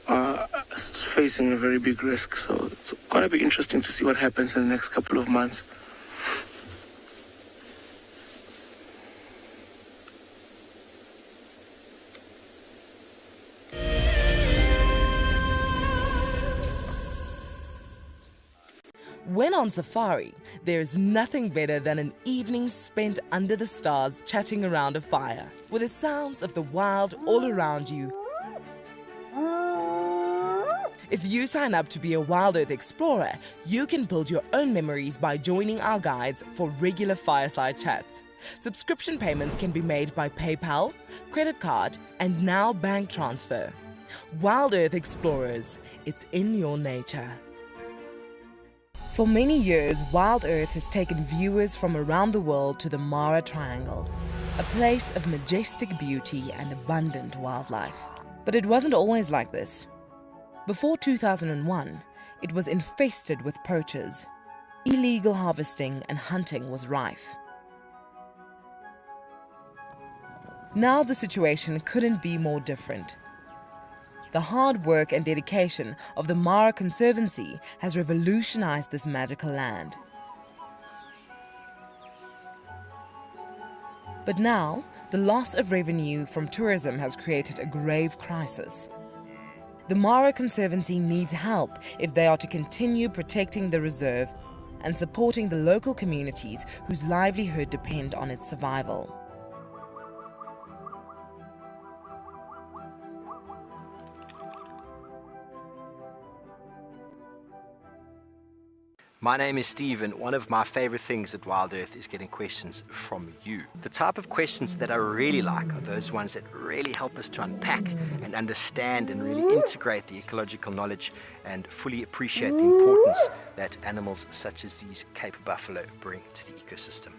are facing a very big risk. So it's going to be interesting to see what happens in the next couple of months. When on safari, there's nothing better than an evening spent under the stars chatting around a fire, with the sounds of the wild all around you. If you sign up to be a Wild Earth Explorer, you can build your own memories by joining our guides for regular fireside chats. Subscription payments can be made by PayPal, credit card, and now bank transfer. Wild Earth Explorers, it's in your nature. For many years, Wild Earth has taken viewers from around the world to the Mara Triangle, a place of majestic beauty and abundant wildlife. But it wasn't always like this. Before 2001, it was infested with poachers. Illegal harvesting and hunting was rife. Now the situation couldn't be more different. The hard work and dedication of the Mara Conservancy has revolutionized this magical land. But now, the loss of revenue from tourism has created a grave crisis. The Mara Conservancy needs help if they are to continue protecting the reserve and supporting the local communities whose livelihood depend on its survival. My name is Steve, and one of my favorite things at Wild Earth is getting questions from you. The type of questions that I really like are those ones that really help us to unpack and understand and really integrate the ecological knowledge and fully appreciate the importance that animals such as these Cape buffalo bring to the ecosystem.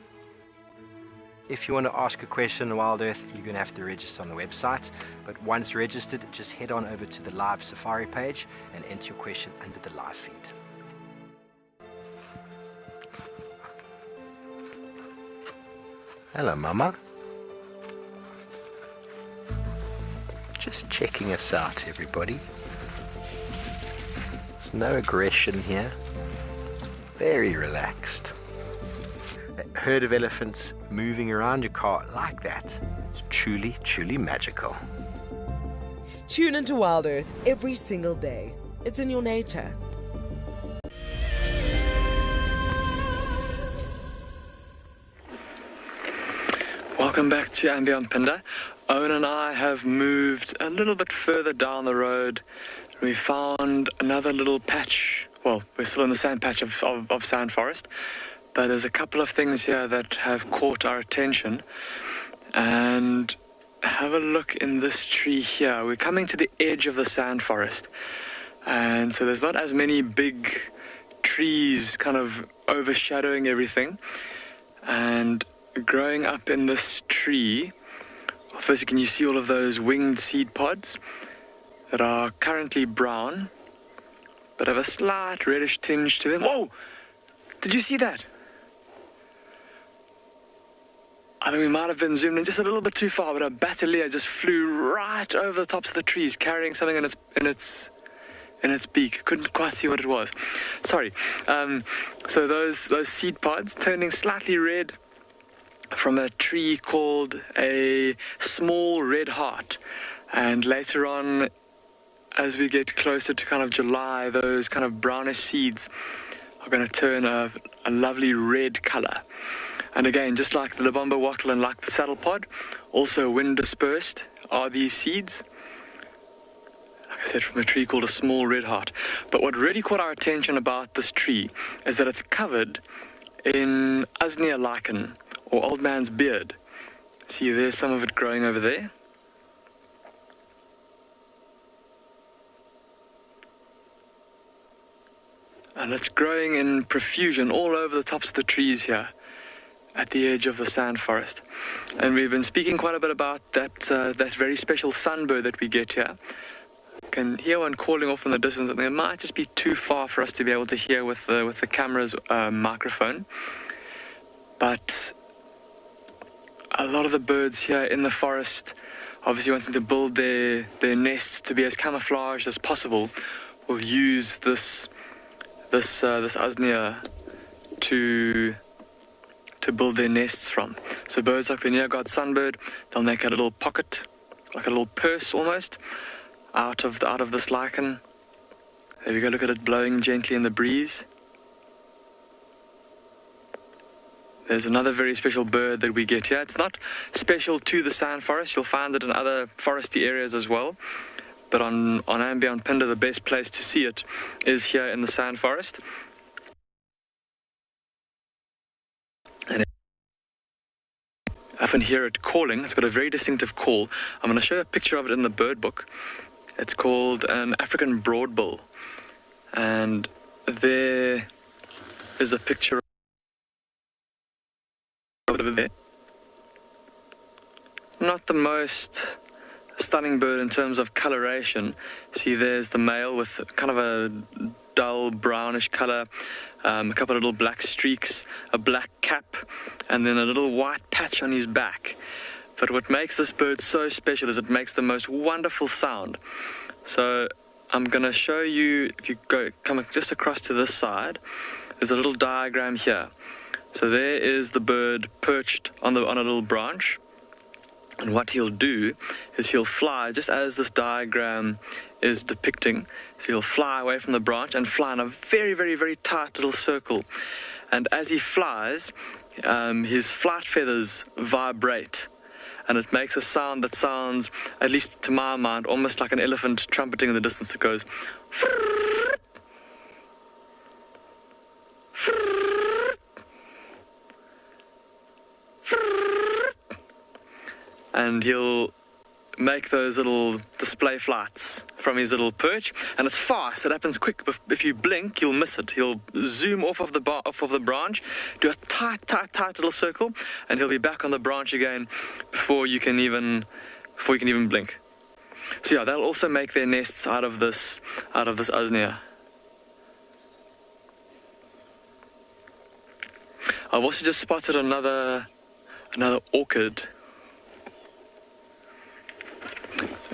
If you want to ask a question on Wild Earth, you're going to have to register on the website. But once registered, just head on over to the live safari page and enter your question under the live feed. Hello, Mama. Just checking us out, everybody. no aggression here. Very relaxed. A herd of elephants moving around your car like that is truly, truly magical. Tune into Wild Earth every single day. It's in your nature. Welcome back to Ambient Pinda. Owen and I have moved a little bit further down the road. We found another little patch. Well, we're still in the same patch of sand forest, but there's a couple of things here that have caught our attention. And have a look in this tree here. We're coming to the edge of the sand forest, and so there's not as many big trees kind of overshadowing everything. And growing up in this tree, firstly, can you see all of those winged seed pods that are currently brown but have a slight reddish tinge to them? Whoa! Did you see that? I think we might have been zoomed in just a little bit too far, but a batelia just flew right over the tops of the trees, carrying something in its beak. Couldn't quite see what it was. Sorry. So those seed pods turning slightly red from a tree called a small red heart, and later on, as we get closer to kind of July, those kind of brownish seeds are going to turn a lovely red color. And again, just like the Labamba wattle and like the saddle pod, also wind dispersed are these seeds. Like I said, from a tree called a small red heart. But what really caught our attention about this tree is that it's covered in Usnea lichen, or old man's beard. See, there's some of it growing over there. And it's growing in profusion all over the tops of the trees here at the edge of the sand forest. And we've been speaking quite a bit about that very special sunbird that we get here. You can hear one calling off in the distance, and it might just be too far for us to be able to hear with the camera's microphone. But a lot of the birds here in the forest, obviously wanting to build their nests to be as camouflaged as possible, will use this Usnea to build their nests from. So birds like the near-god sunbird, they'll make a little pocket, like a little purse almost, out of this lichen. There we go, look at it blowing gently in the breeze. There's another very special bird that we get here. It's not special to the sand forest. You'll find it in other foresty areas as well. But on Ambient Pinda, the best place to see it is here in the sand forest. And I often hear it calling. It's got a very distinctive call. I'm going to show a picture of it in the bird book. It's called an African Broadball. And there is a picture over there. Not the most stunning bird in terms of coloration. See, there's the male with kind of a dull brownish color, a couple of little black streaks, a black cap, and then a little white patch on his back. But what makes this bird so special is it makes the most wonderful sound. So I'm going to show you, if you come just across to this side, there's a little diagram here. So there is the bird perched on a little branch. And what he'll do is he'll fly just as this diagram is depicting. So he'll fly away from the branch and fly in a very, very, very tight little circle. And as he flies, his flight feathers vibrate. And it makes a sound that sounds, at least to my mind, almost like an elephant trumpeting in the distance. It goes... And he'll make those little display flights from his little perch, and it's fast. It happens quick. If you blink, you'll miss it. He'll zoom off of the branch, do a tight little circle, and he'll be back on the branch again before you can even blink. So yeah, they'll also make their nests out of this Usnea. I've also just spotted another orchid.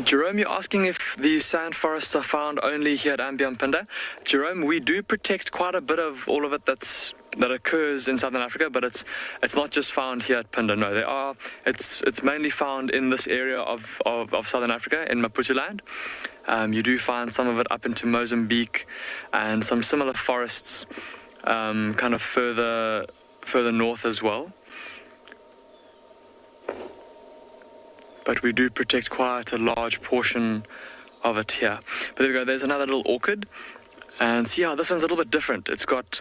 Jerome, you're asking if these sand forests are found only here at Ambiampinda. Jerome, we do protect quite a bit of all of it that occurs in Southern Africa, but it's not just found here at Pinda. No, it's mainly found in this area of Southern Africa, in Maputoland. You do find some of it up into Mozambique and some similar forests kind of further north as well. But we do protect quite a large portion of it here. But there we go, there's another little orchid. And see how this one's a little bit different. It's got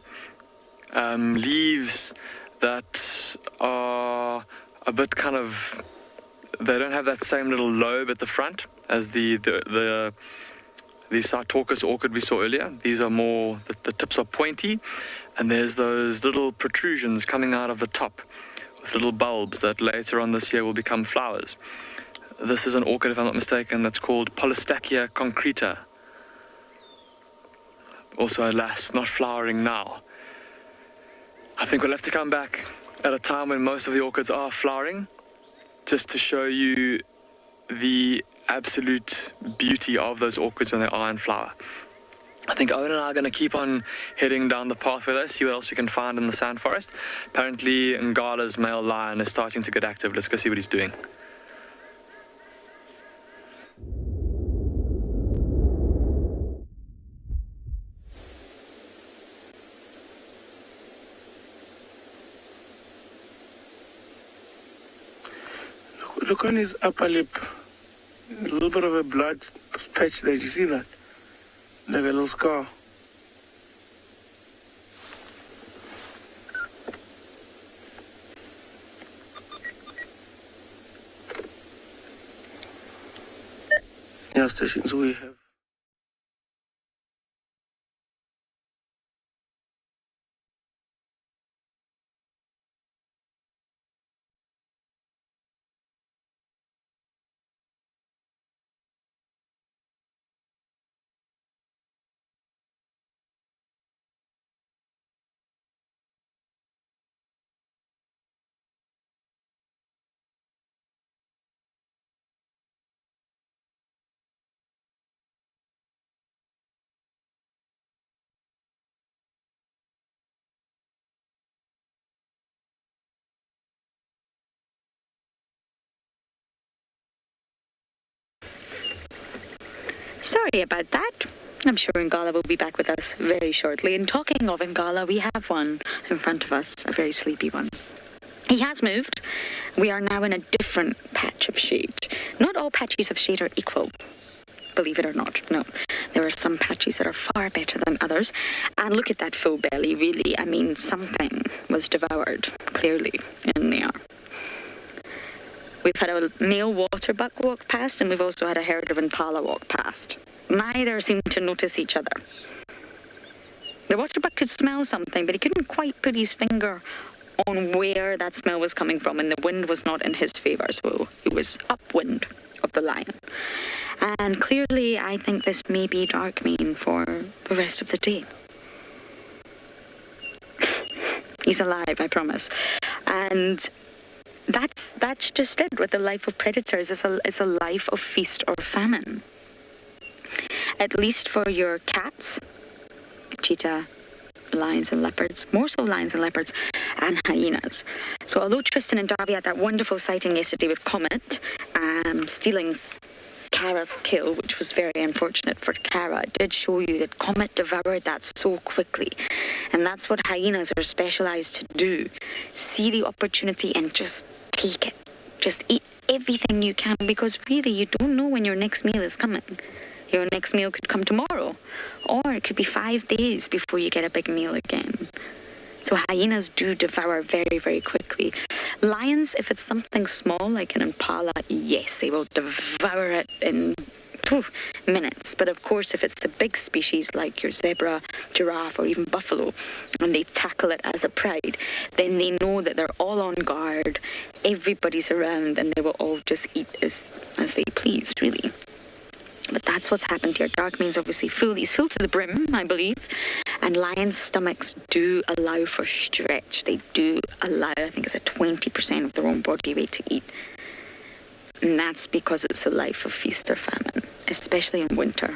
leaves that are a bit kind of, they don't have that same little lobe at the front as the Caucus orchid we saw earlier. These are more, the tips are pointy, and there's those little protrusions coming out of the top with little bulbs that later on this year will become flowers. This is an orchid, if I'm not mistaken, that's called Polystachya concreta. Also, alas, not flowering now. I think we'll have to come back at a time when most of the orchids are flowering, just to show you the absolute beauty of those orchids when they are in flower. I think Owen and I are going to keep on heading down the pathway there, see what else we can find in the sand forest. Apparently, Ngala's male lion is starting to get active. Let's go see what he's doing. Look on his upper lip. A little bit of a blood patch there. Do you see that? Like a little scar. Yeah, stations we have. Sorry about that. I'm sure Ngala will be back with us very shortly. And talking of Ngala, we have one in front of us, a very sleepy one. He has moved. We are now in a different patch of shade. Not all patches of shade are equal, believe it or not. No, there are some patches that are far better than others. And look at that full belly, really. I mean, something was devoured, clearly, in there. We've had a male waterbuck walk past, and we've also had a herd of impala walk past. Neither seem to notice each other. The waterbuck could smell something, but he couldn't quite put his finger on where that smell was coming from, and the wind was not in his favour, so it was upwind of the lion. And clearly, I think this may be dark mane for the rest of the day. He's alive, I promise. And that's just it with the life of predators. It's a life of feast or famine. At least for your cats, cheetah, lions and leopards, more so lions and leopards, and hyenas. So although Tristan and Darby had that wonderful sighting yesterday with Comet, stealing Kara's kill, which was very unfortunate for Kara, it did show you that Comet devoured that so quickly. And that's what hyenas are specialized to do. See the opportunity and just take it. Just eat everything you can, because really you don't know when your next meal is coming. Your next meal could come tomorrow, or it could be 5 days before you get a big meal again. So hyenas do devour very, very quickly. Lions, if it's something small like an impala, yes, they will devour it in minutes. But of course, if it's a big species like your zebra, giraffe, or even buffalo, and they tackle it as a pride, then they know that they're all on guard, everybody's around, and they will all just eat as they please, really. But that's what's happened here. Dark means obviously full. He's full to the brim, I believe. And lions' stomachs do allow for stretch. They do allow, I think it's at 20% of their own body weight to eat. And that's because it's a life of feast or famine, especially in winter.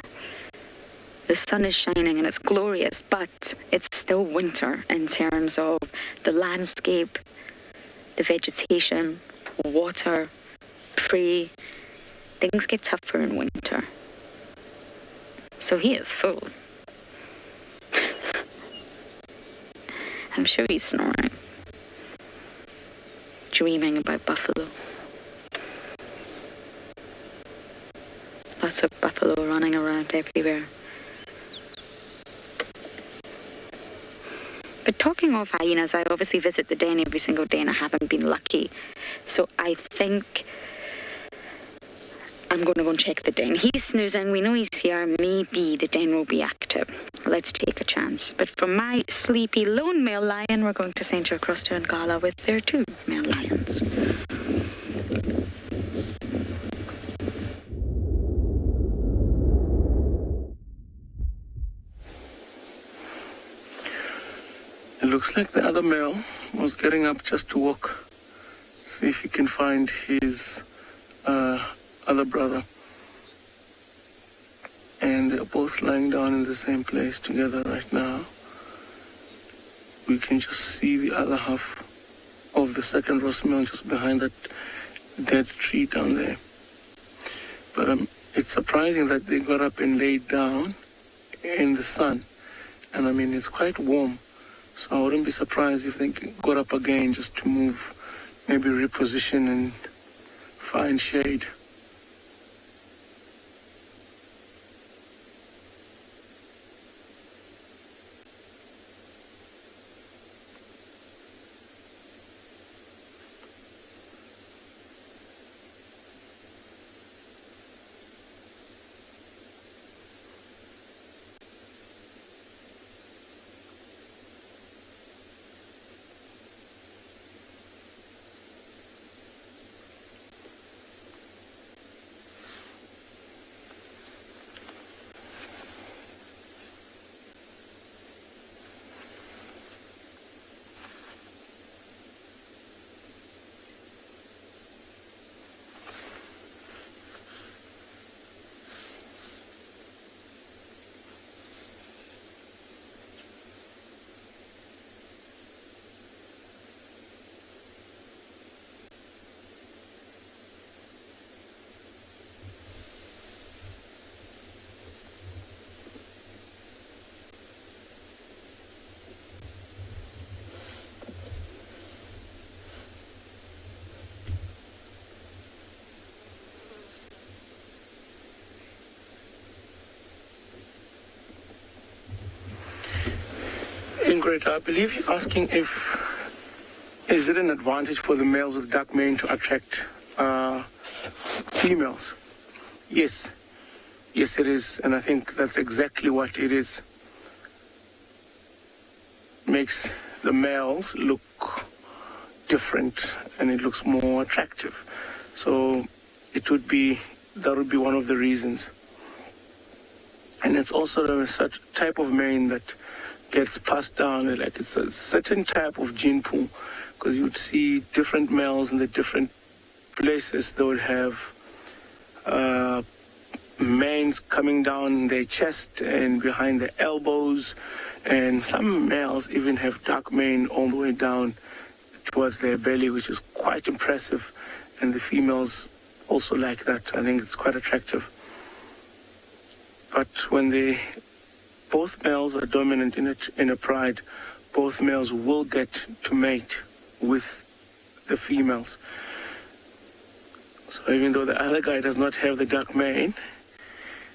The sun is shining and it's glorious, but it's still winter in terms of the landscape, the vegetation, water, prey. Things get tougher in winter. So he is full. I'm sure he's snoring, dreaming about buffalo. Lots of buffalo running around everywhere. But talking of hyenas, I obviously visit the den every single day and I haven't been lucky. So I think I'm going to go and check the den. He's snoozing, we know he's here, maybe the den will be active. Let's take a chance. But for my sleepy lone male lion, we're going to send you across to Ngala with their 2 male lions. It looks like the other male was getting up just to walk, see if he can find his other brother. And they're both lying down in the same place together right now. We can just see the other half of the second roast male just behind that dead tree down there. But it's surprising that they got up and laid down in the sun. And I mean, it's quite warm. So I wouldn't be surprised if they got up again just to move, maybe reposition and find shade. Ingrid, I believe you're asking is it an advantage for the males with dark mane to attract females? Yes. Yes, it is. And I think that's exactly what it is. Makes the males look different and it looks more attractive. So that would be one of the reasons. And it's also a such type of mane that gets passed down, like it's a certain type of gene pool, because you'd see different males in the different places. They would have manes coming down their chest and behind their elbows, and some males even have dark mane all the way down towards their belly, which is quite impressive, and the females also like that. I think it's quite attractive. But when both males are dominant in a pride, both males will get to mate with the females. So even though the other guy does not have the dark mane,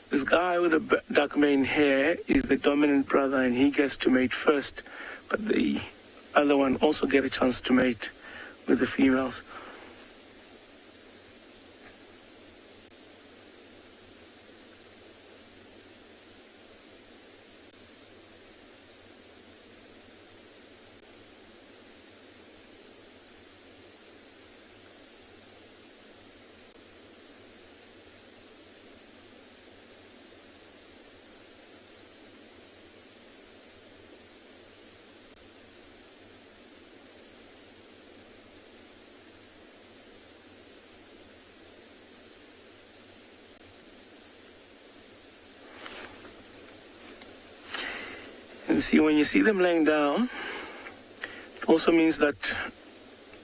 this guy with the dark mane hair is the dominant brother and he gets to mate first, but the other one also get a chance to mate with the females. And see, when you see them laying down, it also means that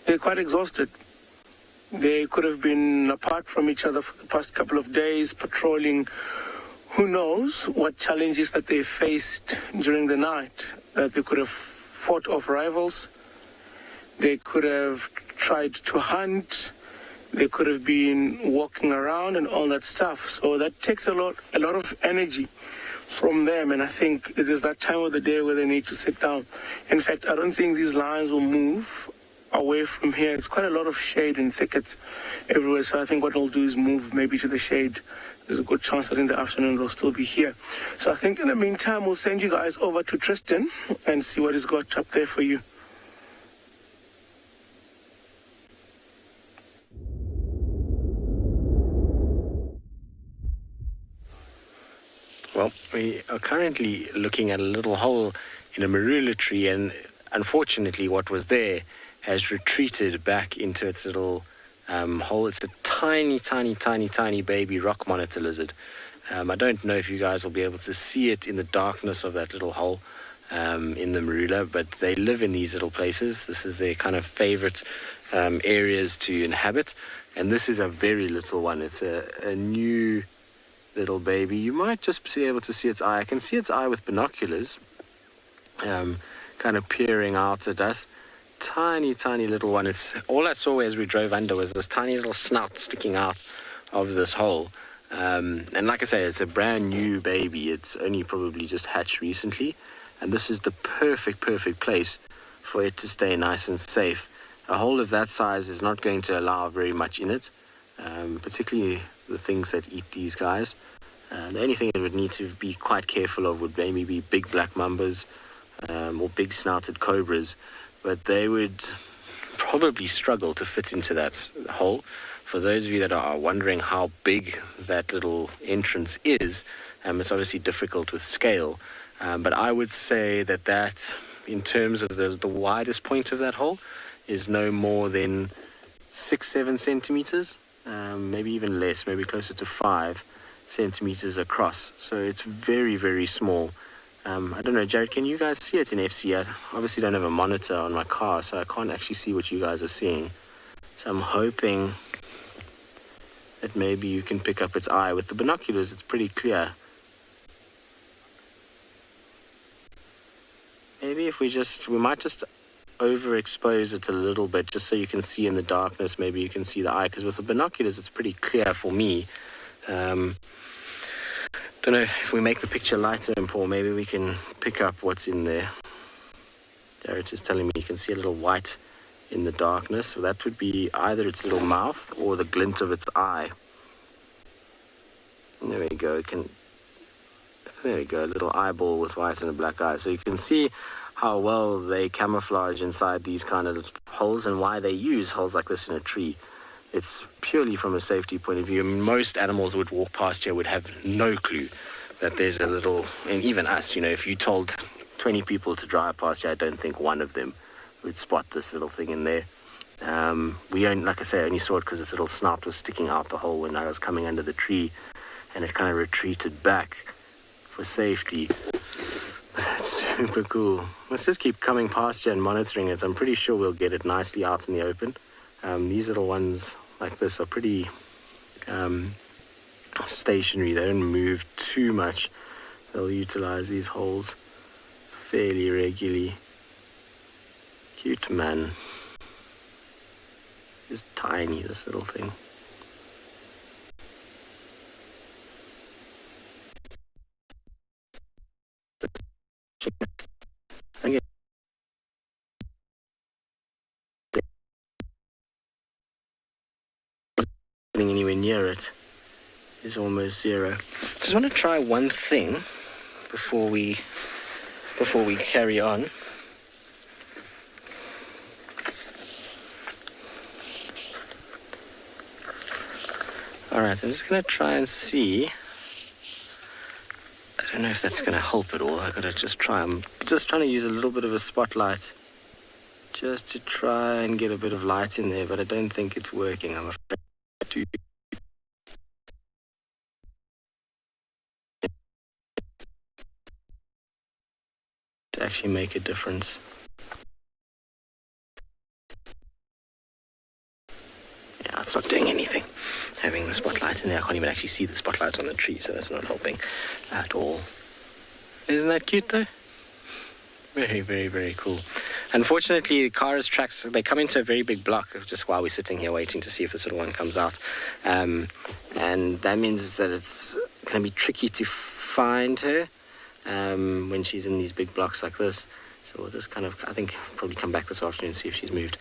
they're quite exhausted. They could have been apart from each other for the past couple of days, patrolling. Who knows what challenges that they faced during the night. They could have fought off rivals. They could have tried to hunt. They could have been walking around and all that stuff. So that takes a lot of energy from them. And I think it is that time of the day where they need to sit down. In fact, I don't think these lions will move away from here. It's quite a lot of shade and thickets everywhere. So I think what they'll do is move maybe to the shade. There's a good chance that in the afternoon they'll still be here. So I think in the meantime, we'll send you guys over to Tristan and see what he's got up there for you. Well, we are currently looking at a little hole in a marula tree, and unfortunately what was there has retreated back into its little hole. It's a tiny baby rock monitor lizard. I don't know if you guys will be able to see it in the darkness of that little hole in the marula, but they live in these little places. This is their kind of favorite areas to inhabit, and this is a very little one. It's a new little baby. You might just be able to see its eye. I can see its eye with binoculars, kind of peering out at us. Tiny little one. It's all I saw as we drove under was this tiny little snout sticking out of this hole. And like I say, it's a brand new baby. It's only probably just hatched recently, and this is the perfect place for it to stay nice and safe. A hole of that size is not going to allow very much in it, particularly the things that eat these guys. The only thing it would need to be quite careful of would maybe be big black mambas or big snouted cobras, but they would probably struggle to fit into that hole. For those of you that are wondering how big that little entrance is, it's obviously difficult with scale, but I would say that in terms of the widest point of that hole is no more than 6-7 centimeters, maybe even less, maybe closer to 5 centimeters across. So it's very small. I don't know, Jared, can you guys see it in FC? I obviously don't have a monitor on my car, so I can't actually see what you guys are seeing. So I'm hoping that maybe you can pick up its eye. With the binoculars, it's pretty clear. Maybe if we might just overexpose it a little bit, just so you can see in the darkness. Maybe you can see the eye, because with the binoculars, it's pretty clear for me. Don't know if we make the picture lighter and Paul, maybe we can pick up what's in there. Jared is telling me you can see a little white in the darkness. So that would be either its little mouth or the glint of its eye. And there we go. There we go. A little eyeball with white and a black eye. So you can see how well they camouflage inside these kind of holes and why they use holes like this in a tree. It's purely from a safety point of view. I mean, most animals would walk past here would have no clue that there's a little, and even us, if you told 20 people to drive past here, I don't think one of them would spot this little thing in there. Like I say, I only saw it because its little snout was sticking out the hole when I was coming under the tree, and it kind of retreated back for safety. That's super cool. Let's just keep coming past here and monitoring it. I'm pretty sure we'll get it nicely out in the open. These little ones like this are pretty stationary. They don't move too much. They'll utilize these holes fairly regularly. Cute, man. It's tiny, this little thing. Okay. Anywhere near it is almost zero. Just want to try one thing before we carry on. Alright, I'm just going to try and see. I don't know if that's going to help at all. I got to just try. I'm just trying to use a little bit of a spotlight just to try and get a bit of light in there, but I don't think it's working. I'm afraid to. actually make a difference. Yeah, it's not doing anything. Having the spotlight in there, I can't even actually see the spotlight on the tree, so that's not helping at all. Isn't that cute though? Very, very, very cool. Unfortunately, the cars tracks, they come into a very big block just while we're sitting here waiting to see if this little one comes out. And that means that it's going to be tricky to find her when she's in these big blocks like this. So we'll just kind of, I think, probably come back this afternoon and see if she's moved.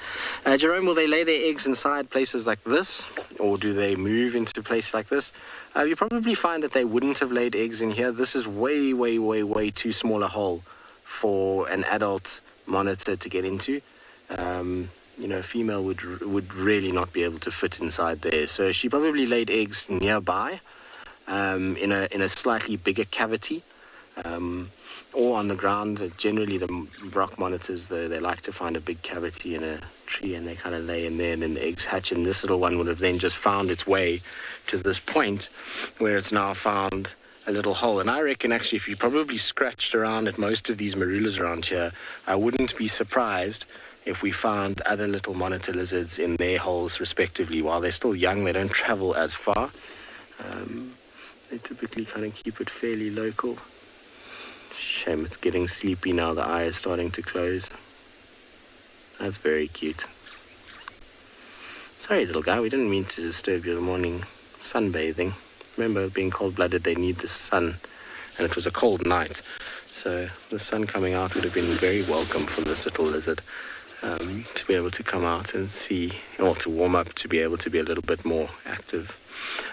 Jerome, will they lay their eggs inside places like this? Or do they move into places like this? You probably find that they wouldn't have laid eggs in here. This is way, way, way, way too small a hole for an adult monitor to get into. You know, a female would really not be able to fit inside there. So she probably laid eggs nearby, in a slightly bigger cavity, or on the ground. Generally, the rock monitors, though, they like to find a big cavity in a tree, and they kind of lay in there, and then the eggs hatch. And this little one would have then just found its way to this point, where it's now found a little hole. And I reckon, actually, if you probably scratched around at most of these marulas around here, I wouldn't be surprised if we found other little monitor lizards in their holes respectively. While they're still young, they don't travel as far. They typically kind of keep it fairly local. Shame it's getting sleepy now, the eye is starting to close. That's very cute. Sorry, little guy, we didn't mean to disturb your morning sunbathing. Remember, being cold-blooded, they need the sun, and it was a cold night. So the sun coming out would have been very welcome for this little lizard, to be able to come out and see, or to warm up, to be able to be a little bit more active.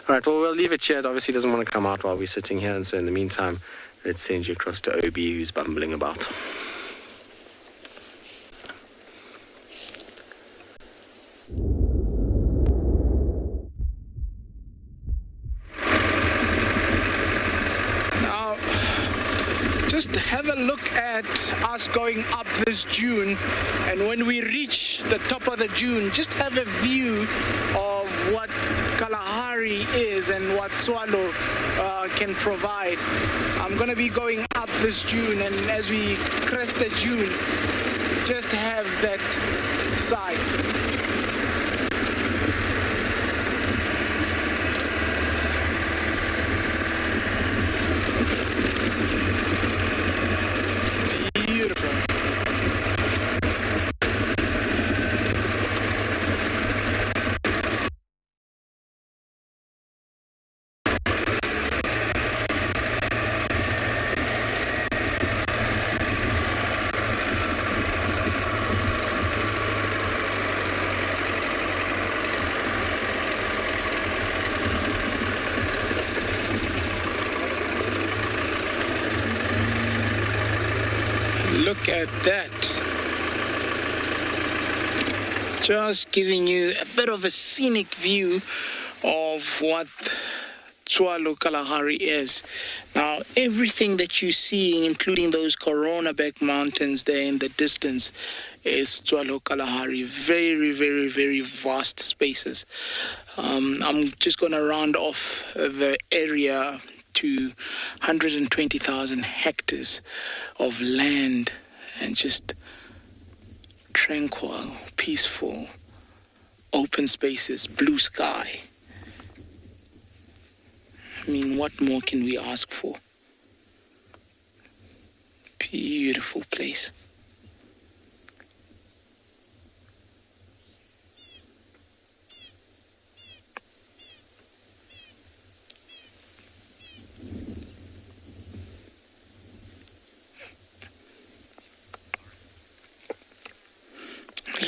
All right, well, we'll leave it here. It obviously doesn't want to come out while we're sitting here, and so in the meantime, let's send you across to OB, who's bumbling about. Just have a look at us going up this dune, and when we reach the top of the dune, just have a view of what Kalahari is and what Tswalu can provide. I'm going to be going up this dune, and as we crest the dune, just have that sight. Look at that. Just giving you a bit of a scenic view of what Tswalu Kalahari is. Now, everything that you're seeing, including those Coronaback Mountains there in the distance, is Tswalu Kalahari. Very, very, very vast spaces. I'm just going to round off the area to 120,000 hectares of land, and just tranquil, peaceful, open spaces, blue sky. I mean, what more can we ask for? Beautiful place.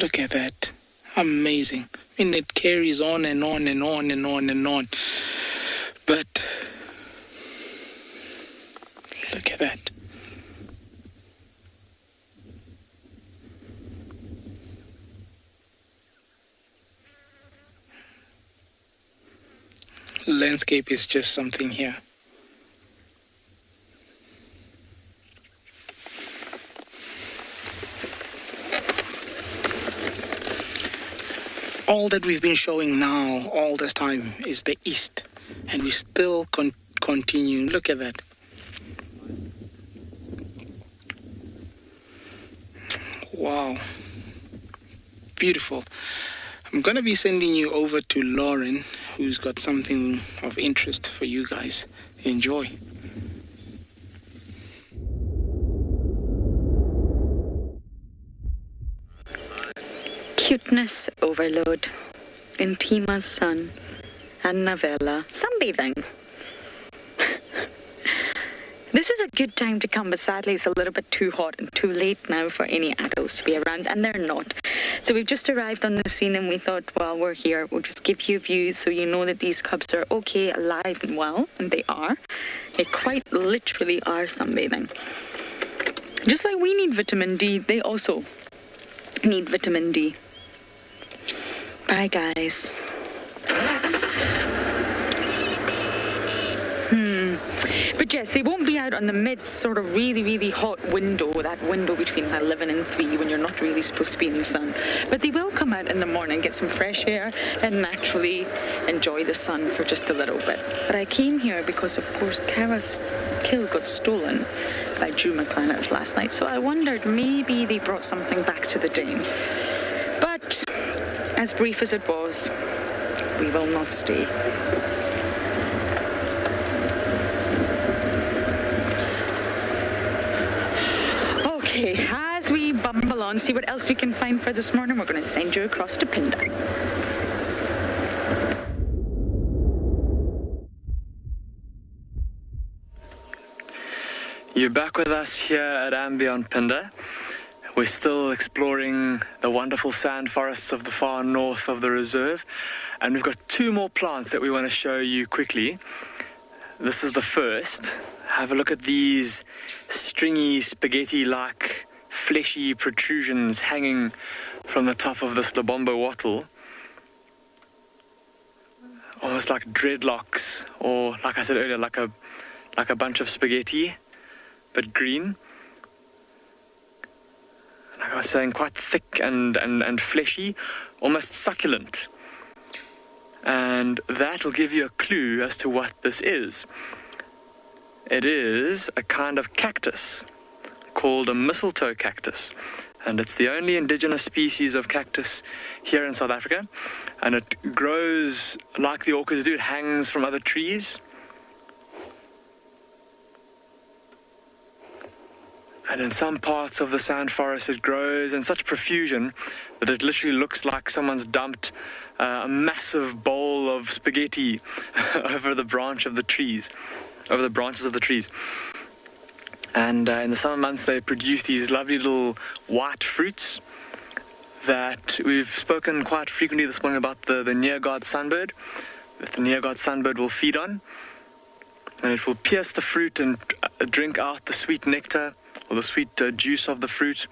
Look at that. Amazing. I mean, it carries on and on and on and on and on. But look at that. Landscape is just something here. All that we've been showing now all this time is the east, and we still continue. Look at that. Wow. Beautiful. I'm going to be sending you over to Lauren, who's got something of interest for you guys. Enjoy. Cuteness overload. Intima's son. And novella. Sunbathing. This is a good time to come, but sadly it's a little bit too hot and too late now for any adults to be around, and they're not. So we've just arrived on the scene and we thought, while we're here, we'll just give you a view so you know that these cubs are okay, alive and well, and they are. They quite literally are sunbathing. Just like we need vitamin D, they also need vitamin D. Bye, guys. But yes, they won't be out on the mid sort of really hot window, that window between 11 and 3 when you're not really supposed to be in the sun. But they will come out in the morning, get some fresh air and naturally enjoy the sun for just a little bit. But I came here because, of course, Kara's kill got stolen by Drew McLenners last night. So I wondered maybe they brought something back to the Dane. But as brief as it was, we will not stay. Okay, as we bumble on, see what else we can find for this morning, we're going to send you across to Pinda. You're back with us here at Ambion Pinda. We're still exploring the wonderful sand forests of the far north of the reserve, and we've got 2 more plants that we want to show you quickly. This is the first. Have a look at these stringy, spaghetti-like, fleshy protrusions hanging from the top of this Lobombo wattle. Almost like dreadlocks, or like I said earlier, like a bunch of spaghetti, but green. Like I was saying, quite thick and fleshy, almost succulent. And that will give you a clue as to what this is. It is a kind of cactus called a mistletoe cactus, and it's the only indigenous species of cactus here in South Africa, and it grows like the orchids do. It hangs from other trees, and in some parts of the sand forest it grows in such profusion that it literally looks like someone's dumped a massive bowl of spaghetti over the branches of the trees. And in the summer months they produce these lovely little white fruits that we've spoken quite frequently this morning about, the near-guard sunbird, that the near-guard sunbird will feed on. And it will pierce the fruit and drink out the sweet nectar or the sweet juice of the fruit.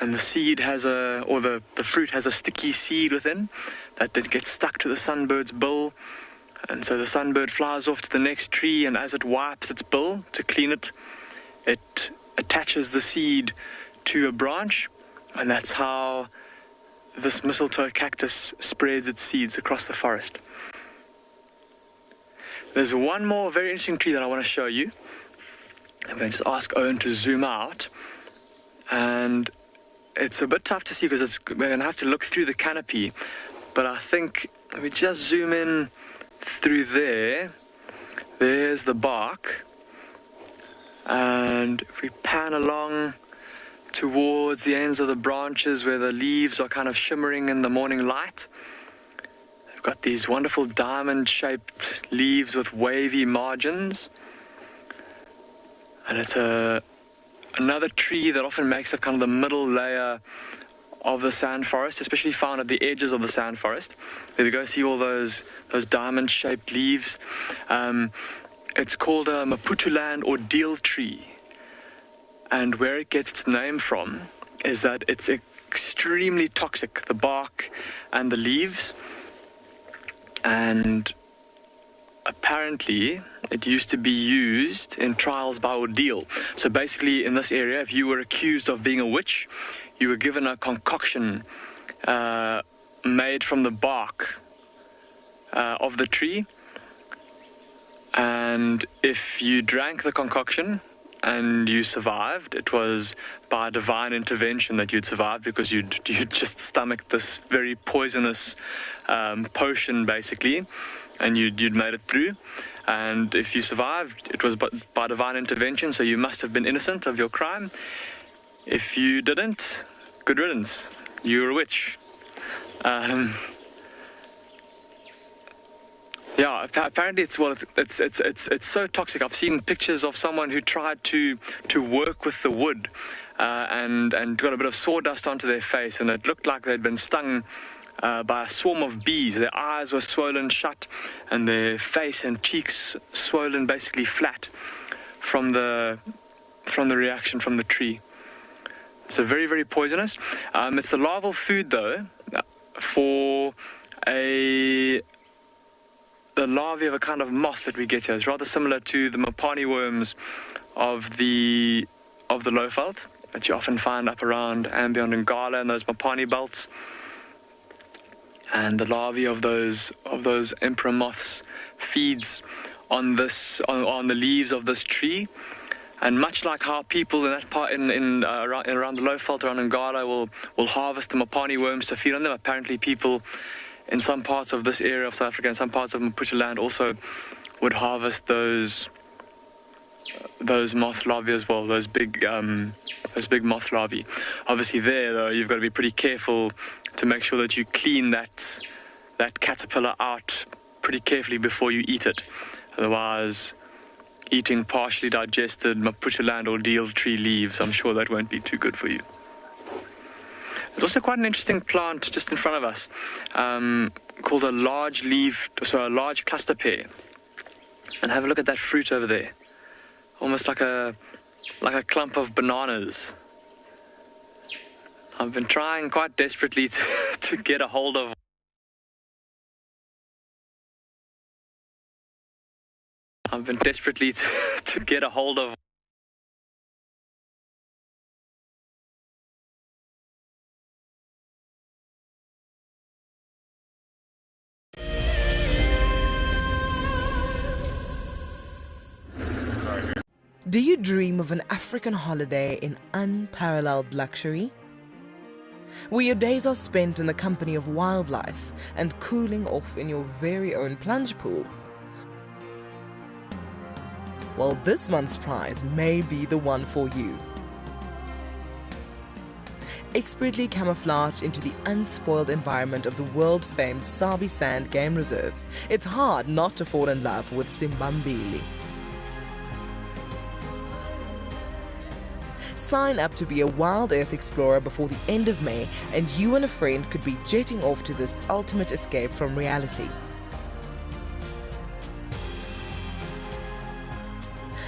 And the seed has the fruit has a sticky seed within that then gets stuck to the sunbird's bill. And so the sunbird flies off to the next tree, and as it wipes its bill to clean it, it attaches the seed to a branch, and that's how this mistletoe cactus spreads its seeds across the forest. There's one more very interesting tree that I want to show you. I'm going to just ask Owen to zoom out, and it's a bit tough to see because we're going to have to look through the canopy, but I think if we just zoom in through there's the bark, and if we pan along towards the ends of the branches where the leaves are kind of shimmering in the morning light, they've got these wonderful diamond-shaped leaves with wavy margins, and it's another tree that often makes up kind of the middle layer of the sand forest, especially found at the edges of the sand forest. There we go, see all those diamond-shaped leaves. It's called a Maputuland or deal tree. And where it gets its name from is that it's extremely toxic, the bark and the leaves. And apparently it used to be used in trials by ordeal. So basically in this area, if you were accused of being a witch, you were given a concoction made from the bark of the tree, and if you drank the concoction and you survived, it was by divine intervention that you'd survived, because you'd just stomached this very poisonous potion, basically, and you'd made it through. And if you survived, it was by divine intervention, so you must have been innocent of your crime. If you didn't, good riddance. You're a witch. Yeah, apparently it's so toxic. I've seen pictures of someone who tried to work with the wood and got a bit of sawdust onto their face, and it looked like they'd been stung by a swarm of bees. Their eyes were swollen shut, and their face and cheeks swollen basically flat from the reaction from the tree. So very, very poisonous. It's the larval food, though, for the larvae of a kind of moth that we get here. It's rather similar to the mopani worms of the Lowveld that you often find up around and beyond Ngala and those mopani belts. And the larvae of those emperor moths feeds on the leaves of this tree. And much like how people in that part around the Lowveld, around Ngala, will harvest the mopani worms to feed on them, apparently people in some parts of this area of South Africa and some parts of Maputo land also would harvest those moth larvae as well, those big moth larvae. Obviously there, though, you've got to be pretty careful to make sure that you clean that caterpillar out pretty carefully before you eat it. Otherwise, eating partially digested Maputo land or deal tree leaves, I'm sure that won't be too good for you. There's also quite an interesting plant just in front of us called a large cluster pear. And have a look at that fruit over there. Almost like a clump of bananas. I've been trying quite desperately to get a hold of Do you dream of an African holiday in unparalleled luxury? Where your days are spent in the company of wildlife and cooling off in your very own plunge pool? Well, this month's prize may be the one for you. Expertly camouflaged into the unspoiled environment of the world-famed Sabi Sand Game Reserve, it's hard not to fall in love with Simbambili. Sign up to be a Wild Earth explorer before the end of May, and you and a friend could be jetting off to this ultimate escape from reality.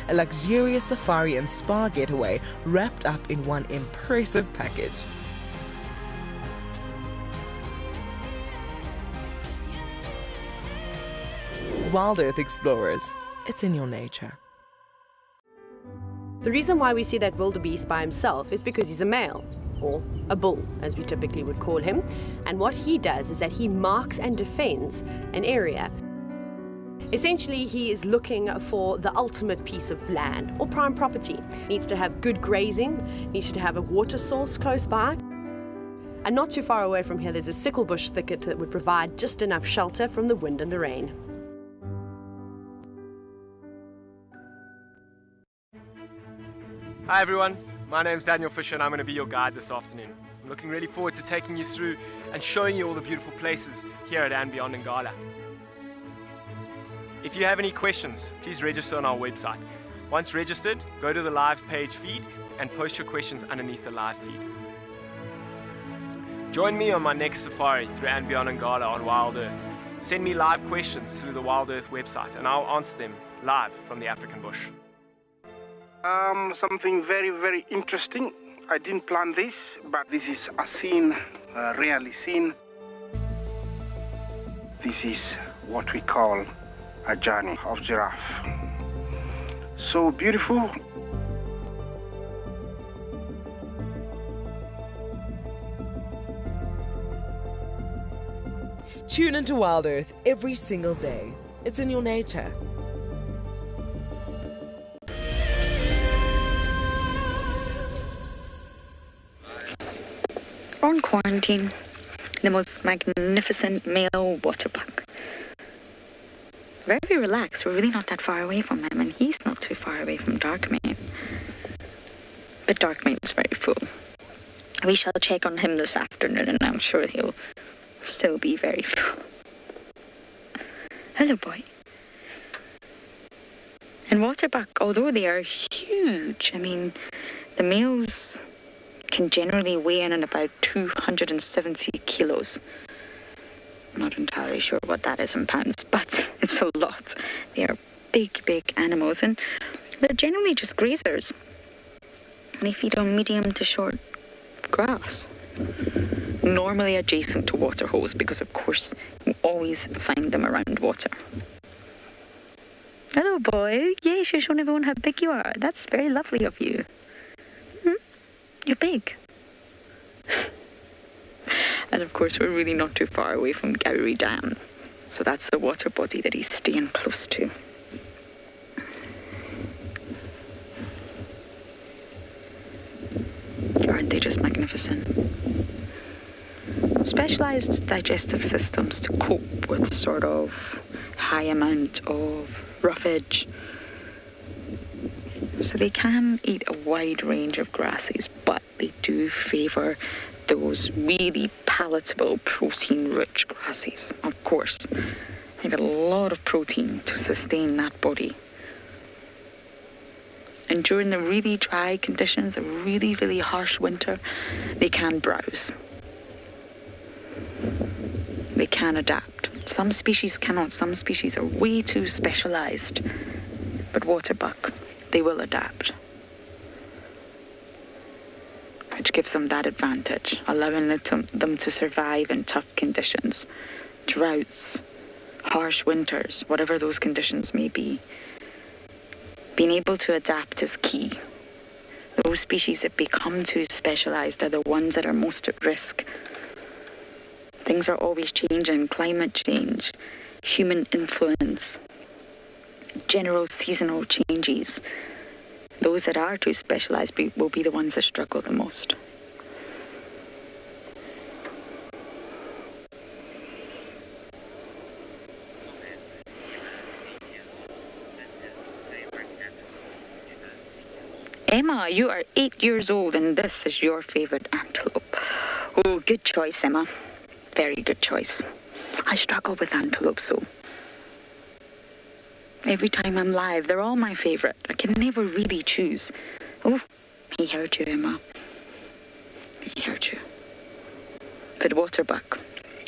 A luxurious safari and spa getaway wrapped up in one impressive package. Wild Earth explorers, it's in your nature. The reason why we see that wildebeest by himself is because he's a male, or a bull, as we typically would call him. And what he does is that he marks and defends an area. Essentially, he is looking for the ultimate piece of land or prime property. Needs to have good grazing, needs to have a water source close by. And not too far away from here, there's a sickle bush thicket that would provide just enough shelter from the wind and the rain. Hi everyone, my name's Daniel Fisher and I'm going to be your guide this afternoon. I'm looking really forward to taking you through and showing you all the beautiful places here at and beyond Ngala. If you have any questions, please register on our website. Once registered, go to the live page feed and post your questions underneath the live feed. Join me on my next safari through and beyond Ngala on Wild Earth. Send me live questions through the Wild Earth website and I'll answer them live from the African bush. Something very, very interesting. I didn't plan this, but this is a scene rarely seen. This is what we call a journey of giraffe. So beautiful. Tune into Wild Earth every single day. It's in your nature. on quarantine. The most magnificent male waterbuck. Very relaxed. We're really not that far away from him, and he's not too far away from Darkmane. But Darkmane's very full. We shall check on him this afternoon, and I'm sure he'll still be very full. Hello, boy. And waterbuck, although they are huge, I mean, the males can generally weigh in at about 270 kilos. I'm not entirely sure what that is in pounds, but it's a lot. They are big, big animals, and they're generally just grazers. They feed on medium to short grass, normally adjacent to water holes, because of course you always find them around water. Hello, boy. Yes, you're showing everyone how big you are. That's very lovely of you. You're big. And of course, we're really not too far away from Gowrie Dam. So that's the water body that he's staying close to. Aren't they just magnificent? Specialized digestive systems to cope with sort of high amount of roughage. So they can eat a wide range of grasses, but they do favor those really palatable protein-rich grasses. Of course, they get a lot of protein to sustain that body. And during the really dry conditions, a really, really harsh winter, they can browse. They can adapt. Some species cannot. Some species are way too specialized. But waterbuck, they will adapt, which gives them that advantage, allowing them to survive in tough conditions, droughts, harsh winters, whatever those conditions may be. Being able to adapt is key. Those species that become too specialized are the ones that are most at risk. Things are always changing: climate change, human influence, general seasonal changes. Those that are too specialized will be the ones that struggle the most. Emma, you are 8 years old and this is your favorite antelope. Oh, good choice, Emma. Very good choice. I struggle with antelope, so every time I'm live, they're all my favorite. I can never really choose. Oh, he heard you, Emma. He heard you. But waterbuck,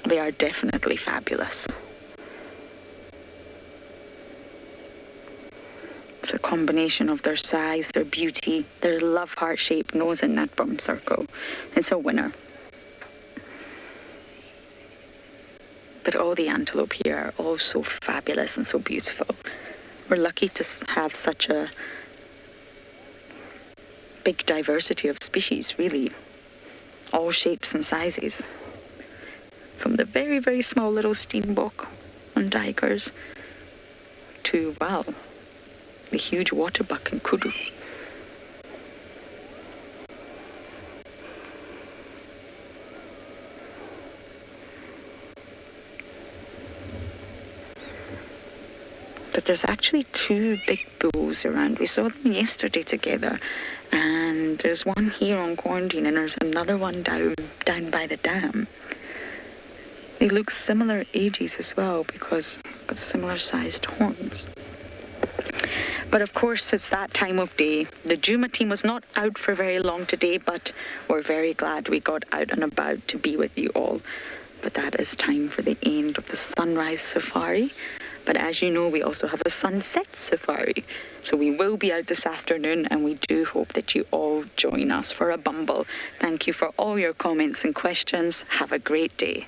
they are definitely fabulous. It's a combination of their size, their beauty, their love heart-shaped nose and that bum circle. It's a winner. But all the antelope here are all so fabulous and so beautiful. We're lucky to have such a big diversity of species, really. All shapes and sizes. From the very, very small little steenbok and duikers to, wow, the huge waterbuck and kudu. But there's actually two big bulls around. We saw them yesterday together, and there's one here on quarantine, and there's another one down by the dam. They look similar ages as well, because got similar sized horns. But of course, it's that time of day. The Juma team was not out for very long today, but we're very glad we got out and about to be with you all. But that is time for the end of the sunrise safari. But as you know, we also have a sunset safari. So we will be out this afternoon, and we do hope that you all join us for a bumble. Thank you for all your comments and questions. Have a great day.